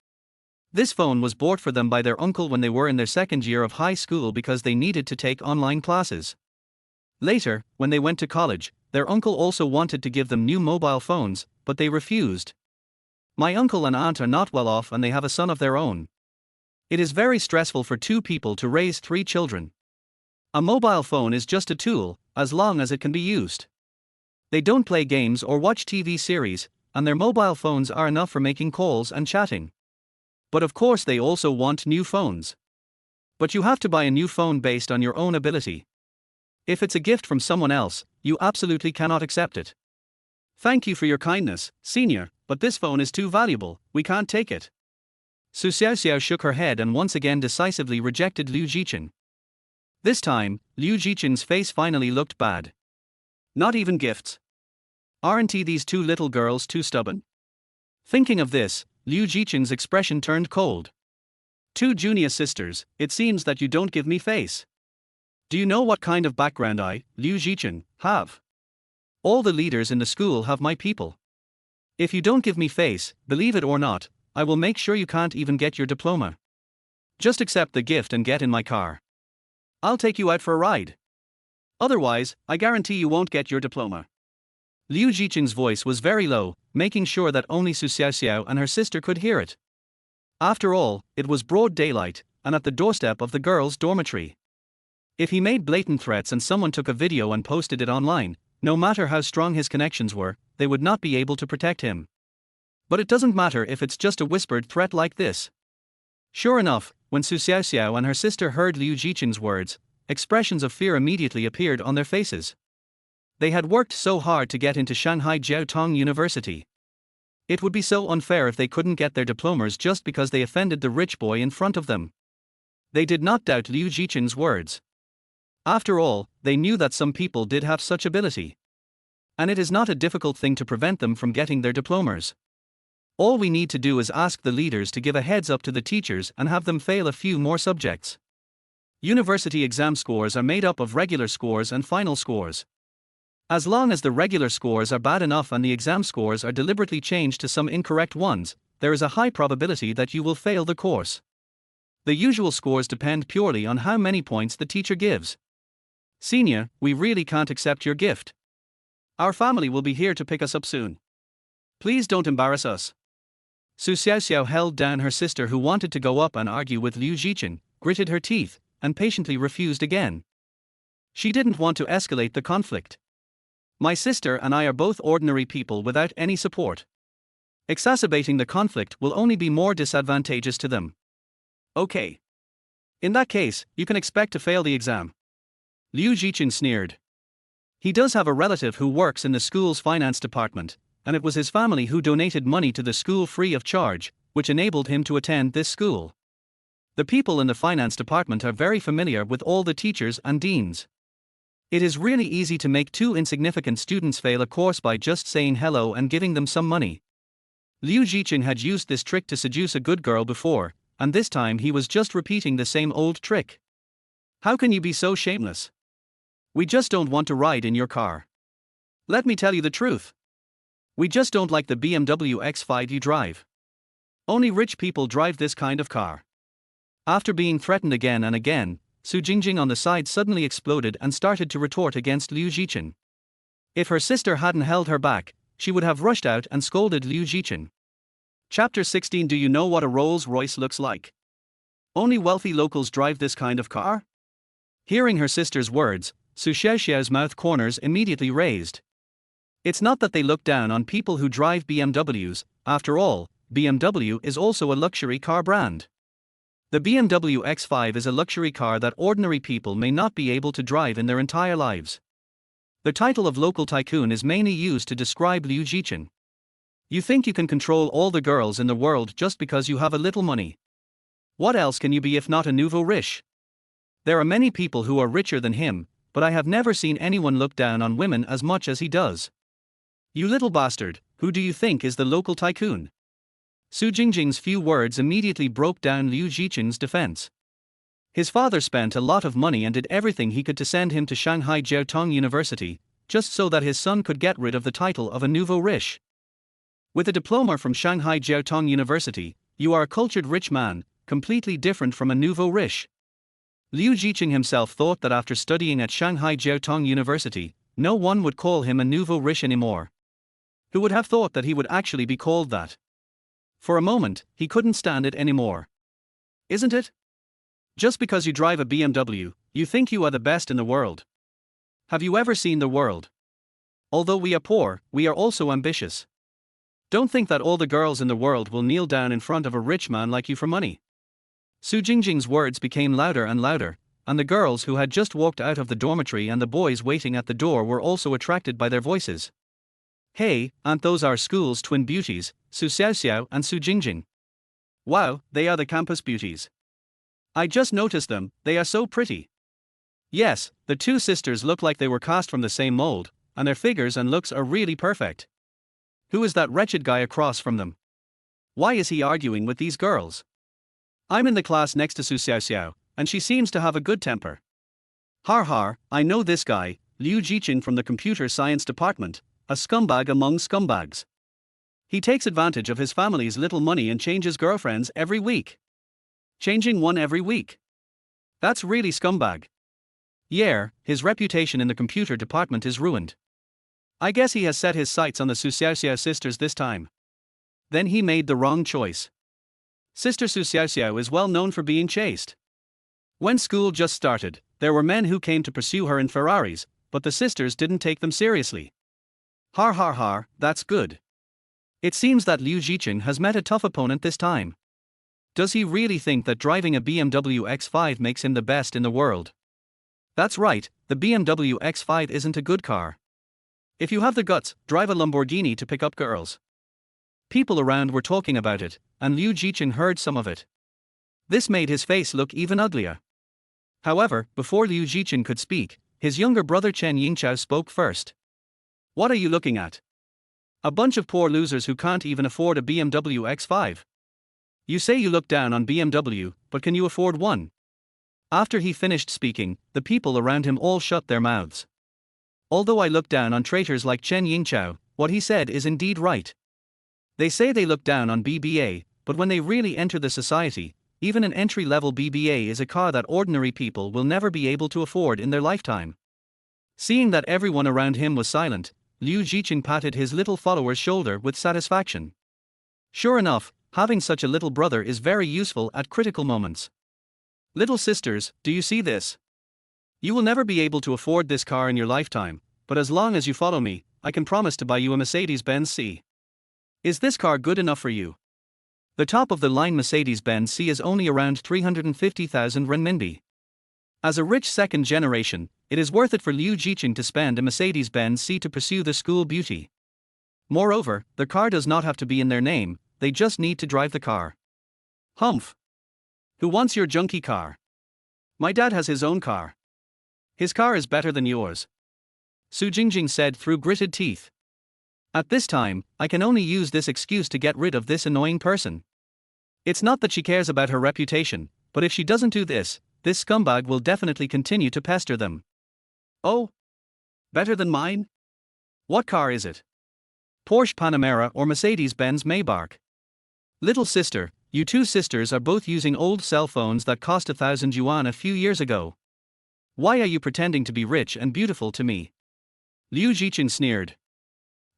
This phone was bought for them by their uncle when they were in their 2nd year of high school because they needed to take online classes. Later, when they went to college, their uncle also wanted to give them new mobile phones, but they refused. My uncle and aunt are not well off and they have a son of their own. It is very stressful for two people to raise 3 children. A mobile phone is just a tool, as long as it can be used. They don't play games or watch TV series, and their mobile phones are enough for making calls and chatting. But of course they also want new phones. But you have to buy a new phone based on your own ability. If it's a gift from someone else, you absolutely cannot accept it. Thank you for your kindness, senior, but this phone is too valuable, we can't take it. Su Xiaoxiao shook her head and once again decisively rejected Liu Jichen. This time, Liu Jichen's face finally looked bad. Not even gifts. Aren't these 2 little girls too stubborn? Thinking of this, Liu Jichen's expression turned cold. 2 junior sisters, it seems that you don't give me face. Do you know what kind of background I, Liu Jichen, have? All the leaders in the school have my people. If you don't give me face, believe it or not, I will make sure you can't even get your diploma. Just accept the gift and get in my car. I'll take you out for a ride. Otherwise, I guarantee you won't get your diploma. Liu Jichen's voice was very low, making sure that only Su Xiaoxiao and her sister could hear it. After all, it was broad daylight, and at the doorstep of the girls' dormitory. If he made blatant threats and someone took a video and posted it online, no matter how strong his connections were, they would not be able to protect him. But it doesn't matter if it's just a whispered threat like this. Sure enough, when Su Xiaoxiao and her sister heard Liu Jichen's words, expressions of fear immediately appeared on their faces. They had worked so hard to get into Shanghai Jiaotong University. It would be so unfair if they couldn't get their diplomas just because they offended the rich boy in front of them. They did not doubt Liu Jichen's words. After all, they knew that some people did have such ability. And it is not a difficult thing to prevent them from getting their diplomas. All we need to do is ask the leaders to give a heads up to the teachers and have them fail a few more subjects. University exam scores are made up of regular scores and final scores. As long as the regular scores are bad enough and the exam scores are deliberately changed to some incorrect ones, there is a high probability that you will fail the course. The usual scores depend purely on how many points the teacher gives. Senior, we really can't accept your gift. Our family will be here to pick us up soon. Please don't embarrass us. Su Xiaoxiao held down her sister who wanted to go up and argue with Liu Jichen, gritted her teeth, and patiently refused again. She didn't want to escalate the conflict. My sister and I are both ordinary people without any support. Exacerbating the conflict will only be more disadvantageous to them. Okay. In that case, you can expect to fail the exam. Liu Jichen sneered. He does have a relative who works in the school's finance department, and it was his family who donated money to the school free of charge, which enabled him to attend this school. The people in the finance department are very familiar with all the teachers and deans. It is really easy to make 2 insignificant students fail a course by just saying hello and giving them some money. Liu Jichen had used this trick to seduce a good girl before, and this time he was just repeating the same old trick. How can you be so shameless? We just don't want to ride in your car. Let me tell you the truth. We just don't like the BMW X5 you drive. Only rich people drive this kind of car. After being threatened again and again, Su Jingjing on the side suddenly exploded and started to retort against Liu Jichen. If her sister hadn't held her back, she would have rushed out and scolded Liu Jichen. Chapter 16. Do you know what a Rolls-Royce looks like? Only wealthy locals drive this kind of car? Hearing her sister's words, Su Xiaoxiao's mouth corners immediately raised. It's not that they look down on people who drive BMWs, after all, BMW is also a luxury car brand. The BMW X5 is a luxury car that ordinary people may not be able to drive in their entire lives. The title of local tycoon is mainly used to describe Liu Jichen. You think you can control all the girls in the world just because you have a little money. What else can you be if not a nouveau riche? There are many people who are richer than him, but I have never seen anyone look down on women as much as he does. You little bastard, who do you think is the local tycoon? Su Jingjing's few words immediately broke down Liu Jichen's defense. His father spent a lot of money and did everything he could to send him to Shanghai Jiaotong University, just so that his son could get rid of the title of a nouveau riche. With a diploma from Shanghai Jiaotong University, you are a cultured rich man, completely different from a nouveau riche. Liu Jichen himself thought that after studying at Shanghai Jiaotong University, no one would call him a nouveau riche anymore. Who would have thought that he would actually be called that? For a moment, he couldn't stand it anymore. Isn't it? Just because you drive a BMW, you think you are the best in the world. Have you ever seen the world? Although we are poor, we are also ambitious. Don't think that all the girls in the world will kneel down in front of a rich man like you for money. Su Jingjing's words became louder and louder, and the girls who had just walked out of the dormitory and the boys waiting at the door were also attracted by their voices. Hey, aren't those our school's twin beauties, Su Xiaoxiao and Su Jingjing? Wow, they are the campus beauties. I just noticed them, they are so pretty. Yes, the two sisters look like they were cast from the same mold, and their figures and looks are really perfect. Who is that wretched guy across from them? Why is he arguing with these girls? I'm in the class next to Su Xiaoxiao, and she seems to have a good temper. Har har, I know this guy, Liu Jiqing from the computer science department, a scumbag among scumbags. He takes advantage of his family's little money and changes girlfriends every week. Changing one every week. That's really scumbag. Yeah, his reputation in the computer department is ruined. I guess he has set his sights on the Su Xiaoxiao sisters this time. Then he made the wrong choice. Sister Su Xiaoxiao is well known for being chaste. When school just started, there were men who came to pursue her in Ferraris, but the sisters didn't take them seriously. Har har har, that's good. It seems that Liu Jiqing has met a tough opponent this time. Does he really think that driving a BMW X5 makes him the best in the world? That's right, the BMW X5 isn't a good car. If you have the guts, drive a Lamborghini to pick up girls. People around were talking about it, and Liu Jiqing heard some of it. This made his face look even uglier. However, before Liu Jiqing could speak, his younger brother Chen Yingchao spoke first. What are you looking at? A bunch of poor losers who can't even afford a BMW X5. You say you look down on BMW, but can you afford one? After he finished speaking, the people around him all shut their mouths. Although I look down on traitors like Chen Yingchao, what he said is indeed right. They say they look down on BBA, but when they really enter the society, even an entry-level BBA is a car that ordinary people will never be able to afford in their lifetime. Seeing that everyone around him was silent, Liu Jiqing patted his little follower's shoulder with satisfaction. Sure enough, having such a little brother is very useful at critical moments. Little sisters, do you see this? You will never be able to afford this car in your lifetime, but as long as you follow me, I can promise to buy you a Mercedes-Benz C. Is this car good enough for you? The top-of-the-line Mercedes-Benz C is only around 350,000 renminbi. As a rich second generation, it is worth it for Liu Jiqing to spend a Mercedes-Benz C to pursue the school beauty. Moreover, the car does not have to be in their name, they just need to drive the car. Humph. Who wants your junky car? My dad has his own car. His car is better than yours. Su Jingjing said through gritted teeth. At this time, I can only use this excuse to get rid of this annoying person. It's not that she cares about her reputation, but if she doesn't do this, this scumbag will definitely continue to pester them. Oh? Better than mine? What car is it? Porsche Panamera or Mercedes-Benz Maybach? Little sister, you two sisters are both using old cell phones that cost 1,000 yuan a few years ago. Why are you pretending to be rich and beautiful to me? Liu Jiqing sneered.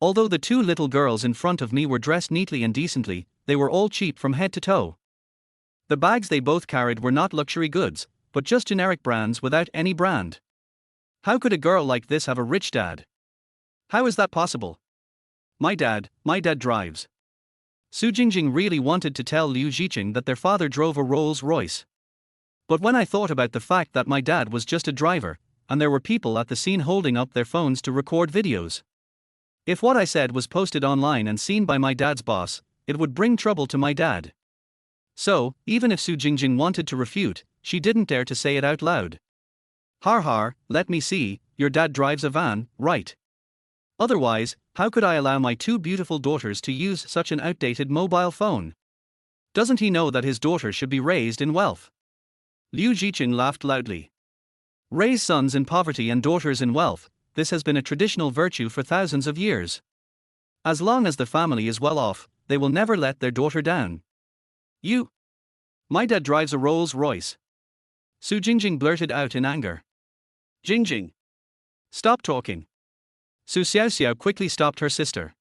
Although the two little girls in front of me were dressed neatly and decently, they were all cheap from head to toe. The bags they both carried were not luxury goods, but just generic brands without any brand. How could a girl like this have a rich dad? How is that possible? My dad drives. Su Jingjing really wanted to tell Liu Jiqing that their father drove a Rolls-Royce. But when I thought about the fact that my dad was just a driver, and there were people at the scene holding up their phones to record videos. If what I said was posted online and seen by my dad's boss, it would bring trouble to my dad. So, even if Su Jingjing wanted to refute, she didn't dare to say it out loud. Har har, let me see, your dad drives a van, right? Otherwise, how could I allow my two beautiful daughters to use such an outdated mobile phone? Doesn't he know that his daughter should be raised in wealth? Liu Jiqing laughed loudly. Raise sons in poverty and daughters in wealth, this has been a traditional virtue for thousands of years. As long as the family is well off, they will never let their daughter down. My dad drives a Rolls-Royce. Su Jingjing blurted out in anger. Jingjing. Stop talking. Su Xiaoxiao quickly stopped her sister.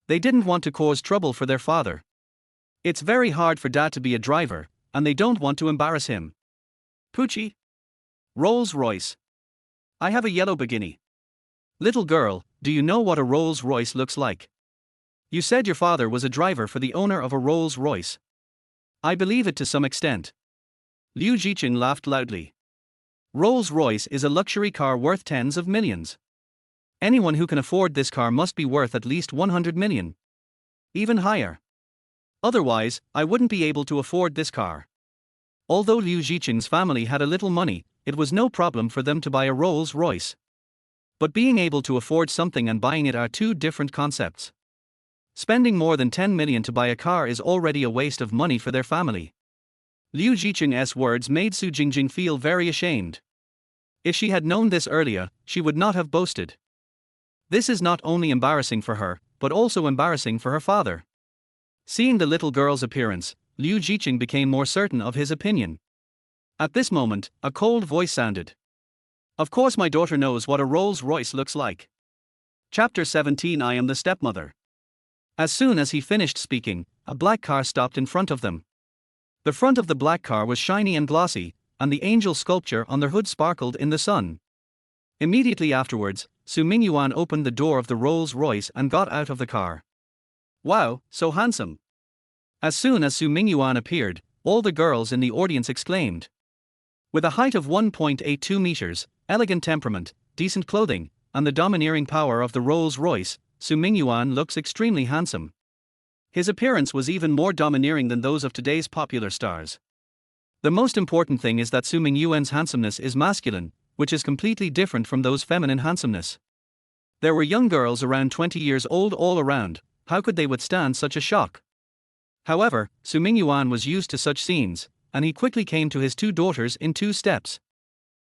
They didn't want to cause trouble for their father. It's very hard for dad to be a driver, and they don't want to embarrass him. Poochie. Rolls-Royce. I have a yellow beginnie. Little girl, do you know what a Rolls-Royce looks like? You said your father was a driver for the owner of a Rolls-Royce. I believe it to some extent. Liu Jiqing laughed loudly. Rolls-Royce is a luxury car worth tens of millions. Anyone who can afford this car must be worth at least 100 million. Even higher. Otherwise, I wouldn't be able to afford this car. Although Liu Jiqing's family had a little money, it was no problem for them to buy a Rolls-Royce. But being able to afford something and buying it are two different concepts. Spending more than 10 million to buy a car is already a waste of money for their family. Liu Jiqing's words made Su Jingjing feel very ashamed. If she had known this earlier, she would not have boasted. This is not only embarrassing for her, but also embarrassing for her father. Seeing the little girl's appearance, Liu Jiqing became more certain of his opinion. At this moment, a cold voice sounded. Of course my daughter knows what a Rolls-Royce looks like. Chapter 17 I am the stepmother. As soon as he finished speaking, a black car stopped in front of them. The front of the black car was shiny and glossy, and the angel sculpture on the hood sparkled in the sun. Immediately afterwards, Su Mingyuan opened the door of the Rolls-Royce and got out of the car. Wow, so handsome. As soon as Su Mingyuan appeared, all the girls in the audience exclaimed. With a height of 1.82 meters, elegant temperament, decent clothing, and the domineering power of the Rolls-Royce, Su Mingyuan looks extremely handsome. His appearance was even more domineering than those of today's popular stars. The most important thing is that Su Mingyuan's handsomeness is masculine, which is completely different from those feminine handsomeness. There were young girls around 20 years old all around. How could they withstand such a shock? However, Su Mingyuan was used to such scenes, and he quickly came to his two daughters in 2 steps.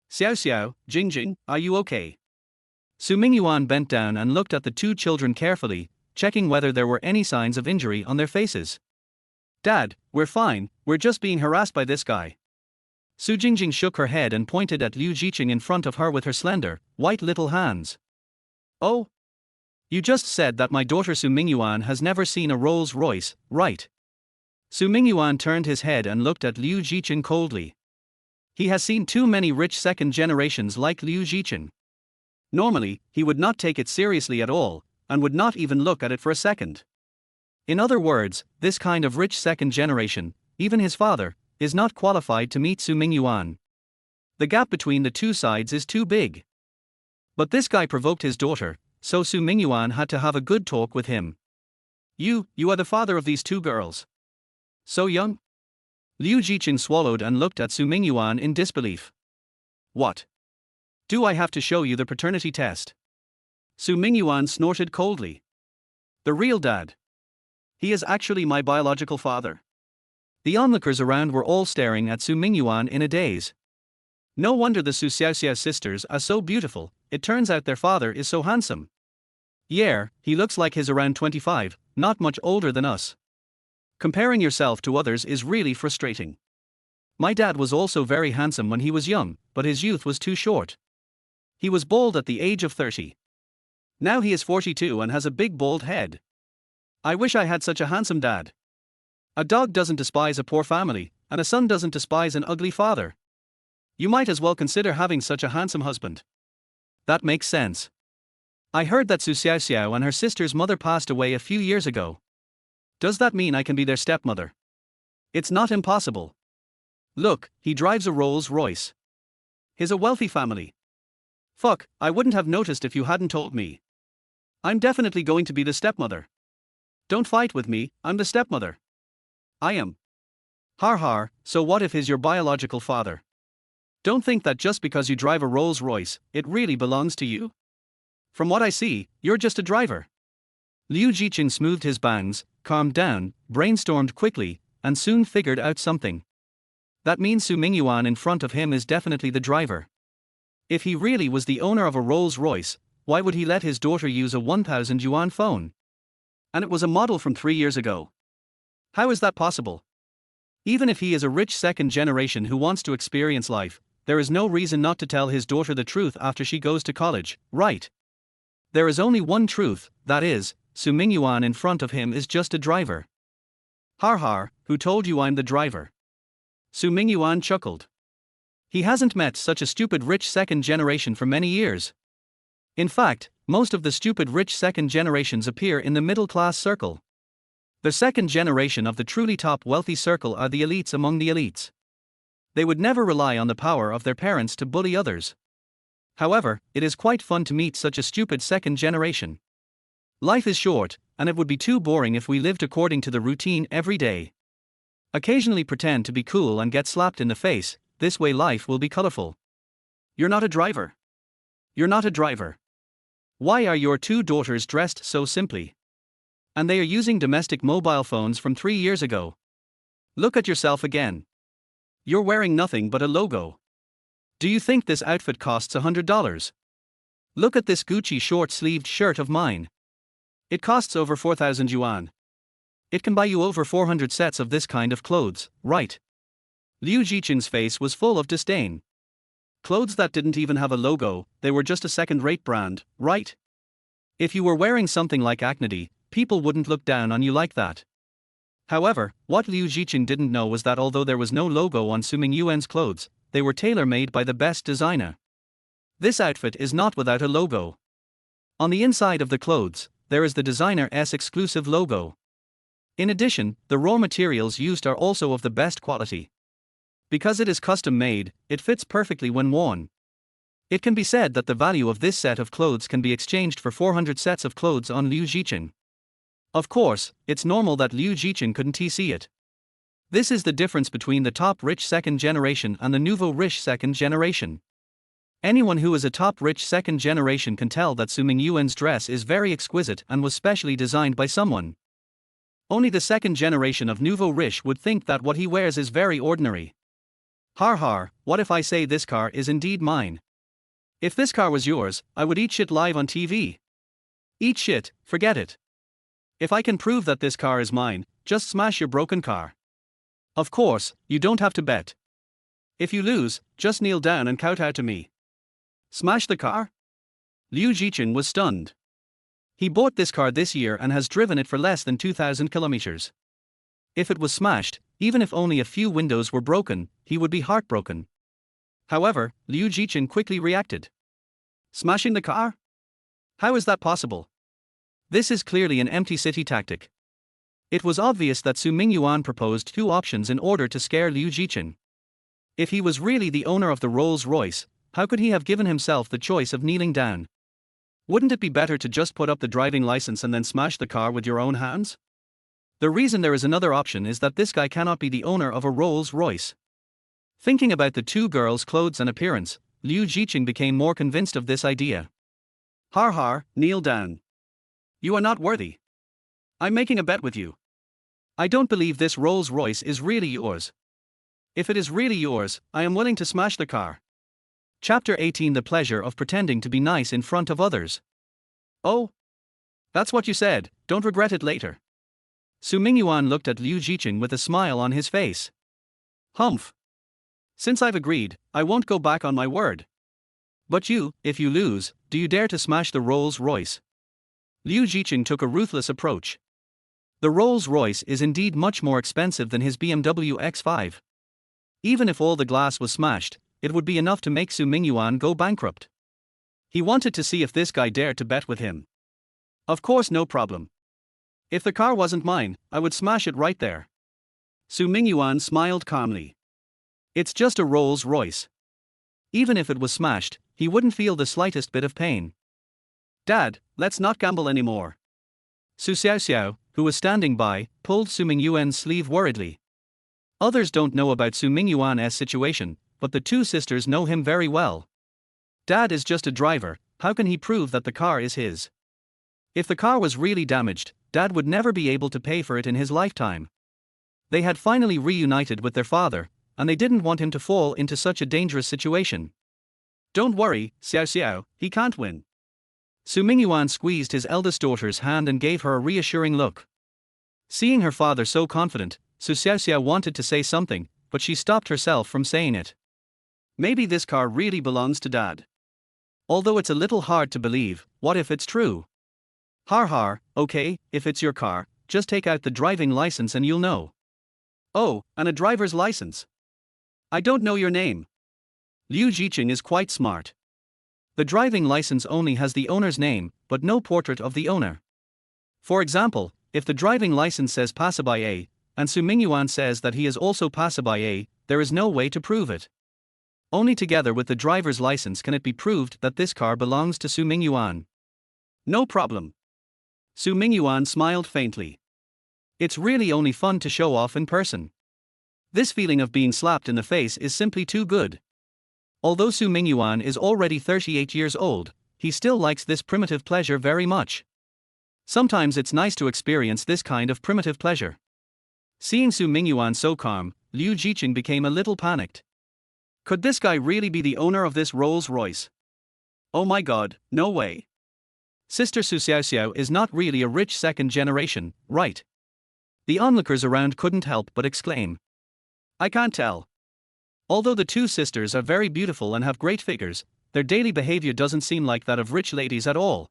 Xiao Xiao, Jingjing, are you okay? Su Mingyuan bent down and looked at the 2 children carefully, checking whether there were any signs of injury on their faces. Dad, we're fine, we're just being harassed by this guy. Su Jingjing shook her head and pointed at Liu Jiqing in front of her with her slender, white little hands. Oh? You just said that my daughter Su Mingyuan has never seen a Rolls-Royce, right? Su Mingyuan turned his head and looked at Liu Jiqing coldly. He has seen too many rich second generations like Liu Jiqing. Normally, he would not take it seriously at all, and would not even look at it for a second. In other words, this kind of rich second generation, even his father, is not qualified to meet Su Mingyuan. The gap between the two sides is too big. But this guy provoked his daughter, so Su Mingyuan had to have a good talk with him. You are the father of these 2 girls. So young? Liu Jiqing swallowed and looked at Su Mingyuan in disbelief. What? Do I have to show you the paternity test? Su Mingyuan snorted coldly. The real dad. He is actually my biological father. The onlookers around were all staring at Su Mingyuan in a daze. No wonder the Su Xiaoxiao sisters are so beautiful, it turns out their father is so handsome. Yeah, he looks like he's around 25, not much older than us. Comparing yourself to others is really frustrating. My dad was also very handsome when he was young, but his youth was too short. He was bald at the age of 30. Now he is 42 and has a big bald head. I wish I had such a handsome dad. A dog doesn't despise a poor family, and a son doesn't despise an ugly father. You might as well consider having such a handsome husband. That makes sense. I heard that Su Xiaoxiao and her sister's mother passed away a few years ago. Does that mean I can be their stepmother? It's not impossible. Look, he drives a Rolls-Royce. He's a wealthy family. Fuck, I wouldn't have noticed if you hadn't told me. I'm definitely going to be the stepmother. Don't fight with me, I'm the stepmother. I am. Har har, so what if he's your biological father? Don't think that just because you drive a Rolls-Royce, it really belongs to you. From what I see, you're just a driver. Liu Jiqing smoothed his bangs, calmed down, brainstormed quickly, and soon figured out something. That means Su Mingyuan in front of him is definitely the driver. If he really was the owner of a Rolls-Royce, why would he let his daughter use a 1,000 yuan phone? And it was a model from 3 years ago. How is that possible? Even if he is a rich second generation who wants to experience life, there is no reason not to tell his daughter the truth after she goes to college, right? There is only one truth, that is, Su Mingyuan in front of him is just a driver. Har har, who told you I'm the driver? Su Mingyuan chuckled. He hasn't met such a stupid rich second generation for many years. In fact, most of the stupid rich second generations appear in the middle class circle. The second generation of the truly top wealthy circle are the elites among the elites. They would never rely on the power of their parents to bully others. However, it is quite fun to meet such a stupid second generation. Life is short, and it would be too boring if we lived according to the routine every day. Occasionally pretend to be cool and get slapped in the face, this way life will be colorful. You're not a driver. You're not a driver. Why are your two daughters dressed so simply? And they are using domestic mobile phones from 3 years ago. Look at yourself again. You're wearing nothing but a logo. Do you think this outfit costs $100? Look at this Gucci short-sleeved shirt of mine. It costs over 4,000 yuan. It can buy you over 400 sets of this kind of clothes, right? Liu Jichen's face was full of disdain. Clothes that didn't even have a logo, they were just a second-rate brand, right? If you were wearing something like Acne, people wouldn't look down on you like that. However, what Liu Jichen didn't know was that although there was no logo on Su Mingyuan's clothes, they were tailor-made by the best designer. This outfit is not without a logo. On the inside of the clothes, there is the designer's exclusive logo. In addition, the raw materials used are also of the best quality. Because it is custom-made, it fits perfectly when worn. It can be said that the value of this set of clothes can be exchanged for 400 sets of clothes on Liu Jichen. Of course, it's normal that Liu Jichen couldn't see it. This is the difference between the top rich second generation and the nouveau riche second generation. Anyone who is a top rich second generation can tell that Su Mingyuan's dress is very exquisite and was specially designed by someone. Only the second generation of nouveau riche would think that what he wears is very ordinary. Har har, what if I say this car is indeed mine? If this car was yours, I would eat shit live on TV. Eat shit, forget it. If I can prove that this car is mine, just smash your broken car. Of course, you don't have to bet. If you lose, just kneel down and kowtow to me. Smash the car? Liu Jichen was stunned. He bought this car this year and has driven it for less than 2,000 kilometers. If it was smashed, even if only a few windows were broken, he would be heartbroken. However, Liu Jichen quickly reacted. Smashing the car? How is that possible? This is clearly an empty city tactic. It was obvious that Su Mingyuan proposed two options in order to scare Liu Jichen. If he was really the owner of the Rolls-Royce, how could he have given himself the choice of kneeling down? Wouldn't it be better to just put up the driving license and then smash the car with your own hands? The reason there is another option is that this guy cannot be the owner of a Rolls-Royce. Thinking about the two girls' clothes and appearance, Liu Jichen became more convinced of this idea. Har har, kneel down. You are not worthy. I'm making a bet with you. I don't believe this Rolls-Royce is really yours. If it is really yours, I am willing to smash the car. Chapter 18: The pleasure of pretending to be nice in front of others. Oh? That's what you said, don't regret it later. Su Mingyuan looked at Liu Jichen with a smile on his face. Humph. Since I've agreed, I won't go back on my word. But you, if you lose, do you dare to smash the Rolls-Royce? Liu Jichen took a ruthless approach. The Rolls-Royce is indeed much more expensive than his BMW X5. Even if all the glass was smashed, it would be enough to make Su Mingyuan go bankrupt. He wanted to see if this guy dared to bet with him. Of course, no problem. If the car wasn't mine, I would smash it right there. Su Mingyuan smiled calmly. It's just a Rolls-Royce. Even if it was smashed, he wouldn't feel the slightest bit of pain. Dad, let's not gamble anymore. Su Xiaoxiao, who was standing by, pulled Su Mingyuan's sleeve worriedly. Others don't know about Su Mingyuan's situation, but the two sisters know him very well. Dad is just a driver, how can he prove that the car is his? If the car was really damaged, Dad would never be able to pay for it in his lifetime. They had finally reunited with their father, and they didn't want him to fall into such a dangerous situation. Don't worry, Xiaoxiao, he can't win. Su Mingyuan squeezed his eldest daughter's hand and gave her a reassuring look. Seeing her father so confident, Su Xiaoxiao wanted to say something, but she stopped herself from saying it. Maybe this car really belongs to Dad. Although it's a little hard to believe, what if it's true? Har har, okay, if it's your car, just take out the driving license and you'll know. Oh, and a driver's license. I don't know your name. Liu Jiqing is quite smart. The driving license only has the owner's name, but no portrait of the owner. For example, if the driving license says passerby A, and Su Mingyuan says that he is also passerby A, there is no way to prove it. Only together with the driver's license can it be proved that this car belongs to Su Mingyuan. No problem. Su Mingyuan smiled faintly. It's really only fun to show off in person. This feeling of being slapped in the face is simply too good. Although Su Mingyuan is already 38 years old, he still likes this primitive pleasure very much. Sometimes it's nice to experience this kind of primitive pleasure. Seeing Su Mingyuan so calm, Liu Jiqing became a little panicked. Could this guy really be the owner of this Rolls-Royce? Oh my god, no way. Sister Su Xiaoxiao is not really a rich second generation, right? The onlookers around couldn't help but exclaim. I can't tell. Although the two sisters are very beautiful and have great figures, their daily behavior doesn't seem like that of rich ladies at all.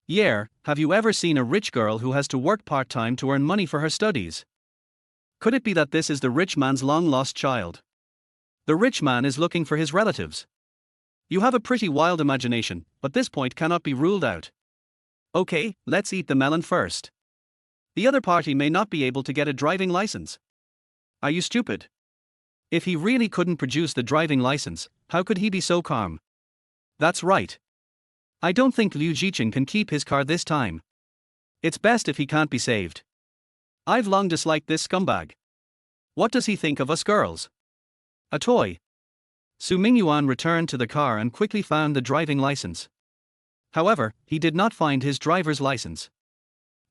Yeah, have you ever seen a rich girl who has to work part-time to earn money for her studies? Could it be that this is the rich man's long-lost child? The rich man is looking for his relatives. You have a pretty wild imagination, but this point cannot be ruled out. Okay, let's eat the melon first. The other party may not be able to get a driving license. Are you stupid? If he really couldn't produce the driving license, how could he be so calm? That's right. I don't think Liu Jiqing can keep his car this time. It's best if he can't be saved. I've long disliked this scumbag. What does he think of us girls? A toy. Su Mingyuan returned to the car and quickly found the driving license. However, he did not find his driver's license.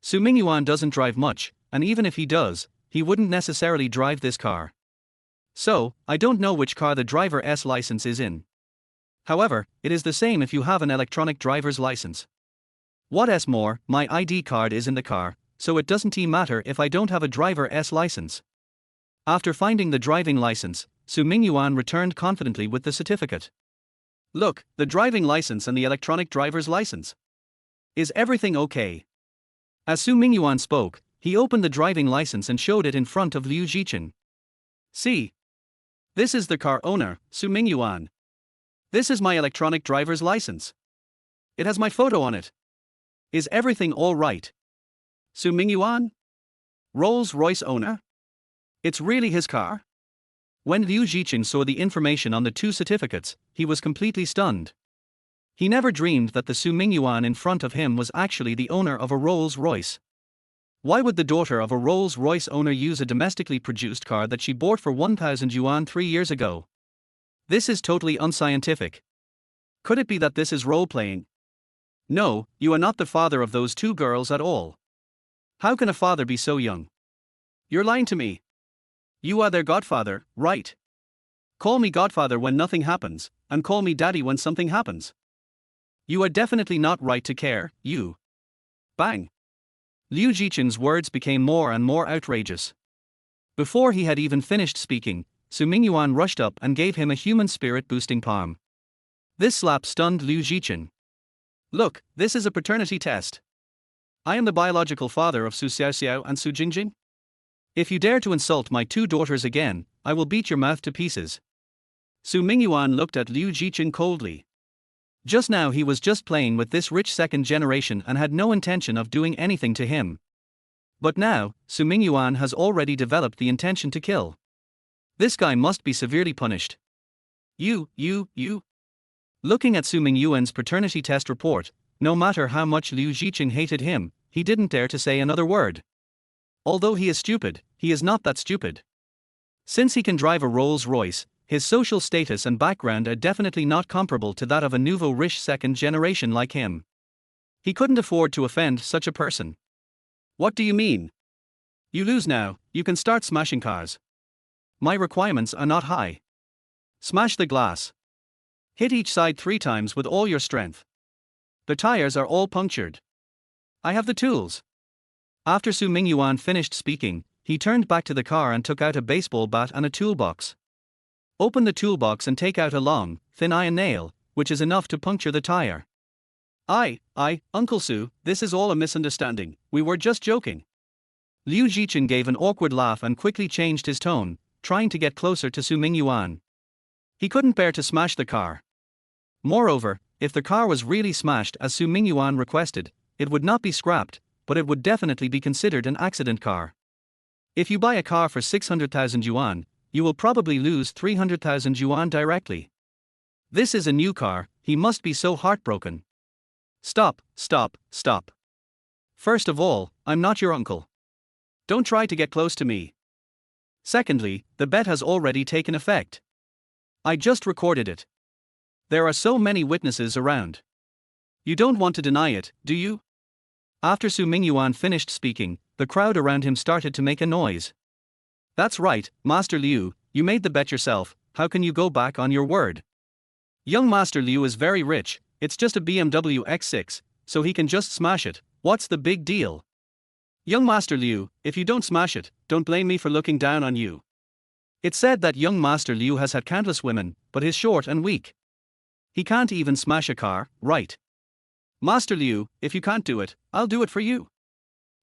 Su Mingyuan doesn't drive much, and even if he does, he wouldn't necessarily drive this car. So, I don't know which car the driver's license is in. However, it is the same if you have an electronic driver's license. What's more, my ID card is in the car, so it doesn't matter if I don't have a driver's license. After finding the driving license, Su Mingyuan returned confidently with the certificate. Look, the driving license and the electronic driver's license. Is everything okay? As Su Mingyuan spoke, he opened the driving license and showed it in front of Liu Jiqing. See. This is the car owner, Su Mingyuan. This is my electronic driver's license. It has my photo on it. Is everything all right? Su Mingyuan? Rolls-Royce owner? It's really his car? When Liu Jiqing saw the information on the two certificates, he was completely stunned. He never dreamed that the Su Mingyuan in front of him was actually the owner of a Rolls-Royce. Why would the daughter of a Rolls-Royce owner use a domestically produced car that she bought for 1,000 yuan 3 years ago? This is totally unscientific. Could it be that this is role-playing? No, you are not the father of those two girls at all. How can a father be so young? You're lying to me. You are their godfather, right? Call me godfather when nothing happens, and call me daddy when something happens. You are definitely not right to care, you. Bang. Liu Jiqing's words became more and more outrageous. Before he had even finished speaking, Su Mingyuan rushed up and gave him a human spirit-boosting palm. This slap stunned Liu Jiqing. Look, this is a paternity test. I am the biological father of Su Xiaoxiao and Su Jingjing. If you dare to insult my two daughters again, I will beat your mouth to pieces. Su Mingyuan looked at Liu Jiqing coldly. Just now he was just playing with this rich second generation and had no intention of doing anything to him. But now, Su Mingyuan has already developed the intention to kill. This guy must be severely punished. You. Looking at Su Mingyuan's paternity test report, no matter how much Liu Jiqing hated him, he didn't dare to say another word. Although he is stupid, he is not that stupid. Since he can drive a Rolls-Royce, his social status and background are definitely not comparable to that of a nouveau riche second generation like him. He couldn't afford to offend such a person. What do you mean? You lose now, you can start smashing cars. My requirements are not high. Smash the glass. Hit each side 3 times with all your strength. The tires are all punctured. I have the tools. After Su Mingyuan finished speaking, he turned back to the car and took out a baseball bat and a toolbox. Open the toolbox and take out a long, thin iron nail, which is enough to puncture the tire. Uncle Su, this is all a misunderstanding, we were just joking. Liu Jichen gave an awkward laugh and quickly changed his tone, trying to get closer to Su Mingyuan. He couldn't bear to smash the car. Moreover, if the car was really smashed as Su Mingyuan requested, it would not be scrapped, but it would definitely be considered an accident car. If you buy a car for 600,000 yuan, you will probably lose 300,000 yuan directly. This is a new car, he must be so heartbroken. Stop. First of all, I'm not your uncle. Don't try to get close to me. Secondly, the bet has already taken effect. I just recorded it. There are so many witnesses around. You don't want to deny it, do you? After Su Mingyuan finished speaking, the crowd around him started to make a noise. That's right, Master Liu, you made the bet yourself, how can you go back on your word? Young Master Liu is very rich, it's just a BMW X6, so he can just smash it, what's the big deal? Young Master Liu, if you don't smash it, don't blame me for looking down on you. It's said that young Master Liu has had countless women, but is short and weak. He can't even smash a car, right? Master Liu, if you can't do it, I'll do it for you.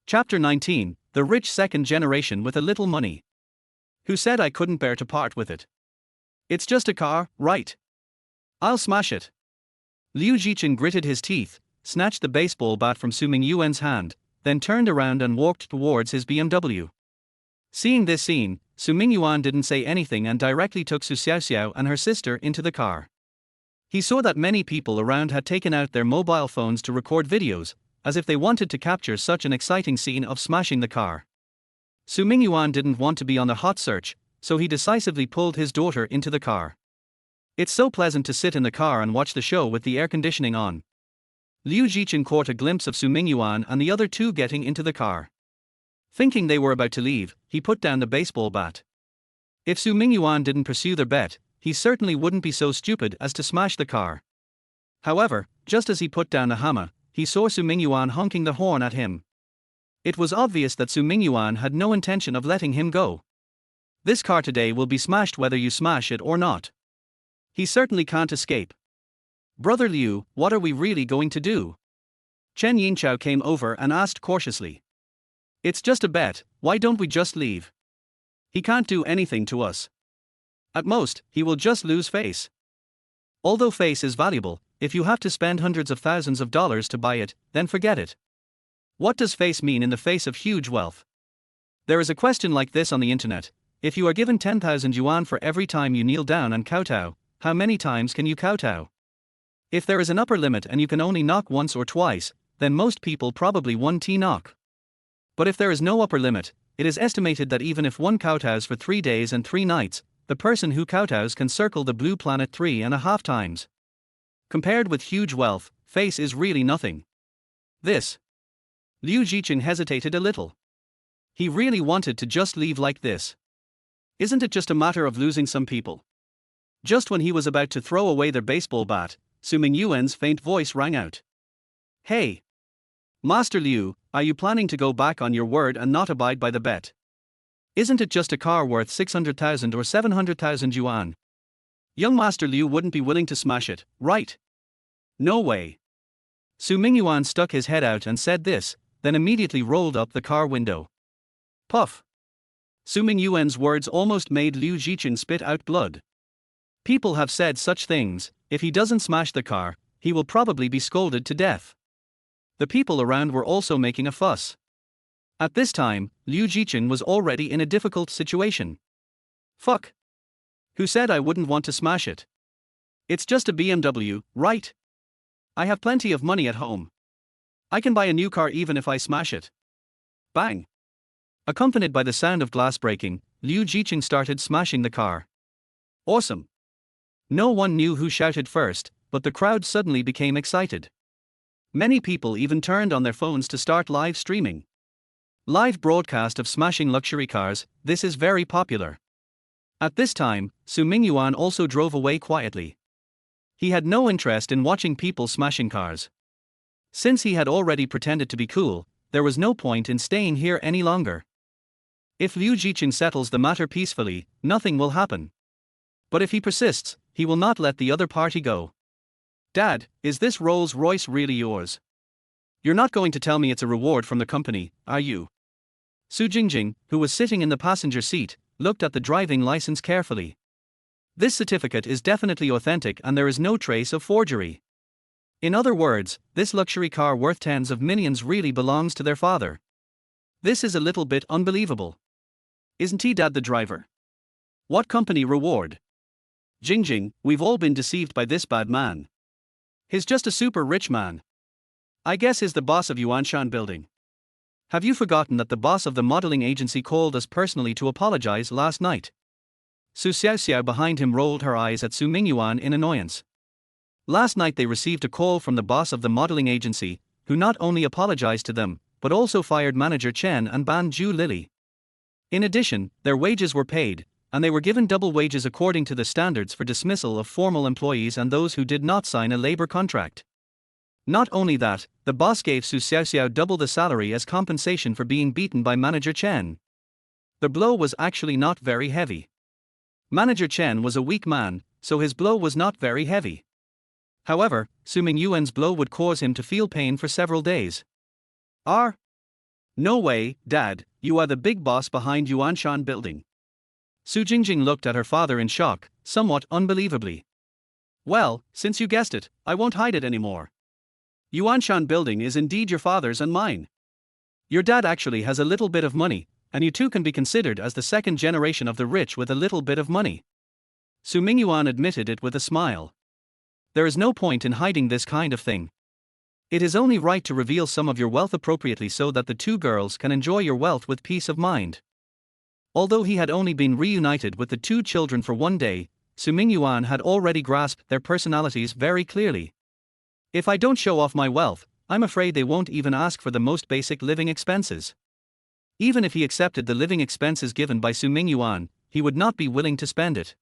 Chapter 19, The Rich Second Generation with a Little Money. Who said I couldn't bear to part with it? It's just a car, right? I'll smash it. Liu Jichen gritted his teeth, snatched the baseball bat from Su Mingyuan's hand, then turned around and walked towards his BMW. Seeing this scene, Su Mingyuan didn't say anything and directly took Su Xiaoxiao and her sister into the car. He saw that many people around had taken out their mobile phones to record videos, as if they wanted to capture such an exciting scene of smashing the car. Su Mingyuan didn't want to be on the hot search, so he decisively pulled his daughter into the car. It's so pleasant to sit in the car and watch the show with the air conditioning on. Liu Jichen caught a glimpse of Su Mingyuan and the other two getting into the car. Thinking they were about to leave, he put down the baseball bat. If Su Mingyuan didn't pursue their bet, he certainly wouldn't be so stupid as to smash the car. However, just as he put down the hammer, he saw Su Mingyuan honking the horn at him. It was obvious that Su Mingyuan had no intention of letting him go. This car today will be smashed whether you smash it or not. He certainly can't escape. Brother Liu, what are we really going to do? Chen Yinchao came over and asked cautiously. It's just a bet, why don't we just leave? He can't do anything to us. At most, he will just lose face. Although face is valuable, if you have to spend hundreds of thousands of dollars to buy it, then forget it. What does face mean in the face of huge wealth? There is a question like this on the internet. If you are given 10,000 yuan for every time you kneel down and kowtow, how many times can you kowtow? If there is an upper limit and you can only knock once or twice, then most people probably 1 knock. But if there is no upper limit, it is estimated that even if one kowtows for 3 days and 3 nights, the person who kowtows can circle the blue planet 3.5 times. Compared with huge wealth, face is really nothing. This. Liu Jichen hesitated a little. He really wanted to just leave like this. Isn't it just a matter of losing some people? Just when he was about to throw away their baseball bat, Su Mingyuan's faint voice rang out. Hey! Master Liu, are you planning to go back on your word and not abide by the bet? Isn't it just a car worth 600,000 or 700,000 yuan? Young Master Liu wouldn't be willing to smash it, right? No way. Su Mingyuan stuck his head out and said this, then immediately rolled up the car window. Puff! Su Mingyuan's words almost made Liu Jichen spit out blood. People have said such things, if he doesn't smash the car, he will probably be scolded to death. The people around were also making a fuss. At this time, Liu Jichen was already in a difficult situation. Fuck! Who said I wouldn't want to smash it? It's just a BMW, right? I have plenty of money at home. I can buy a new car even if I smash it. Bang! Accompanied by the sound of glass breaking, Liu Jichen started smashing the car. Awesome! No one knew who shouted first, but the crowd suddenly became excited. Many people even turned on their phones to start live streaming. Live broadcast of smashing luxury cars, this is very popular. At this time, Su Mingyuan also drove away quietly. He had no interest in watching people smashing cars. Since he had already pretended to be cool, there was no point in staying here any longer. If Liu Jichen settles the matter peacefully, nothing will happen. But if he persists, he will not let the other party go. Dad, is this Rolls-Royce really yours? You're not going to tell me it's a reward from the company, are you? Su Jingjing, who was sitting in the passenger seat, looked at the driving license carefully. This certificate is definitely authentic and there is no trace of forgery. In other words, this luxury car worth tens of millions really belongs to their father. This is a little bit unbelievable. Isn't he Dad the driver? What company reward? Jingjing, we've all been deceived by this bad man. He's just a super rich man. I guess he's the boss of Yuanshan Building. Have you forgotten that the boss of the modeling agency called us personally to apologize last night? Su Xiaoxiao behind him rolled her eyes at Su Mingyuan in annoyance. Last night they received a call from the boss of the modeling agency, who not only apologized to them, but also fired manager Chen and banned Zhu Lily. In addition, their wages were paid, and they were given double wages according to the standards for dismissal of formal employees and those who did not sign a labor contract. Not only that, the boss gave Su Xiaoxiao double the salary as compensation for being beaten by manager Chen. The blow was actually not very heavy. Manager Chen was a weak man, so his blow was not very heavy. However, Su Mingyuan's blow would cause him to feel pain for several days. No way, Dad, you are the big boss behind Yuanshan Building. Su Jingjing looked at her father in shock, somewhat unbelievably. Well, since you guessed it, I won't hide it anymore. Yuanshan Building is indeed your father's and mine. Your dad actually has a little bit of money, and you too can be considered as the second generation of the rich with a little bit of money. Su Mingyuan admitted it with a smile. There is no point in hiding this kind of thing. It is only right to reveal some of your wealth appropriately so that the two girls can enjoy your wealth with peace of mind. Although he had only been reunited with the two children for one day, Su Mingyuan had already grasped their personalities very clearly. If I don't show off my wealth, I'm afraid they won't even ask for the most basic living expenses. Even if he accepted the living expenses given by Su Mingyuan, he would not be willing to spend it.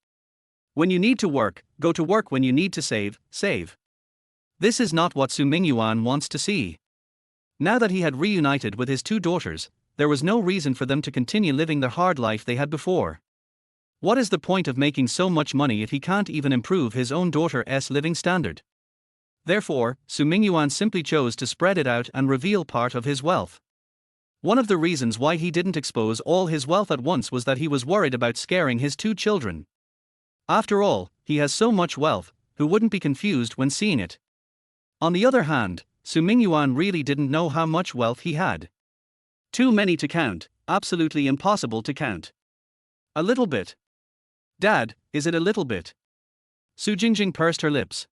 When you need to work, go to work. When you need to save, save. This is not what Su Mingyuan wants to see. Now that he had reunited with his two daughters, there was no reason for them to continue living the hard life they had before. What is the point of making so much money if he can't even improve his own daughter's living standard? Therefore, Su Mingyuan simply chose to spread it out and reveal part of his wealth. One of the reasons why he didn't expose all his wealth at once was that he was worried about scaring his two children. After all, he has so much wealth, who wouldn't be confused when seeing it? On the other hand, Su Mingyuan really didn't know how much wealth he had. Too many to count, absolutely impossible to count. A little bit. Dad, is it a little bit? Su Jingjing pursed her lips.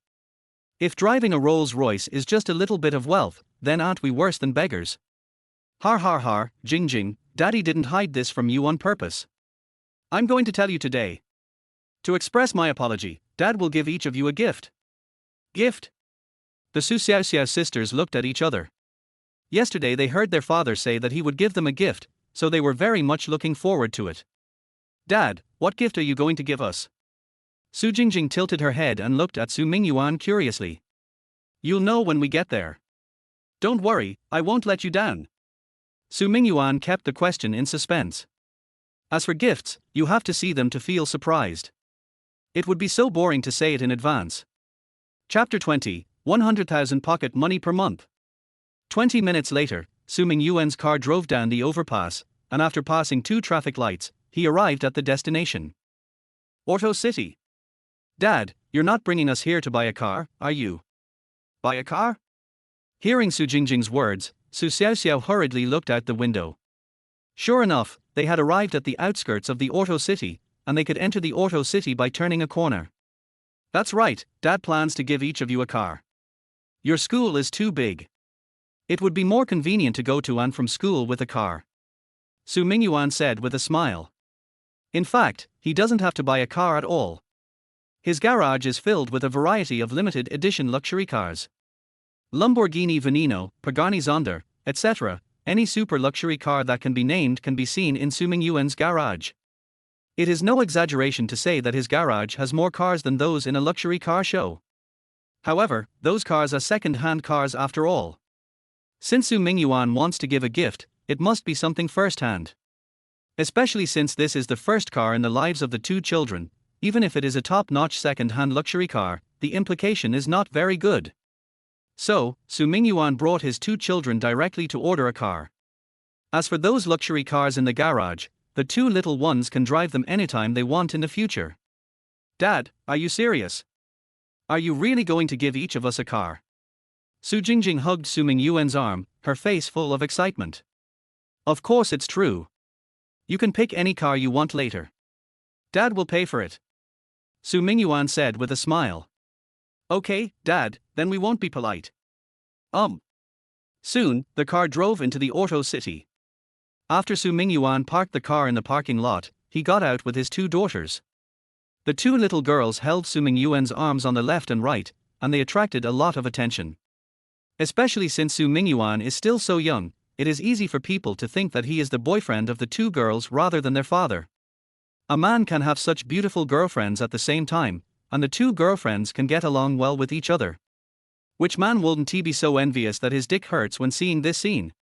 If driving a Rolls-Royce is just a little bit of wealth, then aren't we worse than beggars? Har har har, Jingjing, Daddy didn't hide this from you on purpose. I'm going to tell you today. To express my apology, Dad will give each of you a gift. Gift? The Su Xiaoxiao sisters looked at each other. Yesterday they heard their father say that he would give them a gift, so they were very much looking forward to it. Dad, what gift are you going to give us? Su Jingjing tilted her head and looked at Su Mingyuan curiously. You'll know when we get there. Don't worry, I won't let you down. Su Mingyuan kept the question in suspense. As for gifts, you have to see them to feel surprised. It would be so boring to say it in advance. Chapter 20, 100,000 pocket money per month. 20 minutes later, Su Mingyuan's car drove down the overpass, and after passing 2 traffic lights, he arrived at the destination. Auto City. Dad, you're not bringing us here to buy a car, are you? Buy a car? Hearing Su Jingjing's words, Su Xiaoxiao hurriedly looked out the window. Sure enough, they had arrived at the outskirts of the Auto City, and they could enter the Auto City by turning a corner. That's right, Dad plans to give each of you a car. Your school is too big. It would be more convenient to go to and from school with a car. Su Mingyuan said with a smile. In fact, he doesn't have to buy a car at all. His garage is filled with a variety of limited edition luxury cars. Lamborghini Veneno, Pagani Zonda, etc., any super luxury car that can be named can be seen in Su Mingyuan's garage. It is no exaggeration to say that his garage has more cars than those in a luxury car show. However, those cars are second-hand cars after all. Since Su Mingyuan wants to give a gift, it must be something first-hand. Especially since this is the first car in the lives of the two children, even if it is a top-notch second-hand luxury car, the implication is not very good. So, Su Mingyuan brought his two children directly to order a car. As for those luxury cars in the garage, the two little ones can drive them anytime they want in the future. Dad, are you serious? Are you really going to give each of us a car? Su Jingjing hugged Su Mingyuan's arm, her face full of excitement. Of course it's true. You can pick any car you want later. Dad will pay for it. Su Mingyuan said with a smile. Okay, Dad, then we won't be polite. Soon, the car drove into the auto city. After Su Mingyuan parked the car in the parking lot, he got out with his two daughters. The two little girls held Su Mingyuan's arms on the left and right, and they attracted a lot of attention. Especially since Su Mingyuan is still so young, it is easy for people to think that he is the boyfriend of the two girls rather than their father. A man can have such beautiful girlfriends at the same time, and the two girlfriends can get along well with each other. Which man wouldn't he be so envious that his dick hurts when seeing this scene?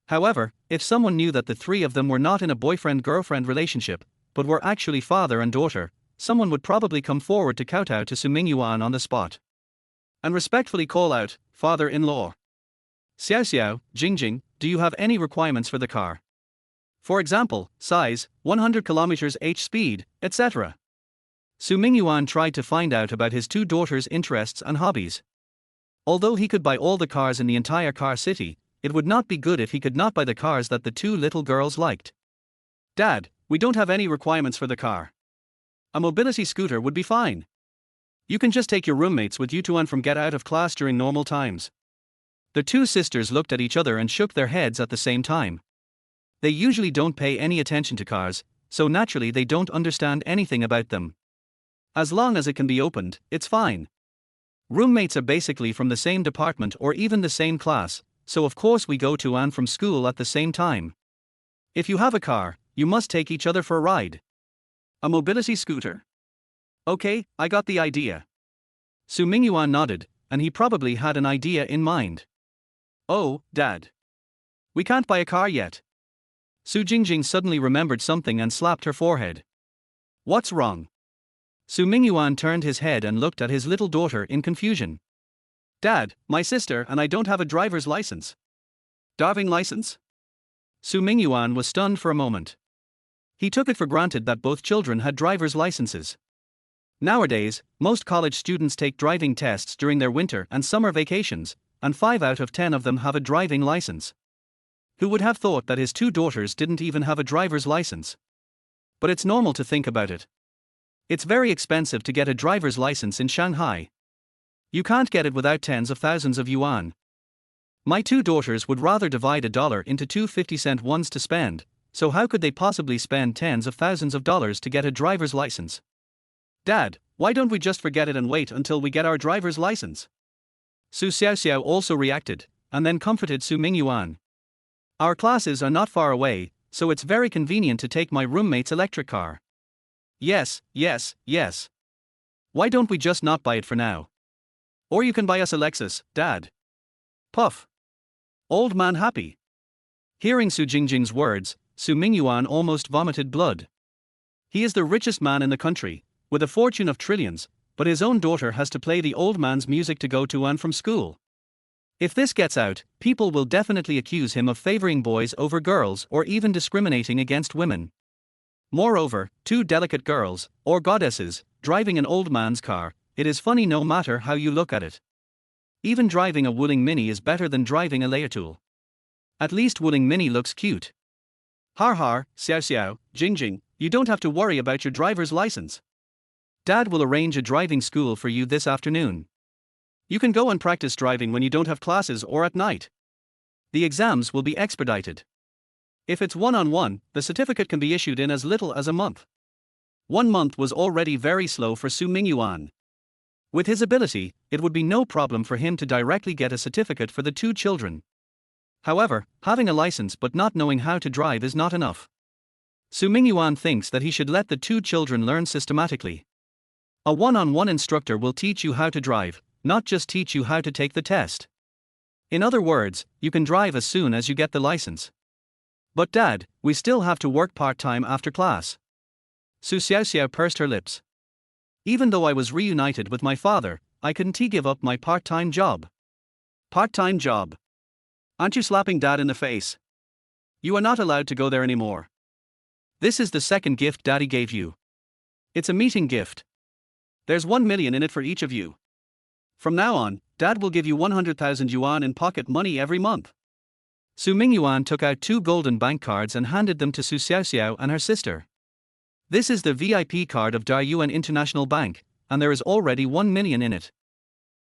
However, if someone knew that the three of them were not in a boyfriend-girlfriend relationship, but were actually father and daughter, someone would probably come forward to kowtow to Su Mingyuan on the spot. And respectfully call out, "Father-in-law. Xiao Xiao, Jingjing, do you have any requirements for the car? For example, size, 100 km/h speed, etc." Su Mingyuan tried to find out about his two daughters' interests and hobbies. Although he could buy all the cars in the entire car city, it would not be good if he could not buy the cars that the two little girls liked. Dad, we don't have any requirements for the car. A mobility scooter would be fine. You can just take your roommates with you to and from get out of class during normal times. The two sisters looked at each other and shook their heads at the same time. They usually don't pay any attention to cars, so naturally they don't understand anything about them. As long as it can be opened, it's fine. Roommates are basically from the same department or even the same class, so of course we go to and from school at the same time. If you have a car, you must take each other for a ride. A mobility scooter? Okay, I got the idea. Su Mingyuan nodded, and he probably had an idea in mind. Oh, Dad. We can't buy a car yet. Su Jingjing suddenly remembered something and slapped her forehead. What's wrong? Su Mingyuan turned his head and looked at his little daughter in confusion. Dad, my sister and I don't have a driver's license. Driving license? Su Mingyuan was stunned for a moment. He took it for granted that both children had driver's licenses. Nowadays, most college students take driving tests during their winter and summer vacations, and 5 out of 10 of them have a driving license. Who would have thought that his two daughters didn't even have a driver's license? But it's normal to think about it. It's very expensive to get a driver's license in Shanghai. You can't get it without tens of thousands of yuan. My two daughters would rather divide $1 into two 50-cent ones to spend, so how could they possibly spend tens of thousands of dollars to get a driver's license? Dad, why don't we just forget it and wait until we get our driver's license? Su Xiaoxiao also reacted, and then comforted Su Mingyuan. Our classes are not far away, so it's very convenient to take my roommate's electric car. Yes. Why don't we just not buy it for now? Or you can buy us a Lexus, Dad. Puff. Old man happy. Hearing Su Jingjing's words, Su Mingyuan almost vomited blood. He is the richest man in the country, with a fortune of trillions, but his own daughter has to play the old man's music to go to and from school. If this gets out, people will definitely accuse him of favoring boys over girls or even discriminating against women. Moreover, two delicate girls, or goddesses, driving an old man's car, it is funny no matter how you look at it. Even driving a Wuling Mini is better than driving a Leotul. At least Wuling Mini looks cute. Har har, Xiao Xiao, Jingjing, you don't have to worry about your driver's license. Dad will arrange a driving school for you this afternoon. You can go and practice driving when you don't have classes or at night. The exams will be expedited. If it's one-on-one, the certificate can be issued in as little as a month. 1 month was already very slow for Su Mingyuan. With his ability, it would be no problem for him to directly get a certificate for the two children. However, having a license but not knowing how to drive is not enough. Su Mingyuan thinks that he should let the two children learn systematically. A one-on-one instructor will teach you how to drive, not just teach you how to take the test. In other words, you can drive as soon as you get the license. But Dad, we still have to work part-time after class. Su Xiaoxiao pursed her lips. Even though I was reunited with my father, I couldn't give up my part-time job. Part-time job. Aren't you slapping Dad in the face? You are not allowed to go there anymore. This is the second gift Daddy gave you. It's a meeting gift. There's 1 million in it for each of you. From now on, Dad will give you 100,000 yuan in pocket money every month. Su Mingyuan took out 2 golden bank cards and handed them to Su Xiaoxiao and her sister. This is the VIP card of Dayuan International Bank, and there is already 1 million in it.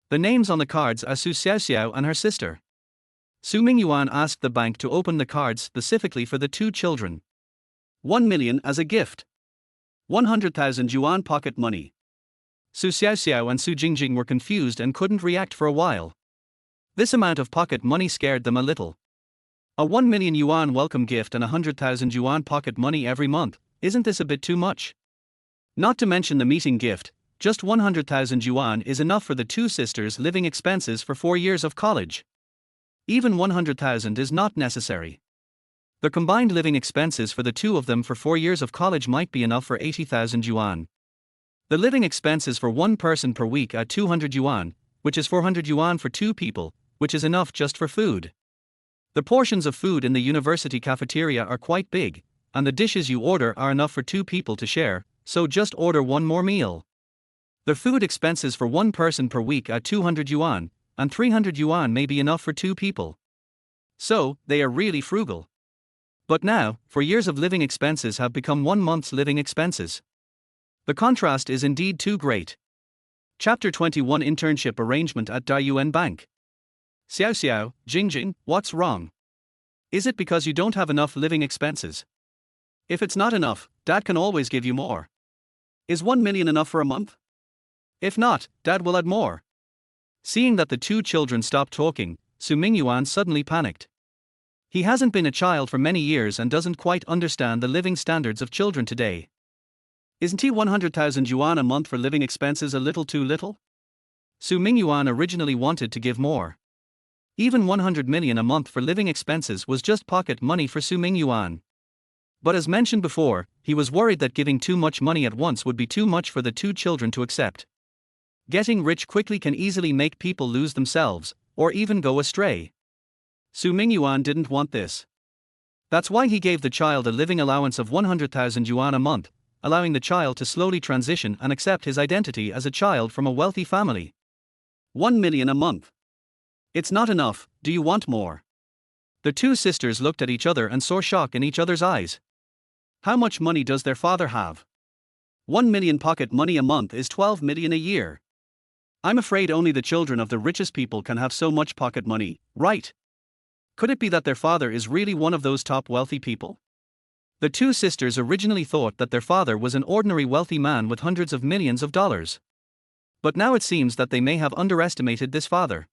The names on the cards are Su Xiaoxiao and her sister. Su Mingyuan asked the bank to open the cards specifically for the 2 children. 1 million as a gift. 100,000 yuan pocket money. Su Xiaoxiao and Su Jingjing were confused and couldn't react for a while. This amount of pocket money scared them a little. A 1 million yuan welcome gift and 100,000 yuan pocket money every month, isn't this a bit too much? Not to mention the meeting gift, just 100,000 yuan is enough for the 2 sisters' living expenses for 4 years of college. Even 100,000 is not necessary. The combined living expenses for the 2 of them for 4 years of college might be enough for 80,000 yuan. The living expenses for 1 person per week are 200 yuan, which is 400 yuan for 2 people, which is enough just for food. The portions of food in the university cafeteria are quite big, and the dishes you order are enough for 2 people to share, so just order 1 more meal. The food expenses for 1 person per week are 200 yuan, and 300 yuan may be enough for 2 people. So, they are really frugal. But now, 4 years of living expenses have become 1 month's living expenses. The contrast is indeed too great. Chapter 21 Internship Arrangement at Dayuan Bank. Xiaoxiao, Jingjing, what's wrong? Is it because you don't have enough living expenses? If it's not enough, Dad can always give you more. Is 1 million enough for a month? If not, Dad will add more. Seeing that the 2 children stopped talking, Su Mingyuan suddenly panicked. He hasn't been a child for many years and doesn't quite understand the living standards of children today. Isn't he 100,000 yuan a month for living expenses a little too little? Su Mingyuan originally wanted to give more. Even 100 million a month for living expenses was just pocket money for Su Mingyuan. But as mentioned before, he was worried that giving too much money at once would be too much for the 2 children to accept. Getting rich quickly can easily make people lose themselves, or even go astray. Su Mingyuan didn't want this. That's why he gave the child a living allowance of 100,000 yuan a month, allowing the child to slowly transition and accept his identity as a child from a wealthy family. 1 million a month. It's not enough, do you want more? The 2 sisters looked at each other and saw shock in each other's eyes. How much money does their father have? 1 million pocket money a month is 12 million a year. I'm afraid only the children of the richest people can have so much pocket money, right? Could it be that their father is really one of those top wealthy people? The 2 sisters originally thought that their father was an ordinary wealthy man with hundreds of millions of dollars. But now it seems that they may have underestimated this father.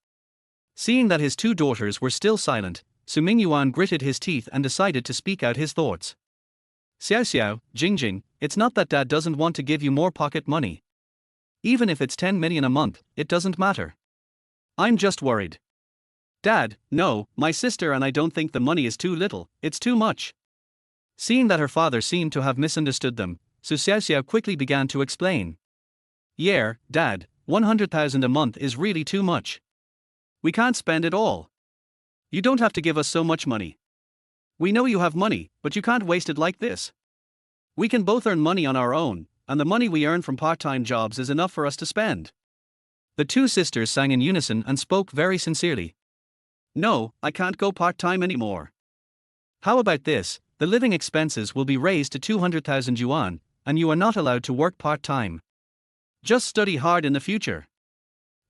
Seeing that his 2 daughters were still silent, Su Mingyuan gritted his teeth and decided to speak out his thoughts. Xiaoxiao, Jingjing, it's not that Dad doesn't want to give you more pocket money. Even if it's 10 million a month, it doesn't matter. I'm just worried. Dad, no, my sister and I don't think the money is too little, it's too much. Seeing that her father seemed to have misunderstood them, Su Xiaoxiao quickly began to explain. Yeah, Dad, 100,000 a month is really too much. We can't spend it all. You don't have to give us so much money. We know you have money, but you can't waste it like this. We can both earn money on our own, and the money we earn from part-time jobs is enough for us to spend. The 2 sisters sang in unison and spoke very sincerely. No, I can't go part-time anymore. How about this? The living expenses will be raised to 200,000 yuan, and you are not allowed to work part-time. Just study hard in the future.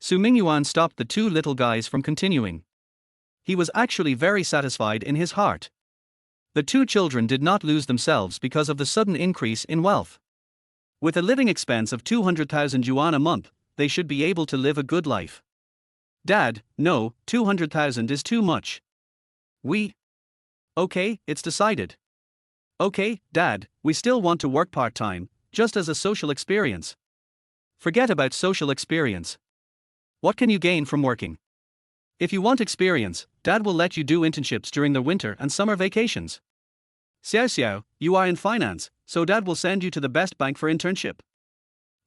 Su Mingyuan stopped the 2 little guys from continuing. He was actually very satisfied in his heart. The 2 children did not lose themselves because of the sudden increase in wealth. With a living expense of 200,000 yuan a month, they should be able to live a good life. Dad, no, 200,000 is too much. Okay, it's decided. Okay, Dad, we still want to work part-time, just as a social experience. Forget about social experience. What can you gain from working? If you want experience, Dad will let you do internships during the winter and summer vacations. Xiaoxiao, you are in finance, so Dad will send you to the best bank for internship.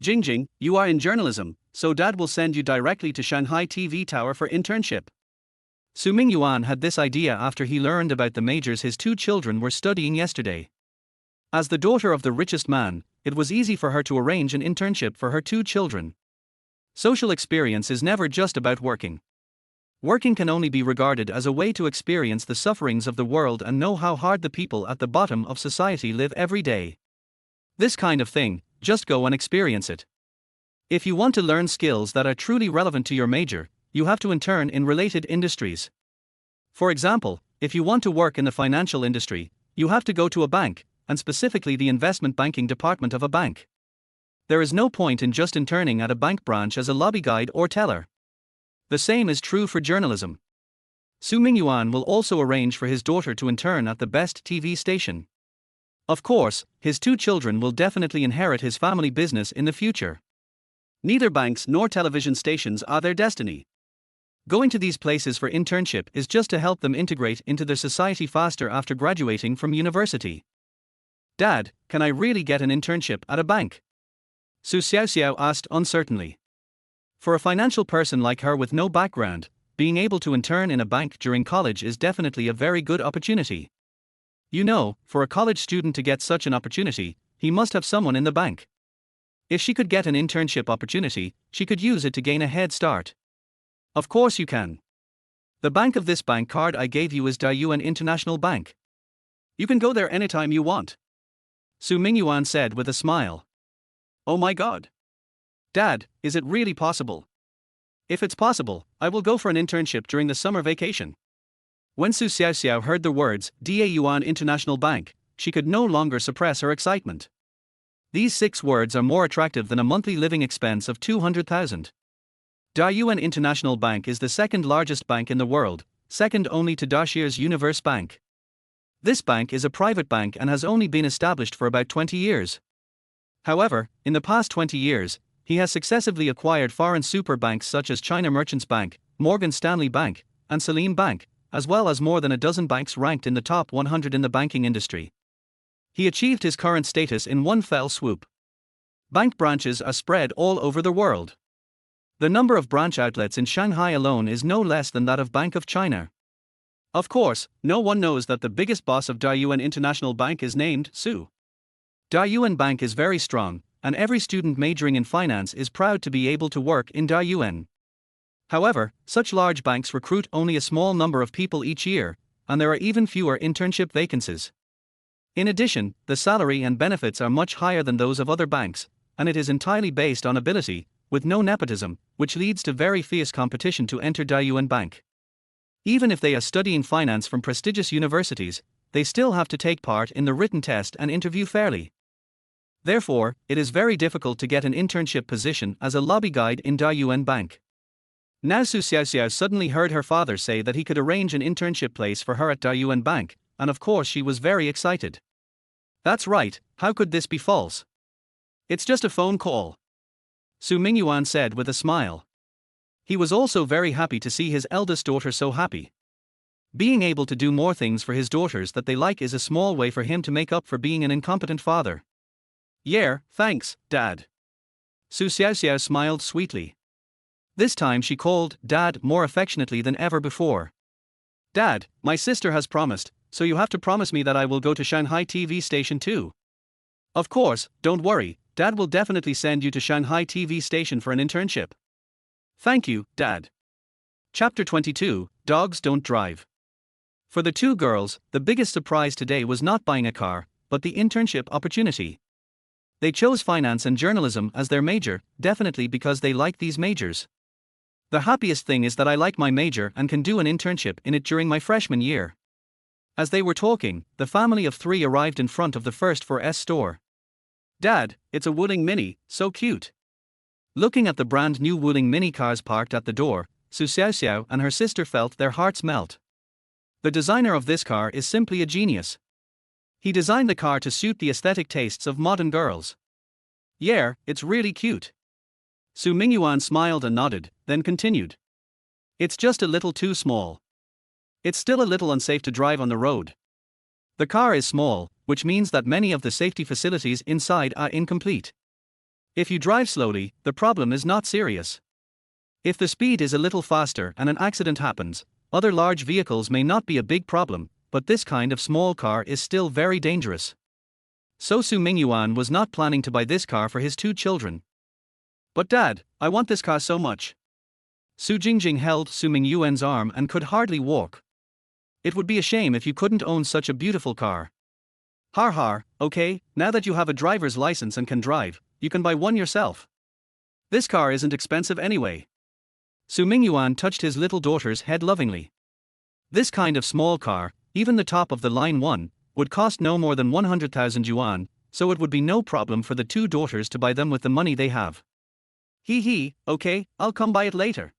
Jingjing, you are in journalism, so dad will send you directly to Shanghai TV Tower for internship. Su Mingyuan had this idea after he learned about the majors his two children were studying yesterday. As the daughter of the richest man, it was easy for her to arrange an internship for her two children. Social experience is never just about working. Working can only be regarded as a way to experience the sufferings of the world and know how hard the people at the bottom of society live every day. This kind of thing, just go and experience it. If you want to learn skills that are truly relevant to your major, you have to intern in related industries. For example, if you want to work in the financial industry, you have to go to a bank, and specifically the investment banking department of a bank. There is no point in just interning at a bank branch as a lobby guide or teller. The same is true for journalism. Su Mingyuan will also arrange for his daughter to intern at the best TV station. Of course, his two children will definitely inherit his family business in the future. Neither banks nor television stations are their destiny. Going to these places for internship is just to help them integrate into their society faster after graduating from university. Dad, can I really get an internship at a bank? Su Xiaoxiao asked uncertainly. For a financial person like her with no background, being able to intern in a bank during college is definitely a very good opportunity. You know, for a college student to get such an opportunity, he must have someone in the bank. If she could get an internship opportunity, she could use it to gain a head start. Of course you can. The bank of this bank card I gave you is Dayuan International Bank. You can go there anytime you want. Su Mingyuan said with a smile. Oh my god. Dad, is it really possible? If it's possible, I will go for an internship during the summer vacation. When Su Xiaoxiao heard the words Dayuan International Bank, she could no longer suppress her excitement. These 6 words are more attractive than a monthly living expense of 200,000. Dayuan International Bank is the second largest bank in the world, second only to Dashir's Universe Bank. This bank is a private bank and has only been established for about 20 years. However, in the past 20 years, he has successively acquired foreign super banks such as China Merchants Bank, Morgan Stanley Bank, and Salim Bank, as well as more than a dozen banks ranked in the top 100 in the banking industry. He achieved his current status in one fell swoop. Bank branches are spread all over the world. The number of branch outlets in Shanghai alone is no less than that of Bank of China. Of course, no one knows that the biggest boss of Dayuan International Bank is named Su. Dayuan Bank is very strong, and every student majoring in finance is proud to be able to work in Dayuan. However, such large banks recruit only a small number of people each year, and there are even fewer internship vacancies. In addition, the salary and benefits are much higher than those of other banks, and it is entirely based on ability, with no nepotism, which leads to very fierce competition to enter Dayuan Bank. Even if they are studying finance from prestigious universities, they still have to take part in the written test and interview fairly. Therefore, it is very difficult to get an internship position as a lobby guide in Dayuan Bank. Now Su Xiaoxiao suddenly heard her father say that he could arrange an internship place for her at Dayuan Bank, and of course she was very excited. That's right, how could this be false? It's just a phone call. Su Mingyuan said with a smile. He was also very happy to see his eldest daughter so happy. Being able to do more things for his daughters that they like is a small way for him to make up for being an incompetent father. Yeah, thanks, Dad. Su Xiaoxiao smiled sweetly. This time she called Dad more affectionately than ever before. Dad, my sister has promised, so you have to promise me that I will go to Shanghai TV station too. Of course, don't worry, Dad will definitely send you to Shanghai TV station for an internship. Thank you, Dad. Chapter 22, Dogs Don't Drive. For the two girls, the biggest surprise today was not buying a car, but the internship opportunity. They chose finance and journalism as their major, definitely because they like these majors. The happiest thing is that I like my major and can do an internship in it during my freshman year. As they were talking, the family of 3 arrived in front of the First 4S store. Dad, it's a Wuling Mini, so cute. Looking at the brand new Wuling Mini cars parked at the door, Su Xiaoxiao and her sister felt their hearts melt. The designer of this car is simply a genius. He designed the car to suit the aesthetic tastes of modern girls. Yeah, it's really cute. Su Mingyuan smiled and nodded, then continued. It's just a little too small. It's still a little unsafe to drive on the road. The car is small, which means that many of the safety facilities inside are incomplete. If you drive slowly, the problem is not serious. If the speed is a little faster and an accident happens, other large vehicles may not be a big problem, but this kind of small car is still very dangerous. So Su Mingyuan was not planning to buy this car for his two children. But Dad, I want this car so much. Su Jingjing held Su Mingyuan's arm and could hardly walk. It would be a shame if you couldn't own such a beautiful car. Har har, okay, now that you have a driver's license and can drive, you can buy one yourself. This car isn't expensive anyway. Su Mingyuan touched his little daughter's head lovingly. This kind of small car, even the top of the line one, would cost no more than 100,000 yuan, so it would be no problem for the two daughters to buy them with the money they have. Hee, okay, I'll come buy it later.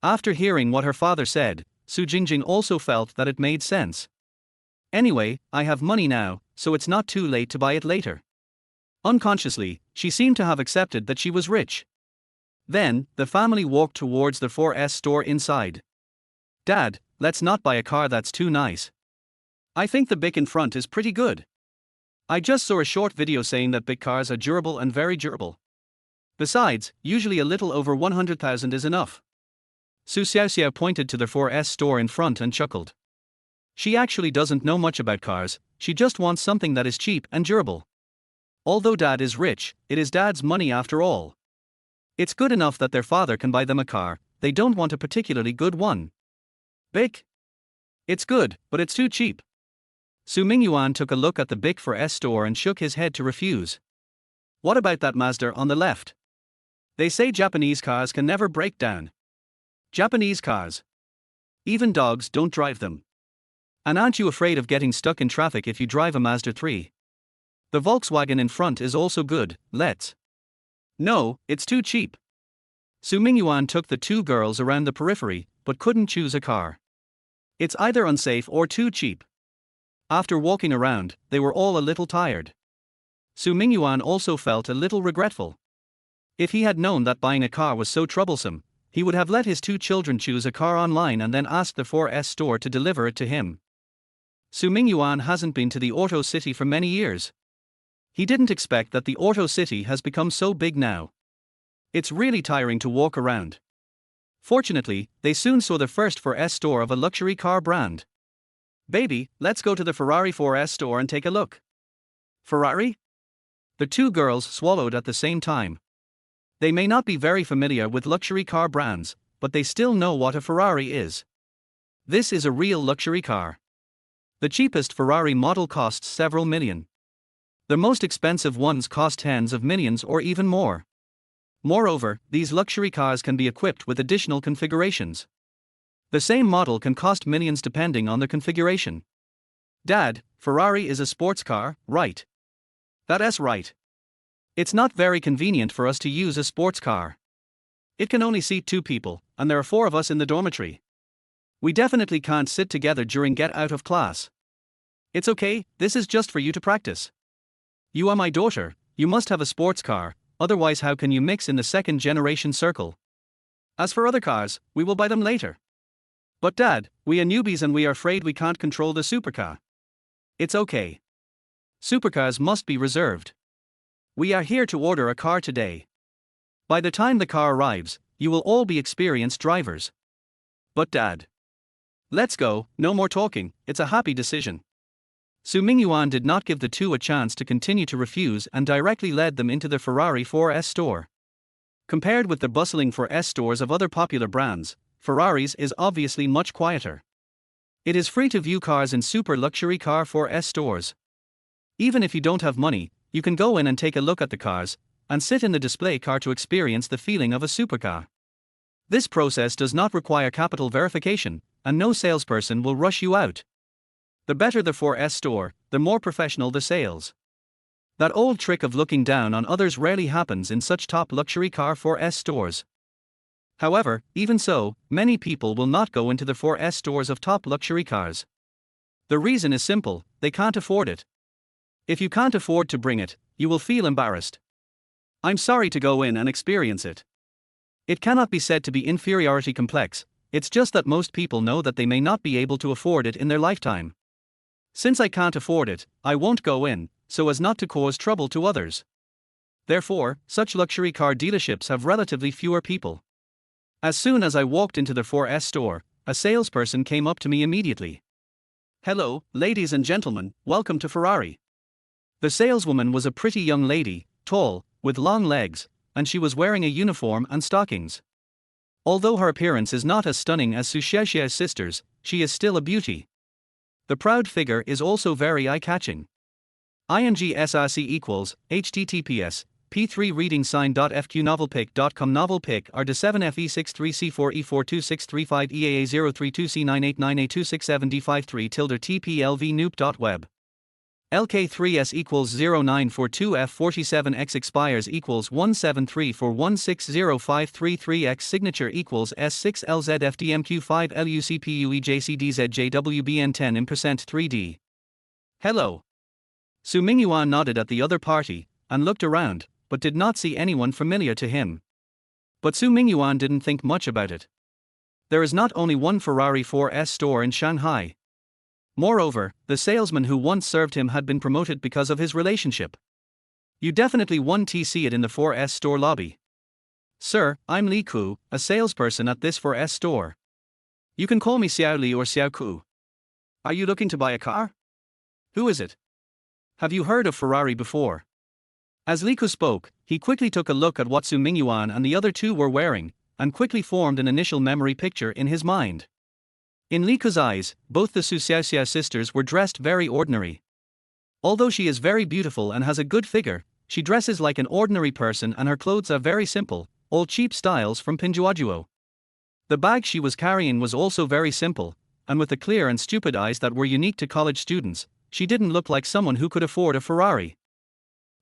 After hearing what her father said, Su Jingjing also felt that it made sense. Anyway, I have money now, so it's not too late to buy it later. Unconsciously, she seemed to have accepted that she was rich. Then, the family walked towards the 4S store inside. Dad, let's not buy a car that's too nice. I think the BIC in front is pretty good. I just saw a short video saying that BIC cars are durable and very durable. Besides, usually a little over 100,000 is enough. Su Xiaoxiao pointed to the 4S store in front and chuckled. She actually doesn't know much about cars, she just wants something that is cheap and durable. Although Dad is rich, it is Dad's money after all. It's good enough that their father can buy them a car, they don't want a particularly good one. BIC? It's good, but it's too cheap. Su Mingyuan took a look at the BIC 4S store and shook his head to refuse. What about that Mazda on the left? They say Japanese cars can never break down. Japanese cars. Even dogs don't drive them. And aren't you afraid of getting stuck in traffic if you drive a Mazda 3? The Volkswagen in front is also good, let's. No, it's too cheap. Su Mingyuan took the two girls around the periphery, but couldn't choose a car. It's either unsafe or too cheap. After walking around, they were all a little tired. Su Mingyuan also felt a little regretful. If he had known that buying a car was so troublesome, he would have let his two children choose a car online and then asked the 4S store to deliver it to him. Su Mingyuan hasn't been to the Auto City for many years. He didn't expect that the Auto City has become so big now. It's really tiring to walk around. Fortunately, they soon saw the first 4S store of a luxury car brand. Baby, let's go to the Ferrari 4S store and take a look. Ferrari? The two girls swallowed at the same time. They may not be very familiar with luxury car brands, but they still know what a Ferrari is. This is a real luxury car. The cheapest Ferrari model costs several million. The most expensive ones cost tens of millions or even more. Moreover, these luxury cars can be equipped with additional configurations. The same model can cost millions depending on the configuration. Dad, Ferrari is a sports car, right? That's right. It's not very convenient for us to use a sports car. It can only seat 2 people, and there are 4 of us in the dormitory. We definitely can't sit together during get out of class. It's okay, this is just for you to practice. You are my daughter, you must have a sports car, otherwise how can you mix in the second generation circle? As for other cars, we will buy them later. But Dad, we are newbies and we are afraid we can't control the supercar. It's okay. Supercars must be reserved. We are here to order a car today. By the time the car arrives, you will all be experienced drivers. But Dad. Let's go, no more talking, it's a happy decision. Su Mingyuan did not give the two a chance to continue to refuse and directly led them into the Ferrari 4S store. Compared with the bustling 4S stores of other popular brands, Ferrari's is obviously much quieter. It is free to view cars in super luxury car 4S stores. Even if you don't have money, you can go in and take a look at the cars, and sit in the display car to experience the feeling of a supercar. This process does not require capital verification, and no salesperson will rush you out. The better the 4S store, the more professional the sales. That old trick of looking down on others rarely happens in such top luxury car 4S stores. However, even so, many people will not go into the 4S stores of top luxury cars. The reason is simple, they can't afford it. If you can't afford to bring it, you will feel embarrassed. I'm sorry to go in and experience it. It cannot be said to be inferiority complex, it's just that most people know that they may not be able to afford it in their lifetime. Since I can't afford it, I won't go in, so as not to cause trouble to others. Therefore, such luxury car dealerships have relatively fewer people. As soon as I walked into the 4S store, a salesperson came up to me immediately. "Hello, ladies and gentlemen, welcome to Ferrari." The saleswoman was a pretty young lady, tall, with long legs, and she was wearing a uniform and stockings. Although her appearance is not as stunning as Su Xiaoxiao's sisters, she is still a beauty. The proud figure is also very eye-catching. INGSRC equals, https, p3 reading sign.fq novelpic.com novelpic are de7fe63c4e42635eaa032c989a267d53 tilde tplv noop.web. LK3S equals 0942F47X expires equals 17341605333X signature equals S6LZFDMQ5LUCPUEJCDZJWBN10 impercent 3D. Hello. Su Mingyuan nodded at the other party and looked around, but did not see anyone familiar to him. But Su Mingyuan didn't think much about it. There is not only one Ferrari 4S store in Shanghai. Moreover, the salesman who once served him had been promoted because of his relationship. You definitely won't see it in the 4S store lobby. "Sir, I'm Li Ku, a salesperson at this 4S store. You can call me Xiao Li or Xiao Ku. Are you looking to buy a car? Who is it? Have you heard of Ferrari before?" As Li Ku spoke, he quickly took a look at what Su Mingyuan and the other two were wearing, and quickly formed an initial memory picture in his mind. In Li Ku's eyes, both the Su Xiaoxiao sisters were dressed very ordinary. Although she is very beautiful and has a good figure, she dresses like an ordinary person and her clothes are very simple, all cheap styles from Pinduoduo. The bag she was carrying was also very simple, and with the clear and stupid eyes that were unique to college students, she didn't look like someone who could afford a Ferrari.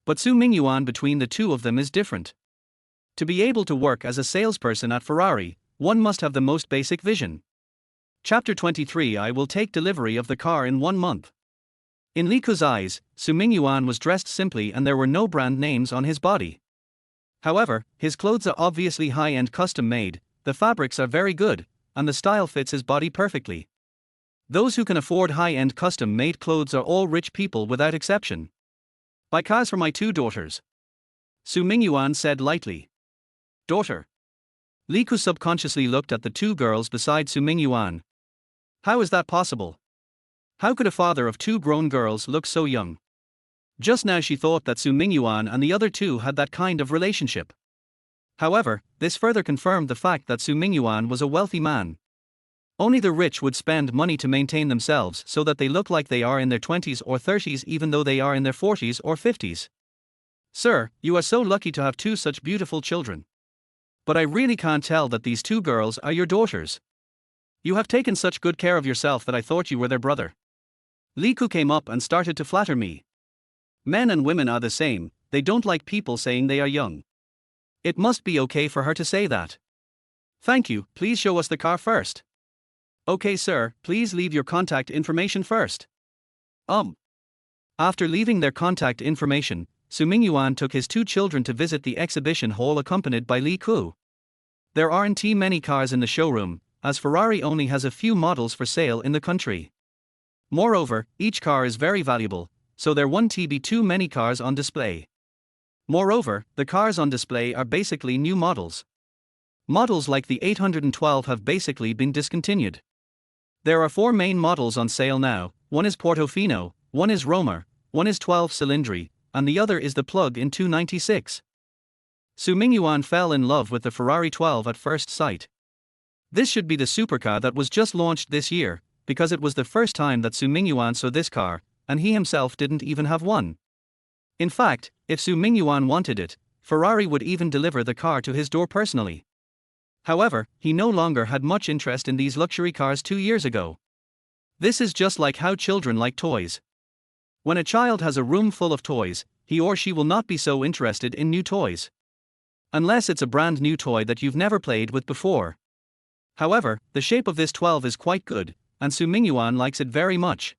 But Su Mingyuan between the two of them is different. To be able to work as a salesperson at Ferrari, one must have the most basic vision. Chapter 23 I will take delivery of the car in 1 month. In Li Ku's eyes, Su Mingyuan was dressed simply and there were no brand names on his body. However, his clothes are obviously high-end custom-made, the fabrics are very good, and the style fits his body perfectly. Those who can afford high-end custom-made clothes are all rich people without exception. "Buy cars for my 2 daughters," Su Mingyuan said lightly. "Daughter?" Li Ku subconsciously looked at the 2 girls beside Su Mingyuan. How is that possible? How could a father of 2 grown girls look so young? Just now she thought that Su Mingyuan and the other 2 had that kind of relationship. However, this further confirmed the fact that Su Mingyuan was a wealthy man. Only the rich would spend money to maintain themselves so that they look like they are in their 20s or 30s even though they are in their 40s or 50s. "Sir, you are so lucky to have 2 such beautiful children. But I really can't tell that these 2 girls are your daughters. You have taken such good care of yourself that I thought you were their brother." Li Ku came up and started to flatter me. Men and women are the same, they don't like people saying they are young. It must be okay for her to say that. "Thank you, please show us the car first." "Okay sir, please leave your contact information first." After leaving their contact information, Su Mingyuan took his 2 children to visit the exhibition hall accompanied by Li Ku. There aren't many cars in the showroom, as Ferrari only has a few models for sale in the country. Moreover, each car is very valuable, so there won't be too many cars on display. Moreover, the cars on display are basically new models. Models like the 812 have basically been discontinued. There are 4 main models on sale now, one is Portofino, one is Roma, one is 12 Cylindri, and the other is the plug-in 296. Su Mingyuan fell in love with the Ferrari 12 at first sight. This should be the supercar that was just launched this year, because it was the first time that Su Mingyuan saw this car, and he himself didn't even have one. In fact, if Su Mingyuan wanted it, Ferrari would even deliver the car to his door personally. However, he no longer had much interest in these luxury cars 2 years ago. This is just like how children like toys. When a child has a room full of toys, he or she will not be so interested in new toys. Unless it's a brand new toy that you've never played with before. However, the shape of this 12 is quite good, and Su Mingyuan likes it very much.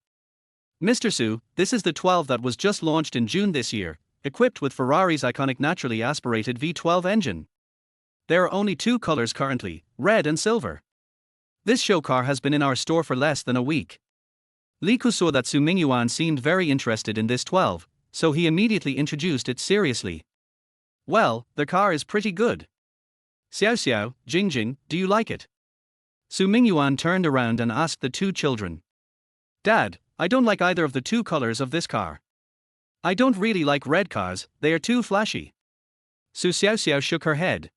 "Mr. Su, this is the 12 that was just launched in June this year, equipped with Ferrari's iconic naturally aspirated V12 engine. There are only 2 colors currently, red and silver. This show car has been in our store for less than a week." Li Ku saw that Su Mingyuan seemed very interested in this 12, so he immediately introduced it seriously. Well, the car is pretty good. Xiao Xiao, Jingjing, do you like it? Su Mingyuan turned around and asked the two children. Dad, I don't like either of the two colors of this car. I don't really like red cars, they are too flashy. Su Xiao Xiao shook her head.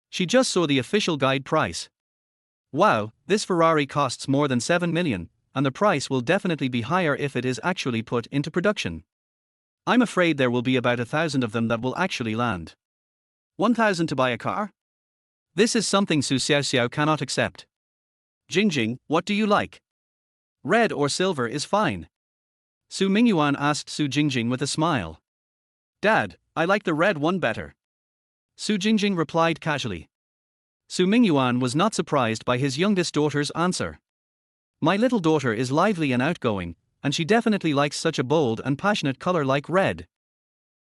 She just saw the official guide price. Wow, this Ferrari costs more than 7 million, and the price will definitely be higher if it is actually put into production. I'm afraid there will be about 1,000 of them that will actually land. 1,000 to buy a car? This is something Su Xiao Xiao cannot accept. Jingjing, what do you like? Red or silver is fine. Su Mingyuan asked Su Jingjing with a smile. Dad, I like the red one better. Su Jingjing replied casually. Su Mingyuan was not surprised by his youngest daughter's answer. My little daughter is lively and outgoing, and she definitely likes such a bold and passionate color like red.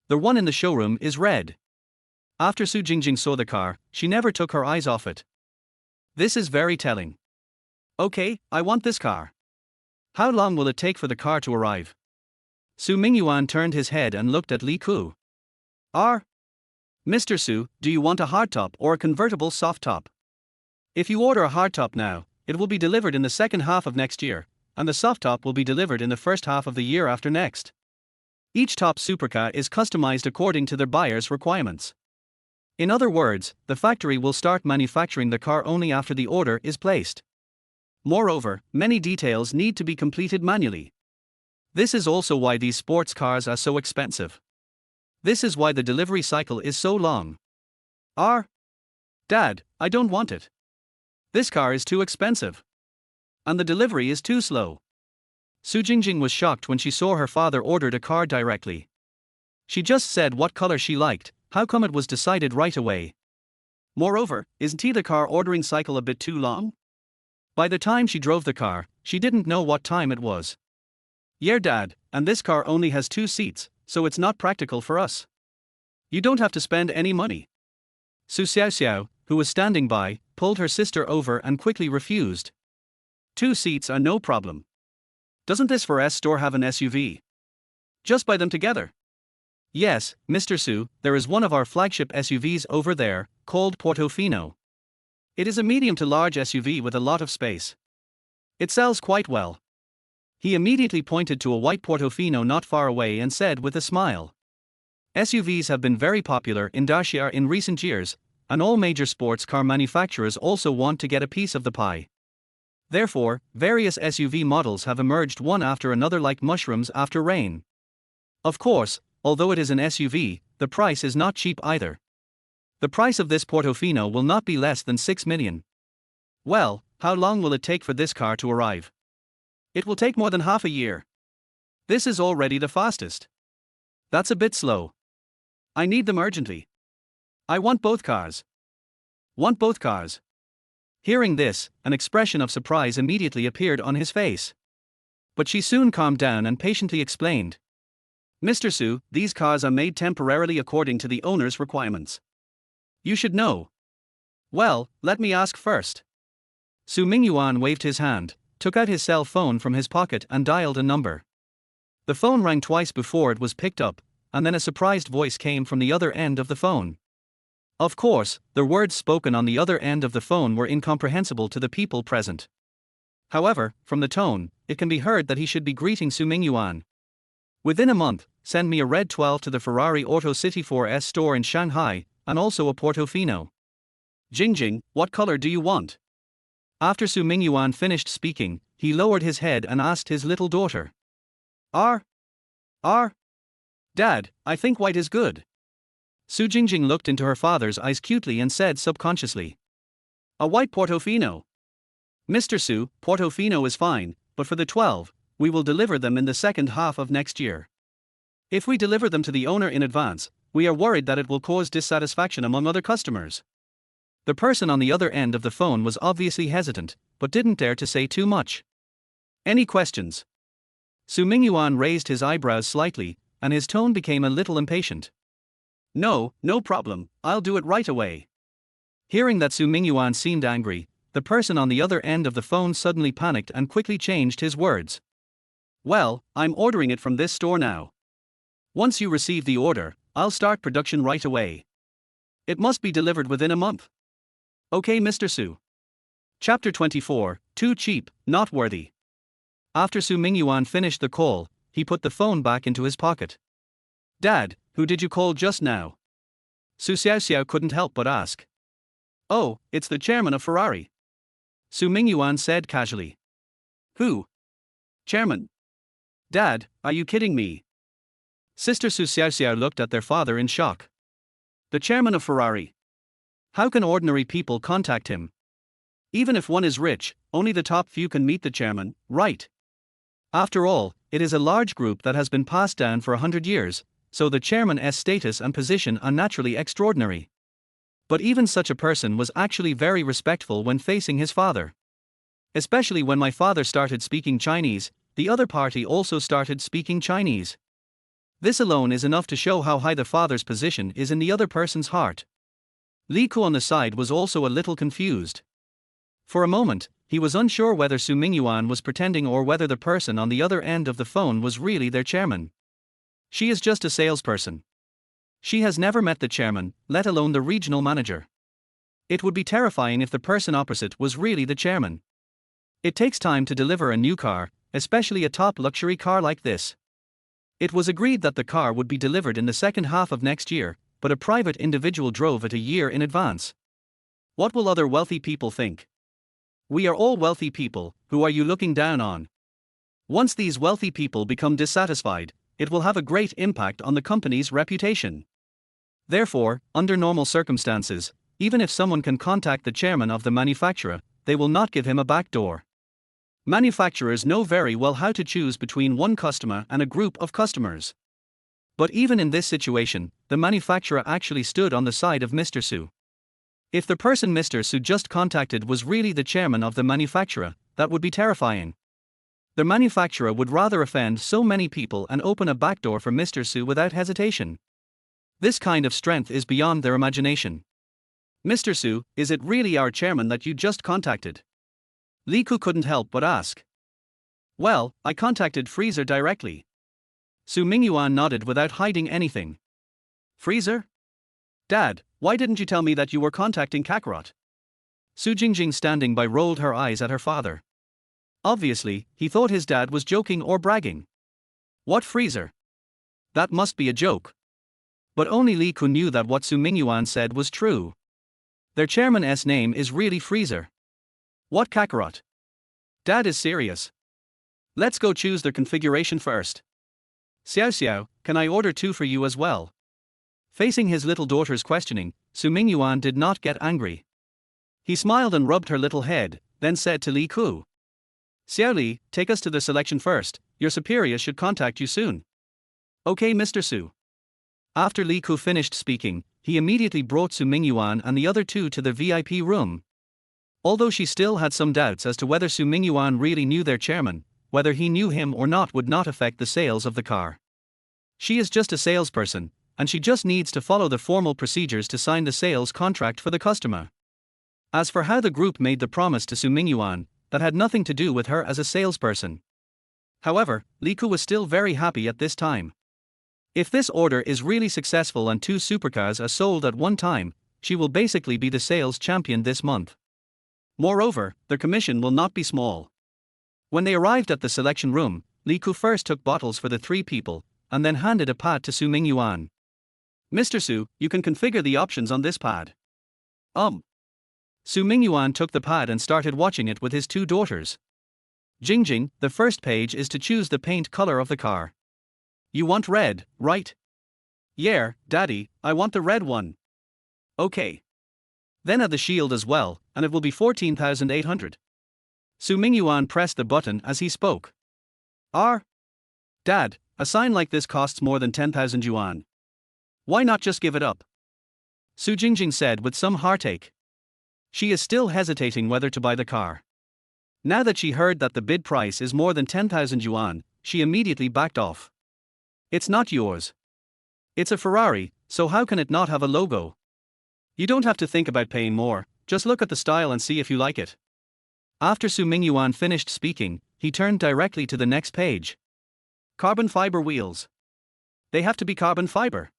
The one in the showroom is red. After Su Jingjing saw the car, she never took her eyes off it. This is very telling. Okay, I want this car. How long will it take for the car to arrive? Su Mingyuan turned his head and looked at Li Ku. Mr. Su, do you want a hardtop or a convertible soft top? If you order a hardtop now, it will be delivered in the second half of next year, and the soft top will be delivered in the first half of the year after next. Each top supercar is customized according to their buyer's requirements. In other words, the factory will start manufacturing the car only after the order is placed. Moreover, many details need to be completed manually. This is also why these sports cars are so expensive. This is why the delivery cycle is so long. Dad, I don't want it. This car is too expensive. And the delivery is too slow. Su Jingjing was shocked when she saw her father ordered a car directly. She just said what color she liked, how come it was decided right away? Moreover, isn't the car ordering cycle a bit too long? By the time she drove the car, she didn't know what time it was. Yeah, Dad, and this car only has 2 seats, so it's not practical for us. You don't have to spend any money. Su Xiao Xiao, who was standing by, pulled her sister over and quickly refused. 2 seats are no problem. Doesn't this 4S store have an SUV? Just buy them together. Yes, Mr. Su, there is one of our flagship SUVs over there, called Portofino. It is a medium to large SUV with a lot of space. It sells quite well. He immediately pointed to a white Portofino not far away and said with a smile. SUVs have been very popular in Dacia in recent years, and all major sports car manufacturers also want to get a piece of the pie. Therefore, various SUV models have emerged one after another like mushrooms after rain. Of course, although it is an SUV, the price is not cheap either. The price of this Portofino will not be less than 6 million. Well, how long will it take for this car to arrive? It will take more than half a year. This is already the fastest. That's a bit slow. I need them urgently. I want both cars. Want both cars. Hearing this, an expression of surprise immediately appeared on his face. But she soon calmed down and patiently explained. Mr. Su, these cars are made temporarily according to the owner's requirements. You should know. Well, let me ask first. Su Mingyuan waved his hand, took out his cell phone from his pocket and dialed a number. The phone rang twice before it was picked up, and then a surprised voice came from the other end of the phone. Of course, the words spoken on the other end of the phone were incomprehensible to the people present. However, from the tone, it can be heard that he should be greeting Su Mingyuan. Within a month, send me a red 12 to the Ferrari Auto City 4S store in Shanghai, and also a Portofino. Jingjing, what color do you want? After Su Mingyuan finished speaking, he lowered his head and asked his little daughter. Dad, I think white is good. Su Jingjing looked into her father's eyes cutely and said subconsciously. A white Portofino. Mr. Su, Portofino is fine, but for the 12, we will deliver them in the second half of next year. If we deliver them to the owner in advance, we are worried that it will cause dissatisfaction among other customers. The person on the other end of the phone was obviously hesitant, but didn't dare to say too much. Any questions? Su Mingyuan raised his eyebrows slightly, and his tone became a little impatient. No problem, I'll do it right away. Hearing that Su Mingyuan seemed angry, the person on the other end of the phone suddenly panicked and quickly changed his words. Well, I'm ordering it from this store now. Once you receive the order, I'll start production right away. It must be delivered within a month. Okay, Mr. Su. Chapter 24, Too Cheap, Not Worthy. After Su Mingyuan finished the call, he put the phone back into his pocket. Dad, who did you call just now? Su Xiaoxiao couldn't help but ask. Oh, it's the chairman of Ferrari. Su Mingyuan said casually. Who? Chairman. Dad, are you kidding me? Sister Su Xiaoxiao looked at their father in shock. The chairman of Ferrari. How can ordinary people contact him? Even if one is rich, only the top few can meet the chairman, right? After all, it is a large group that has been passed down for 100 years, so the chairman's status and position are naturally extraordinary. But even such a person was actually very respectful when facing his father. Especially when my father started speaking Chinese, the other party also started speaking Chinese. This alone is enough to show how high the father's position is in the other person's heart. Li Ku on the side was also a little confused. For a moment, he was unsure whether Su Mingyuan was pretending or whether the person on the other end of the phone was really their chairman. She is just a salesperson. She has never met the chairman, let alone the regional manager. It would be terrifying if the person opposite was really the chairman. It takes time to deliver a new car, especially a top luxury car like this. It was agreed that the car would be delivered in the second half of next year, but a private individual drove it a year in advance. What will other wealthy people think? We are all wealthy people, who are you looking down on? Once these wealthy people become dissatisfied, it will have a great impact on the company's reputation. Therefore, under normal circumstances, even if someone can contact the chairman of the manufacturer, they will not give him a back door. Manufacturers know very well how to choose between one customer and a group of customers. But even in this situation, the manufacturer actually stood on the side of Mr. Su. If the person Mr. Su just contacted was really the chairman of the manufacturer, that would be terrifying. The manufacturer would rather offend so many people and open a backdoor for Mr. Su without hesitation. This kind of strength is beyond their imagination. Mr. Su, is it really our chairman that you just contacted? Li Ku couldn't help but ask. Well, I contacted Freezer directly. Su Mingyuan nodded without hiding anything. Freezer? Dad, why didn't you tell me that you were contacting Kakarot? Su Jingjing standing by rolled her eyes at her father. Obviously, he thought his dad was joking or bragging. What Freezer? That must be a joke. But only Li Ku knew that what Su Mingyuan said was true. Their chairman's name is really Freezer. What Kakarot? Dad is serious. Let's go choose their configuration first. Xiao Xiao, can I order 2 for you as well? Facing his little daughter's questioning, Su Mingyuan did not get angry. He smiled and rubbed her little head, then said to Li Ku. Xiao Li, take us to the selection first, your superior should contact you soon. Okay, Mr. Su. After Li Ku finished speaking, he immediately brought Su Mingyuan and the other 2 to the VIP room. Although she still had some doubts as to whether Su Mingyuan really knew their chairman, whether he knew him or not would not affect the sales of the car. She is just a salesperson, and she just needs to follow the formal procedures to sign the sales contract for the customer. As for how the group made the promise to Su Mingyuan, that had nothing to do with her as a salesperson. However, Li Ku was still very happy at this time. If this order is really successful and 2 supercars are sold at one time, she will basically be the sales champion this month. Moreover, their commission will not be small. When they arrived at the selection room, Li Ku first took bottles for the 3 people, and then handed a pad to Su Mingyuan. Mr. Su, you can configure the options on this pad. Su Mingyuan took the pad and started watching it with his 2 daughters. Jingjing, the first page is to choose the paint color of the car. You want red, right? Yeah, Daddy, I want the red one. Okay. Then add the shield as well, and it will be 14,800. Su Mingyuan pressed the button as he spoke. Dad, a sign like this costs more than 10,000 yuan. Why not just give it up? Su Jingjing said with some heartache. She is still hesitating whether to buy the car. Now that she heard that the bid price is more than 10,000 yuan, she immediately backed off. It's not yours. It's a Ferrari, so how can it not have a logo? You don't have to think about paying more, just look at the style and see if you like it. After Su Mingyuan finished speaking, he turned directly to the next page. Carbon fiber wheels. They have to be carbon fiber.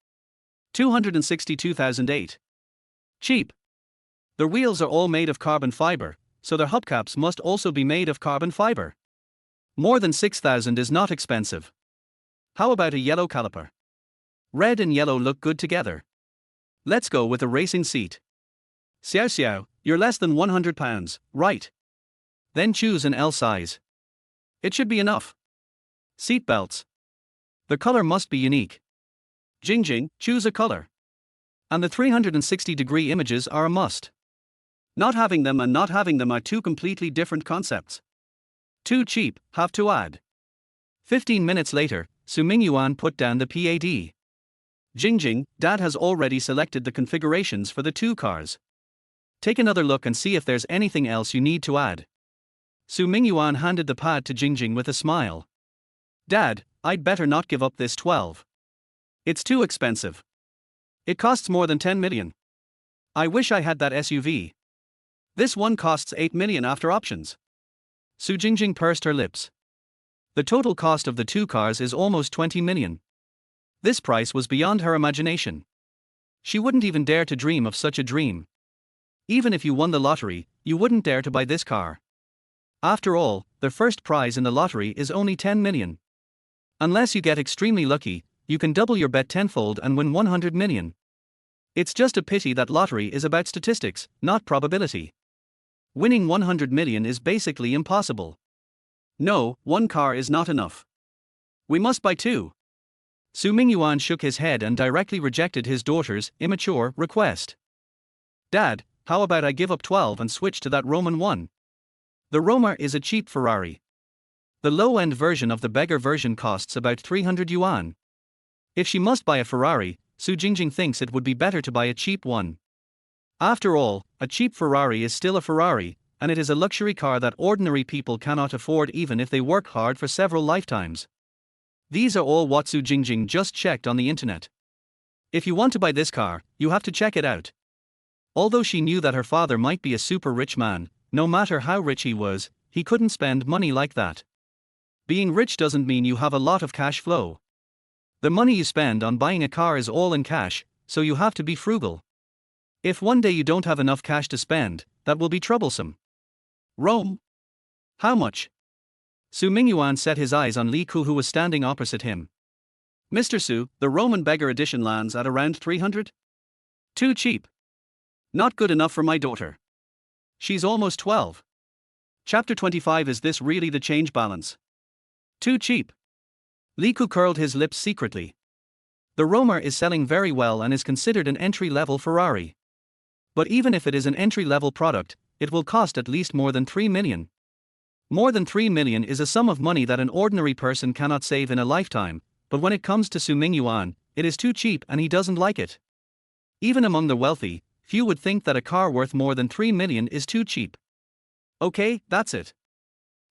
262,008. Cheap. The wheels are all made of carbon fiber, so their hubcaps must also be made of carbon fiber. More than 6,000 is not expensive. How about a yellow caliper? Red and yellow look good together. Let's go with a racing seat. Xiao Xiao, you're less than 100 pounds, right? Then choose an L size. It should be enough. Seat belts. The color must be unique. Jing Jing, choose a color. And the 360-degree images are a must. Not having them and not having them are two completely different concepts. Too cheap, have to add. 15 minutes later, Mingyuan put down the PAD. Jing Jing, Dad has already selected the configurations for the two cars. Take another look and see if there's anything else you need to add. Mingyuan handed the pad to Jing Jing with a smile. Dad, I'd better not give up this 12. It's too expensive. It costs more than 10 million. I wish I had that SUV. This one costs 8 million after options. Jing Jing pursed her lips. The total cost of the two cars is almost 20 million. This price was beyond her imagination. She wouldn't even dare to dream of such a dream. Even if you won the lottery, you wouldn't dare to buy this car. After all, the first prize in the lottery is only 10 million. Unless you get extremely lucky, you can double your bet tenfold and win 100 million. It's just a pity that lottery is about statistics, not probability. Winning 100 million is basically impossible. No, one car is not enough. We must buy two. Mingyuan shook his head and directly rejected his daughter's immature request. Dad, how about I give up 12 and switch to that Roman one? The Roma is a cheap Ferrari. The low-end version of the beggar version costs about 300 yuan. If she must buy a Ferrari, Jing Jing thinks it would be better to buy a cheap one. After all, a cheap Ferrari is still a Ferrari, and it is a luxury car that ordinary people cannot afford even if they work hard for several lifetimes. These are all what Jing Jing just checked on the internet. If you want to buy this car, you have to check it out. Although she knew that her father might be a super rich man, no matter how rich he was, he couldn't spend money like that. Being rich doesn't mean you have a lot of cash flow. The money you spend on buying a car is all in cash, so you have to be frugal. If one day you don't have enough cash to spend, that will be troublesome. Rome? How much? Mingyuan set his eyes on Li Ku, who was standing opposite him. Mr. Su, the Roman beggar edition lands at around 300? Too cheap. Not good enough for my daughter. She's almost 12. Chapter 25. Is this really the change balance? Too cheap. Li Ku curled his lips secretly. The Roma is selling very well and is considered an entry-level Ferrari. But even if it is an entry-level product, it will cost at least more than 3 million. More than 3 million is a sum of money that an ordinary person cannot save in a lifetime, but when it comes to Mingyuan, it is too cheap and he doesn't like it. Even among the wealthy, few would think that a car worth more than 3 million is too cheap. Okay, that's it.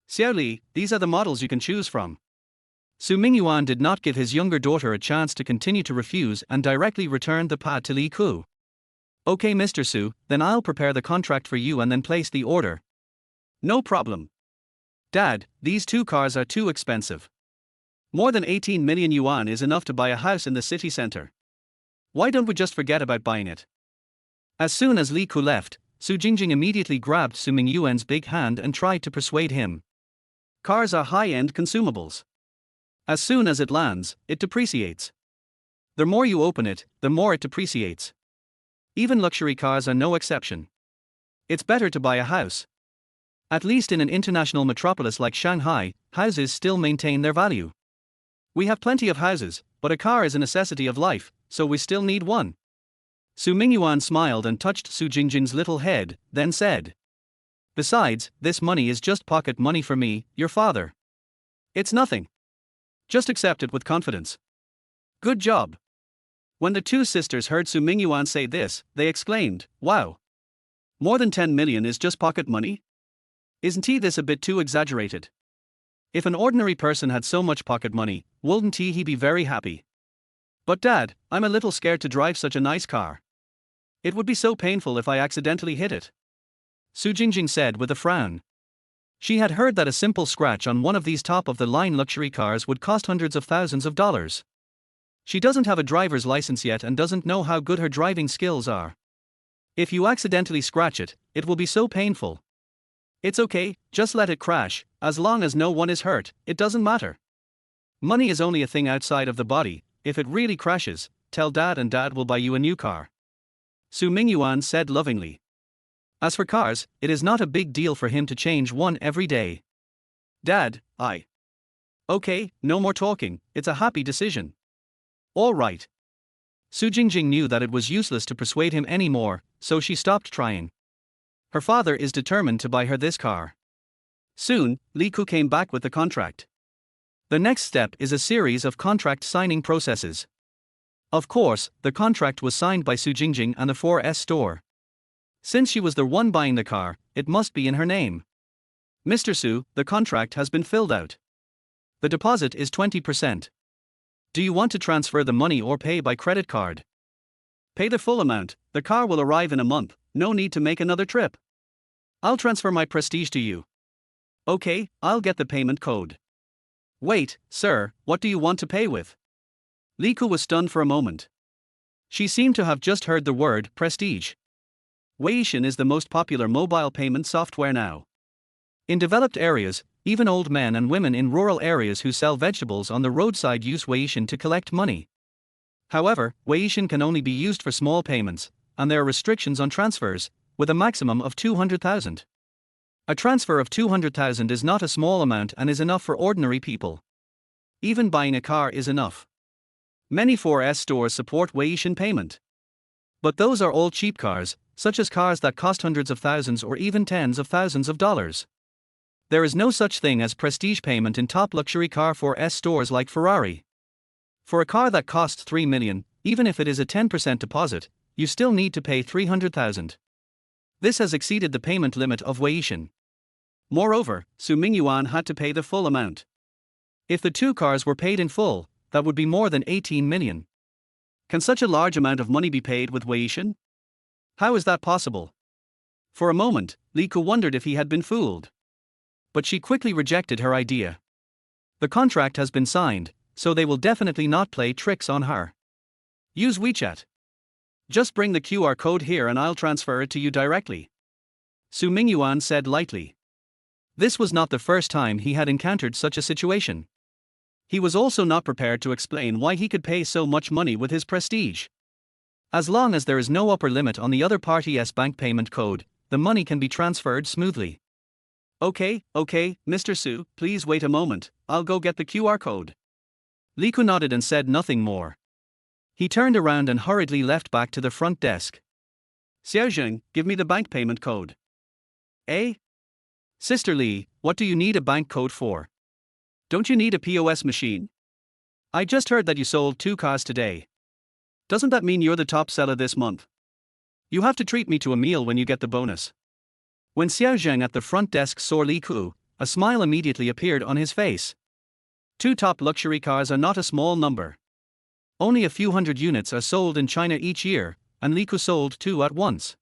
Xiao Li, these are the models you can choose from. Mingyuan did not give his younger daughter a chance to continue to refuse and directly returned the pad to Li Ku. Okay, Mr. Su, then I'll prepare the contract for you and then place the order. No problem. Dad, these two cars are too expensive. More than 18 million yuan is enough to buy a house in the city center. Why don't we just forget about buying it? As soon as Li Ku left, Jing Jing immediately grabbed Mingyuan's big hand and tried to persuade him. Cars are high-end consumables. As soon as it lands, it depreciates. The more you open it, the more it depreciates. Even luxury cars are no exception. It's better to buy a house. At least in an international metropolis like Shanghai, houses still maintain their value. We have plenty of houses, but a car is a necessity of life, so we still need one. Mingyuan smiled and touched Jing Jing's little head, then said. Besides, this money is just pocket money for me, your father. It's nothing. Just accept it with confidence. Good job. When the two sisters heard Mingyuan say this, they exclaimed, wow. More than 10 million is just pocket money? Isn't this a bit too exaggerated? If an ordinary person had so much pocket money, wouldn't he be very happy? But Dad, I'm a little scared to drive such a nice car. It would be so painful if I accidentally hit it. Jing Jing said with a frown. She had heard that a simple scratch on one of these top-of-the-line luxury cars would cost hundreds of thousands of dollars. She doesn't have a driver's license yet and doesn't know how good her driving skills are. If you accidentally scratch it, it will be so painful. It's okay, just let it crash, as long as no one is hurt, it doesn't matter. Money is only a thing outside of the body. If it really crashes, tell Dad and Dad will buy you a new car. Su Mingyuan said lovingly. As for cars, it is not a big deal for him to change one every day. Dad, Okay, no more talking, it's a happy decision. All right. Su Jingjing knew that it was useless to persuade him anymore, so she stopped trying. Her father is determined to buy her this car. Soon, Li Ku came back with the contract. The next step is a series of contract signing processes. Of course, the contract was signed by Su Jingjing and the 4S store. Since she was the one buying the car, it must be in her name. Mr. Su, the contract has been filled out. The deposit is 20%. Do you want to transfer the money or pay by credit card? Pay the full amount, the car will arrive in a month, no need to make another trip. I'll transfer my Prestige to you. Okay, I'll get the payment code. Wait, sir, what do you want to pay with? Li Ku was stunned for a moment. She seemed to have just heard the word Prestige. Weixin is the most popular mobile payment software now. In developed areas, even old men and women in rural areas who sell vegetables on the roadside use Weixin to collect money. However, Weixin can only be used for small payments, and there are restrictions on transfers, with a maximum of 200,000. A transfer of 200,000 is not a small amount and is enough for ordinary people. Even buying a car is enough. Many 4S stores support Weixin payment. But those are all cheap cars, such as cars that cost hundreds of thousands or even tens of thousands of dollars. There is no such thing as prestige payment in top luxury car 4S stores like Ferrari. For a car that costs 3 million, even if it is a 10% deposit, you still need to pay 300,000. This has exceeded the payment limit of Weixin. Moreover, Su Mingyuan had to pay the full amount. If the two cars were paid in full, that would be more than 18 million. Can such a large amount of money be paid with Weixin? How is that possible? For a moment, Li Ku wondered if he had been fooled. But she quickly rejected her idea. The contract has been signed, so they will definitely not play tricks on her. Use WeChat. Just bring the QR code here and I'll transfer it to you directly. Su Mingyuan said lightly. This was not the first time he had encountered such a situation. He was also not prepared to explain why he could pay so much money with his prestige. As long as there is no upper limit on the other party's bank payment code, the money can be transferred smoothly. Okay, Mr. Su, please wait a moment, I'll go get the QR code. Li Ku nodded and said nothing more. He turned around and hurriedly left back to the front desk. Xiaozheng, give me the bank payment code. Eh? Sister Li, what do you need a bank code for? Don't you need a POS machine? I just heard that you sold 2 cars today. Doesn't that mean you're the top seller this month? You have to treat me to a meal when you get the bonus. When Xiaozheng at the front desk saw Li Ku, a smile immediately appeared on his face. 2 top luxury cars are not a small number. Only a few hundred units are sold in China each year, and Li Ku sold 2 at once.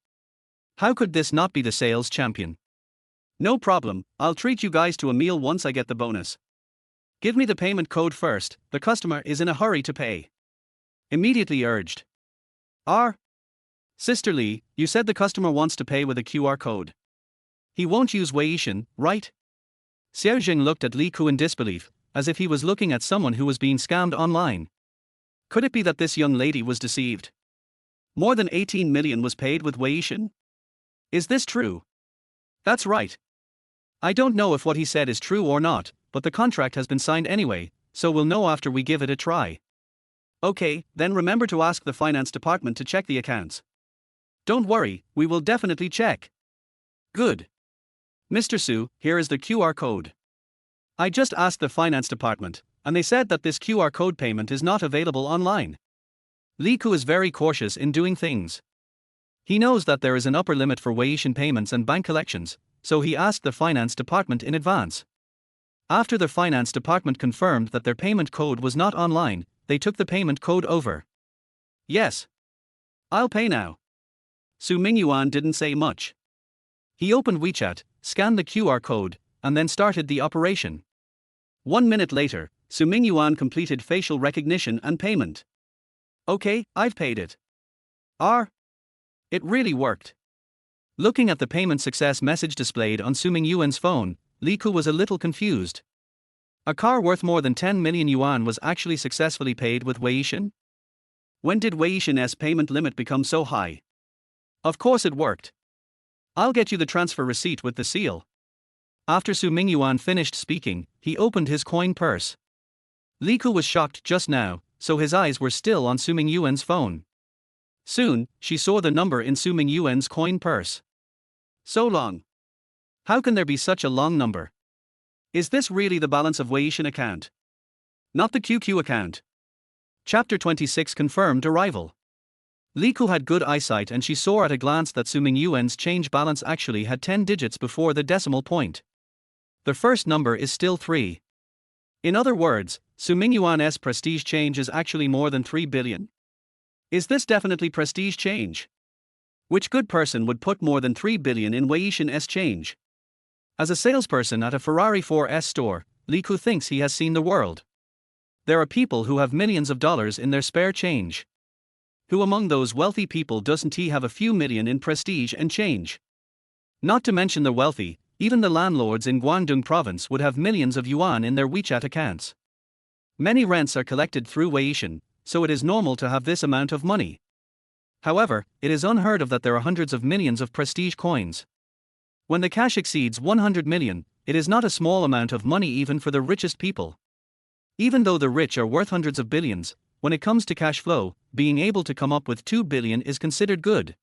How could this not be the sales champion? No problem, I'll treat you guys to a meal once I get the bonus. Give me the payment code first, the customer is in a hurry to pay. Immediately urged. Sister Li, you said the customer wants to pay with a QR code. He won't use Weixin, right? Xiaozheng looked at Li Ku in disbelief, as if he was looking at someone who was being scammed online. Could it be that this young lady was deceived? More than 18 million was paid with Weixin? Is this true? That's right. I don't know if what he said is true or not, but the contract has been signed anyway, so we'll know after we give it a try. Okay, then remember to ask the finance department to check the accounts. Don't worry, we will definitely check. Good. Mr. Su, here is the QR code. I just asked the finance department, and they said that this QR code payment is not available online. Li Ku is very cautious in doing things. He knows that there is an upper limit for Weixin payments and bank collections, so he asked the finance department in advance. After the finance department confirmed that their payment code was not online, they took the payment code over. Yes. I'll pay now. Su Mingyuan didn't say much. He opened WeChat, scanned the QR code, and then started the operation. 1 minute later, Su Mingyuan completed facial recognition and payment. Okay, I've paid it. It really worked. Looking at the payment success message displayed on Su Mingyuan's phone, Li Ku was a little confused. A car worth more than 10 million yuan was actually successfully paid with Weixin? When did Weixin's payment limit become so high? Of course it worked. I'll get you the transfer receipt with the seal. After Su Mingyuan finished speaking, he opened his coin purse. Li Ku was shocked just now, so his eyes were still on Su Mingyuan's phone. Soon, she saw the number in Su Mingyuan's coin purse. So long. How can there be such a long number? Is this really the balance of Weixin account? Not the QQ account. Chapter 26 confirmed arrival. Li Ku had good eyesight and she saw at a glance that Su Mingyuan's change balance actually had 10 digits before the decimal point. The first number is still 3. In other words, Su Mingyuan's prestige change is actually more than 3 billion. Is this definitely prestige change? Which good person would put more than 3 billion in Weixin's change? As a salesperson at a Ferrari 4S store, Li Ku thinks he has seen the world. There are people who have millions of dollars in their spare change. Who among those wealthy people doesn't he have a few million in prestige and change? Not to mention the wealthy, even the landlords in Guangdong province would have millions of yuan in their WeChat accounts. Many rents are collected through Weixin, so it is normal to have this amount of money. However, it is unheard of that there are hundreds of millions of prestige coins. When the cash exceeds 100 million, it is not a small amount of money even for the richest people. Even though the rich are worth hundreds of billions, when it comes to cash flow, being able to come up with 2 billion is considered good.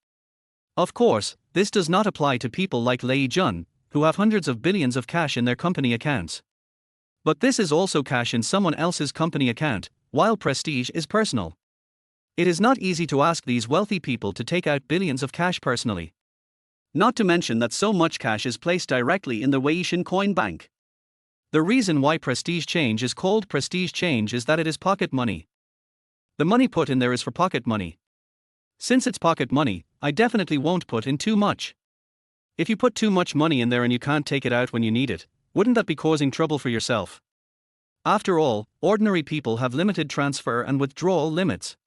Of course, this does not apply to people like Lei Jun, who have hundreds of billions of cash in their company accounts. But this is also cash in someone else's company account, while prestige is personal. It is not easy to ask these wealthy people to take out billions of cash personally. Not to mention that so much cash is placed directly in the Weixin coin bank. The reason why prestige change is called prestige change is that it is pocket money. The money put in there is for pocket money. Since it's pocket money, I definitely won't put in too much. If you put too much money in there and you can't take it out when you need it, wouldn't that be causing trouble for yourself? After all, ordinary people have limited transfer and withdrawal limits.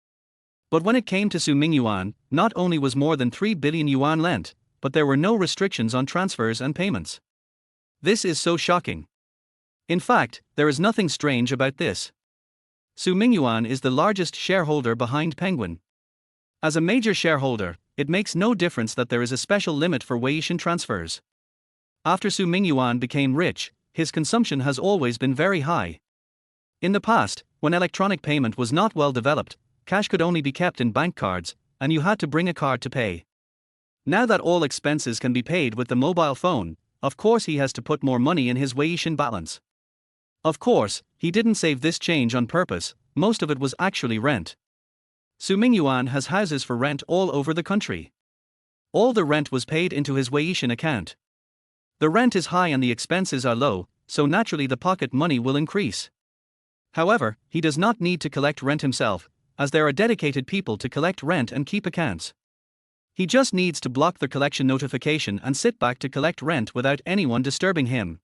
But when it came to Su Mingyuan, not only was more than 3 billion yuan lent, but there were no restrictions on transfers and payments. This is so shocking. In fact, there is nothing strange about this. Su Mingyuan is the largest shareholder behind Penguin. As a major shareholder, it makes no difference that there is a special limit for Weixin transfers. After Su Mingyuan became rich, his consumption has always been very high. In the past, when electronic payment was not well developed, cash could only be kept in bank cards, and you had to bring a card to pay. Now that all expenses can be paid with the mobile phone, of course he has to put more money in his Weixin balance. Of course, he didn't save this change on purpose, most of it was actually rent. Su Mingyuan has houses for rent all over the country. All the rent was paid into his Weixin account. The rent is high and the expenses are low, so naturally the pocket money will increase. However, he does not need to collect rent himself, as there are dedicated people to collect rent and keep accounts. He just needs to block the collection notification and sit back to collect rent without anyone disturbing him.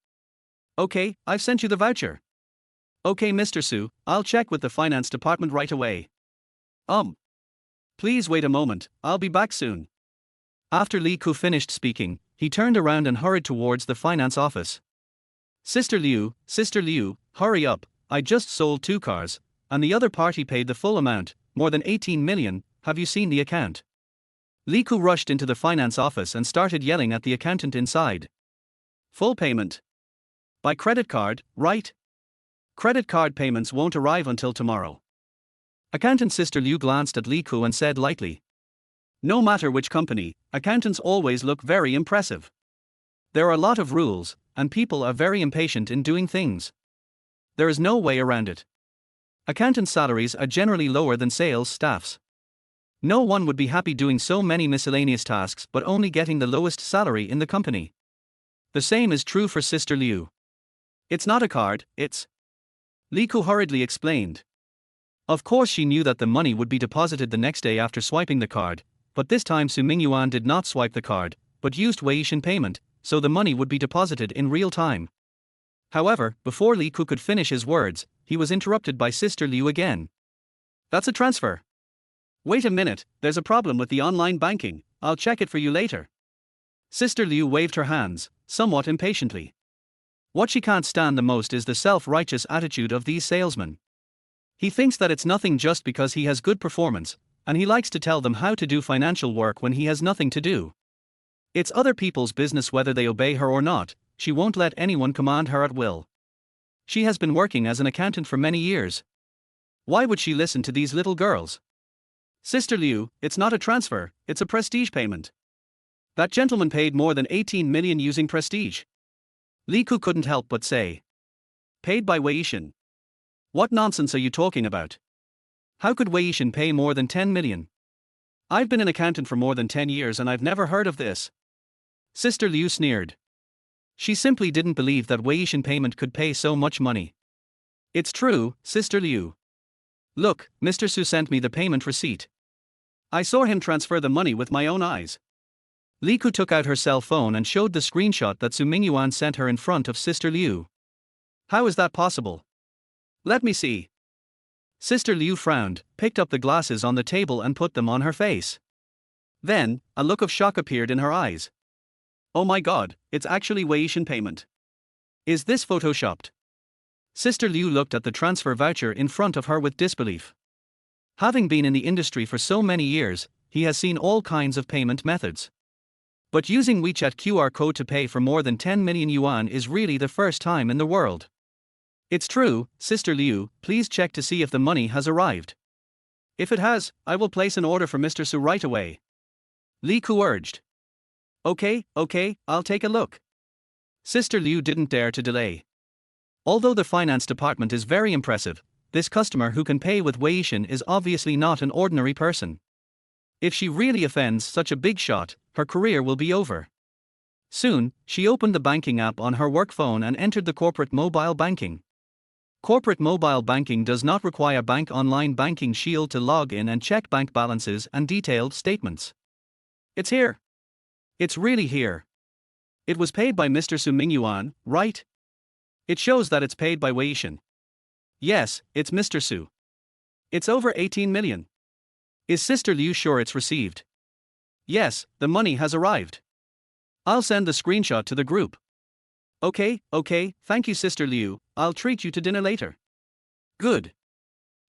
Okay, I've sent you the voucher. Okay, Mr. Su, I'll check with the finance department right away. Please wait a moment, I'll be back soon. After Li Ku finished speaking, he turned around and hurried towards the finance office. Sister Liu, hurry up, I just sold 2 cars, and the other party paid the full amount, more than 18 million, have you seen the account? Li Ku rushed into the finance office and started yelling at the accountant inside. Full payment. By credit card, right? Credit card payments won't arrive until tomorrow. Accountant Sister Liu glanced at Li Ku and said lightly. No matter which company, accountants always look very impressive. There are a lot of rules, and people are very impatient in doing things. There is no way around it. Accountants' salaries are generally lower than sales staffs. No one would be happy doing so many miscellaneous tasks but only getting the lowest salary in the company. The same is true for Sister Liu. It's not a card, it's... Li Ku hurriedly explained. Of course she knew that the money would be deposited the next day after swiping the card, but this time Su Mingyuan did not swipe the card, but used Weixin payment, so the money would be deposited in real time. However, before Li Ku could finish his words, he was interrupted by Sister Liu again. That's a transfer. Wait a minute, there's a problem with the online banking, I'll check it for you later. Sister Liu waved her hands, somewhat impatiently. What she can't stand the most is the self-righteous attitude of these salesmen. He thinks that it's nothing just because he has good performance, and he likes to tell them how to do financial work when he has nothing to do. It's other people's business whether they obey her or not, she won't let anyone command her at will. She has been working as an accountant for many years. Why would she listen to these little girls? Sister Liu, it's not a transfer, it's a prestige payment. That gentleman paid more than 18 million using prestige. Li Ku couldn't help but say. Paid by Wei Yixin. What nonsense are you talking about? How could Wei Yixin pay more than 10 million? I've been an accountant for more than 10 years and I've never heard of this. Sister Liu sneered. She simply didn't believe that Wei Yixin payment could pay so much money. It's true, Sister Liu. Look, Mr. Su sent me the payment receipt. I saw him transfer the money with my own eyes. Li Ku took out her cell phone and showed the screenshot that Su Mingyuan sent her in front of Sister Liu. How is that possible? Let me see. Sister Liu frowned, picked up the glasses on the table and put them on her face. Then, a look of shock appeared in her eyes. Oh my god, it's actually Wei Yixin payment. Is this photoshopped? Sister Liu looked at the transfer voucher in front of her with disbelief. Having been in the industry for so many years, he has seen all kinds of payment methods. But using WeChat QR code to pay for more than 10 million yuan is really the first time in the world. It's true, Sister Liu, please check to see if the money has arrived. If it has, I will place an order for Mr. Su right away. Li Ku urged. Okay, I'll take a look. Sister Liu didn't dare to delay. Although the finance department is very impressive, this customer who can pay with Wei Yixin is obviously not an ordinary person. If she really offends such a big shot, her career will be over. Soon, she opened the banking app on her work phone and entered the corporate mobile banking. Corporate mobile banking does not require bank online banking shield to log in and check bank balances and detailed statements. It's here. It's really here. It was paid by Mr. Su Mingyuan, right? It shows that it's paid by Wei Yixin. Yes, it's Mr. Su. It's over 18 million. Is Sister Liu sure it's received? Yes, the money has arrived. I'll send the screenshot to the group. Okay, thank you Sister Liu, I'll treat you to dinner later. Good.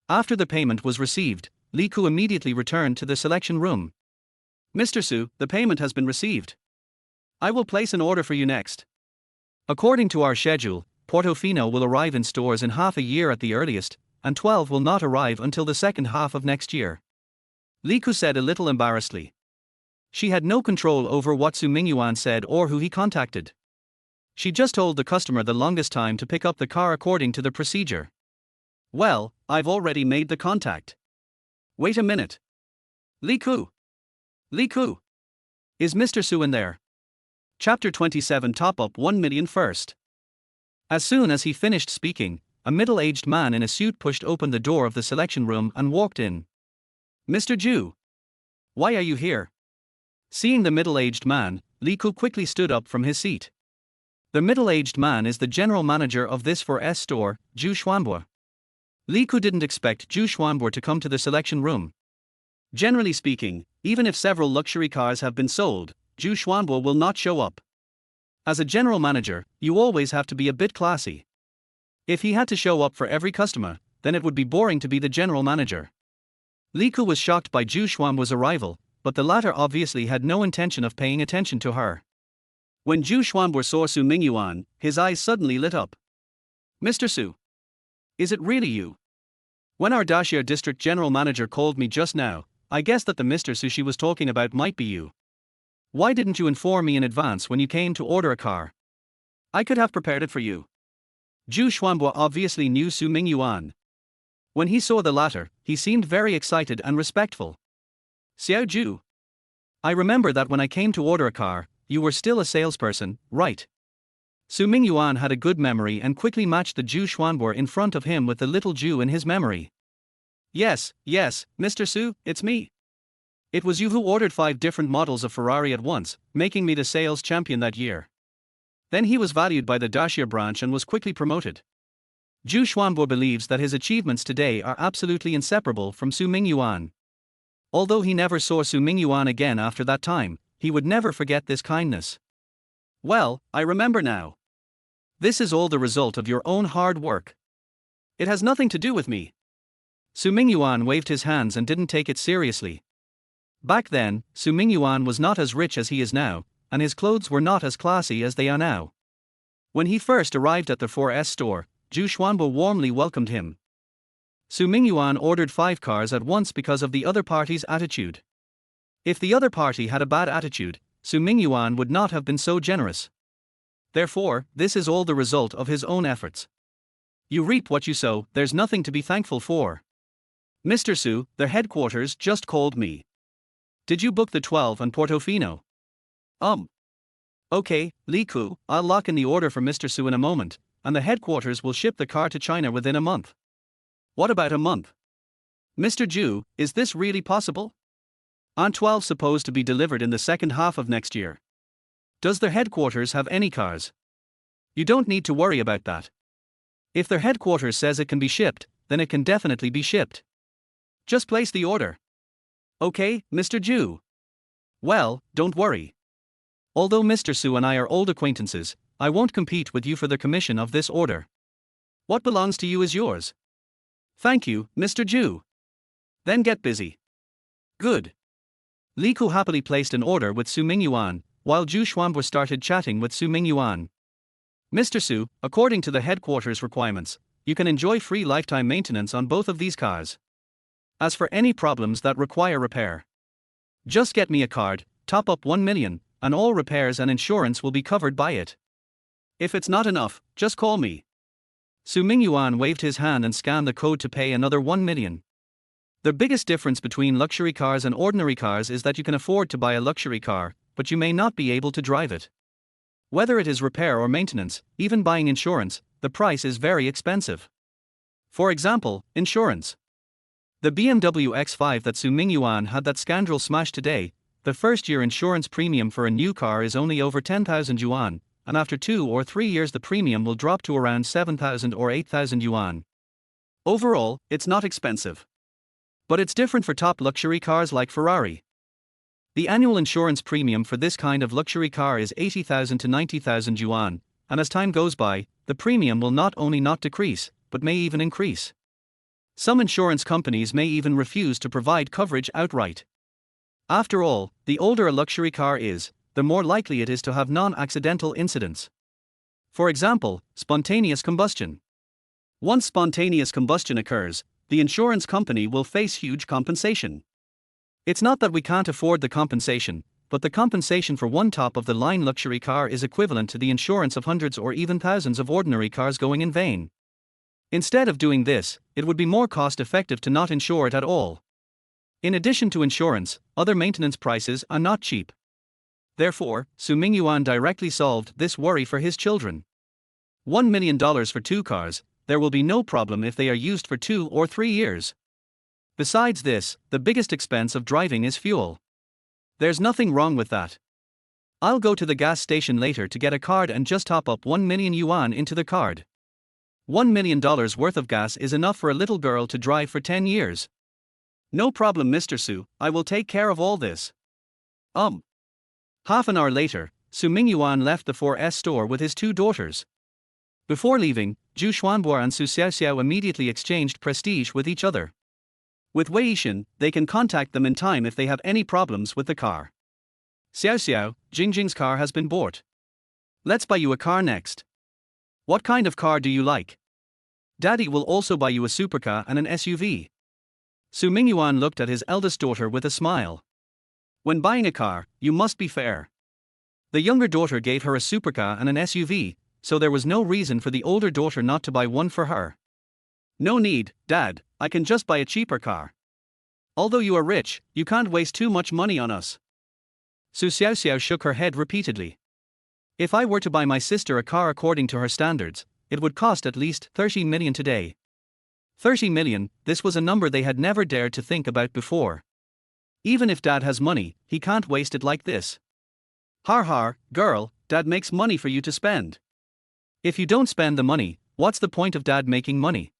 After the payment was received, Li Ku immediately returned to the selection room. Mr. Su, the payment has been received. I will place an order for you next. According to our schedule, Portofino will arrive in stores in half a year at the earliest, and 12 will not arrive until the second half of next year. Li Ku said a little embarrassedly. She had no control over what Su Mingyuan said or who he contacted. She just told the customer the longest time to pick up the car according to the procedure. Well, I've already made the contact. Wait a minute. Li Ku. Is Mr. Su in there? Chapter 27 Top up 1 million first. As soon as he finished speaking, a middle-aged man in a suit pushed open the door of the selection room and walked in. Mr. Ju. Why are you here? Seeing the middle-aged man, Li Ku quickly stood up from his seat. The middle-aged man is the general manager of this 4S store, Ju Xuanbo. Li Ku didn't expect Ju Xuanbo to come to the selection room. Generally speaking, even if several luxury cars have been sold, Ju Xuanbo will not show up. As a general manager, you always have to be a bit classy. If he had to show up for every customer, then it would be boring to be the general manager. Li Ku was shocked by Ju Xuanbo's arrival, but the latter obviously had no intention of paying attention to her. When Ju Xuanbo saw Su Mingyuan, his eyes suddenly lit up. Mr. Su. Is it really you? When our Daxia district general manager called me just now, I guessed that the Mr. Su she was talking about might be you. Why didn't you inform me in advance when you came to order a car? I could have prepared it for you. Ju Xuanbo obviously knew Su Mingyuan. When he saw the latter, he seemed very excited and respectful. Xiao Ju. I remember that when I came to order a car, you were still a salesperson, right? Su Mingyuan had a good memory and quickly matched the Ju Xuanbo in front of him with the little Ju in his memory. Yes, Mr. Su, it's me. It was you who ordered 5 different models of Ferrari at once, making me the sales champion that year. Then he was valued by the Daxia branch and was quickly promoted. Ju Xuanbo believes that his achievements today are absolutely inseparable from Su Mingyuan. Although he never saw Su Mingyuan again after that time, he would never forget this kindness. Well, I remember now. This is all the result of your own hard work. It has nothing to do with me. Su Mingyuan waved his hands and didn't take it seriously. Back then, Su Mingyuan was not as rich as he is now, and his clothes were not as classy as they are now. When he first arrived at the 4S store, Zhu Xuanbo warmly welcomed him. Su Mingyuan ordered 5 cars at once because of the other party's attitude. If the other party had a bad attitude, Su Mingyuan would not have been so generous. Therefore, this is all the result of his own efforts. You reap what you sow, there's nothing to be thankful for. Mr. Su, the headquarters just called me. Did you book the 12 and Portofino? Okay, Li Ku, I'll lock in the order for Mr. Su in a moment, and the headquarters will ship the car to China within a month. What about a month? Mr. Zhu, is this really possible? Aren't 12 supposed to be delivered in the second half of next year? Does their headquarters have any cars? You don't need to worry about that. If their headquarters says it can be shipped, then it can definitely be shipped. Just place the order. Okay, Mr. Zhu. Well, don't worry. Although Mr. Su and I are old acquaintances, I won't compete with you for the commission of this order. What belongs to you is yours. Thank you, Mr. Zhu. Then get busy. Good. Li Ku happily placed an order with Su Mingyuan, while Zhu Xuanbo started chatting with Su Mingyuan. Mr. Su, according to the headquarters requirements, you can enjoy free lifetime maintenance on both of these cars. As for any problems that require repair, just get me a card, top up 1 million, and all repairs and insurance will be covered by it. If it's not enough, just call me. Su Mingyuan waved his hand and scanned the code to pay another 1 million. The biggest difference between luxury cars and ordinary cars is that you can afford to buy a luxury car, but you may not be able to drive it. Whether it is repair or maintenance, even buying insurance, the price is very expensive. For example, insurance. The BMW X5 that Su Mingyuan had that scoundrel smash today, the first year insurance premium for a new car is only over 10,000 yuan, and after 2 or 3 years the premium will drop to around 7,000 or 8,000 yuan. Overall, it's not expensive. But it's different for top luxury cars like Ferrari. The annual insurance premium for this kind of luxury car is 80,000 to 90,000 yuan, and as time goes by, the premium will not only not decrease, but may even increase. Some insurance companies may even refuse to provide coverage outright. After all, the older a luxury car is, the more likely it is to have non-accidental incidents. For example, spontaneous combustion. Once spontaneous combustion occurs, the insurance company will face huge compensation. It's not that we can't afford the compensation, but the compensation for one top-of-the-line luxury car is equivalent to the insurance of hundreds or even thousands of ordinary cars going in vain. Instead of doing this, it would be more cost-effective to not insure it at all. In addition to insurance, other maintenance prices are not cheap. Therefore, Su Mingyuan directly solved this worry for his children. $1 million for 2 cars, there will be no problem if they are used for 2 or 3 years. Besides this, the biggest expense of driving is fuel. There's nothing wrong with that. I'll go to the gas station later to get a card and just top up 1 million yuan into the card. $1 million worth of gas is enough for a little girl to drive for 10 years. No problem, Mr. Su, I will take care of all this. Half an hour later, Su Mingyuan left the 4S store with his 2 daughters. Before leaving, Zhu Xuanbo and Su Xiaoxiao immediately exchanged prestige with each other. With Wei Yixin, they can contact them in time if they have any problems with the car. Xiaoxiao, Jingjing's car has been bought. Let's buy you a car next. What kind of car do you like? Daddy will also buy you a supercar and an SUV. Su Mingyuan looked at his eldest daughter with a smile. When buying a car, you must be fair. The younger daughter gave her a supercar and an SUV, so there was no reason for the older daughter not to buy one for her. No need, Dad, I can just buy a cheaper car. Although you are rich, you can't waste too much money on us. Su Xiaoxiao shook her head repeatedly. If I were to buy my sister a car according to her standards, it would cost at least 30 million today. 30 million, this was a number they had never dared to think about before. Even if Dad has money, he can't waste it like this. Har har, girl, Dad makes money for you to spend. If you don't spend the money, what's the point of Dad making money?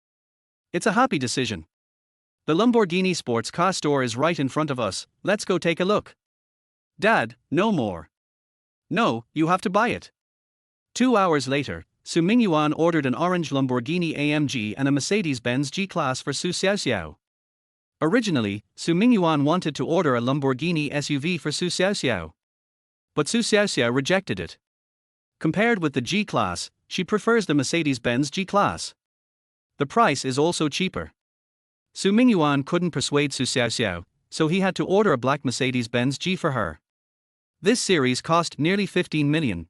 It's a happy decision. The Lamborghini sports car store is right in front of us, let's go take a look. Dad, no more. No, you have to buy it. 2 hours later, Su Mingyuan ordered an orange Lamborghini AMG and a Mercedes-Benz G-Class for Su Xiaoxiao. Originally, Su Mingyuan wanted to order a Lamborghini SUV for Su Xiaoxiao. But Su Xiaoxiao rejected it. Compared with the G-Class, she prefers the Mercedes-Benz G-Class. The price is also cheaper. Su Mingyuan couldn't persuade Su Xiaoxiao, so he had to order a black Mercedes-Benz G for her. This series cost nearly 15 million.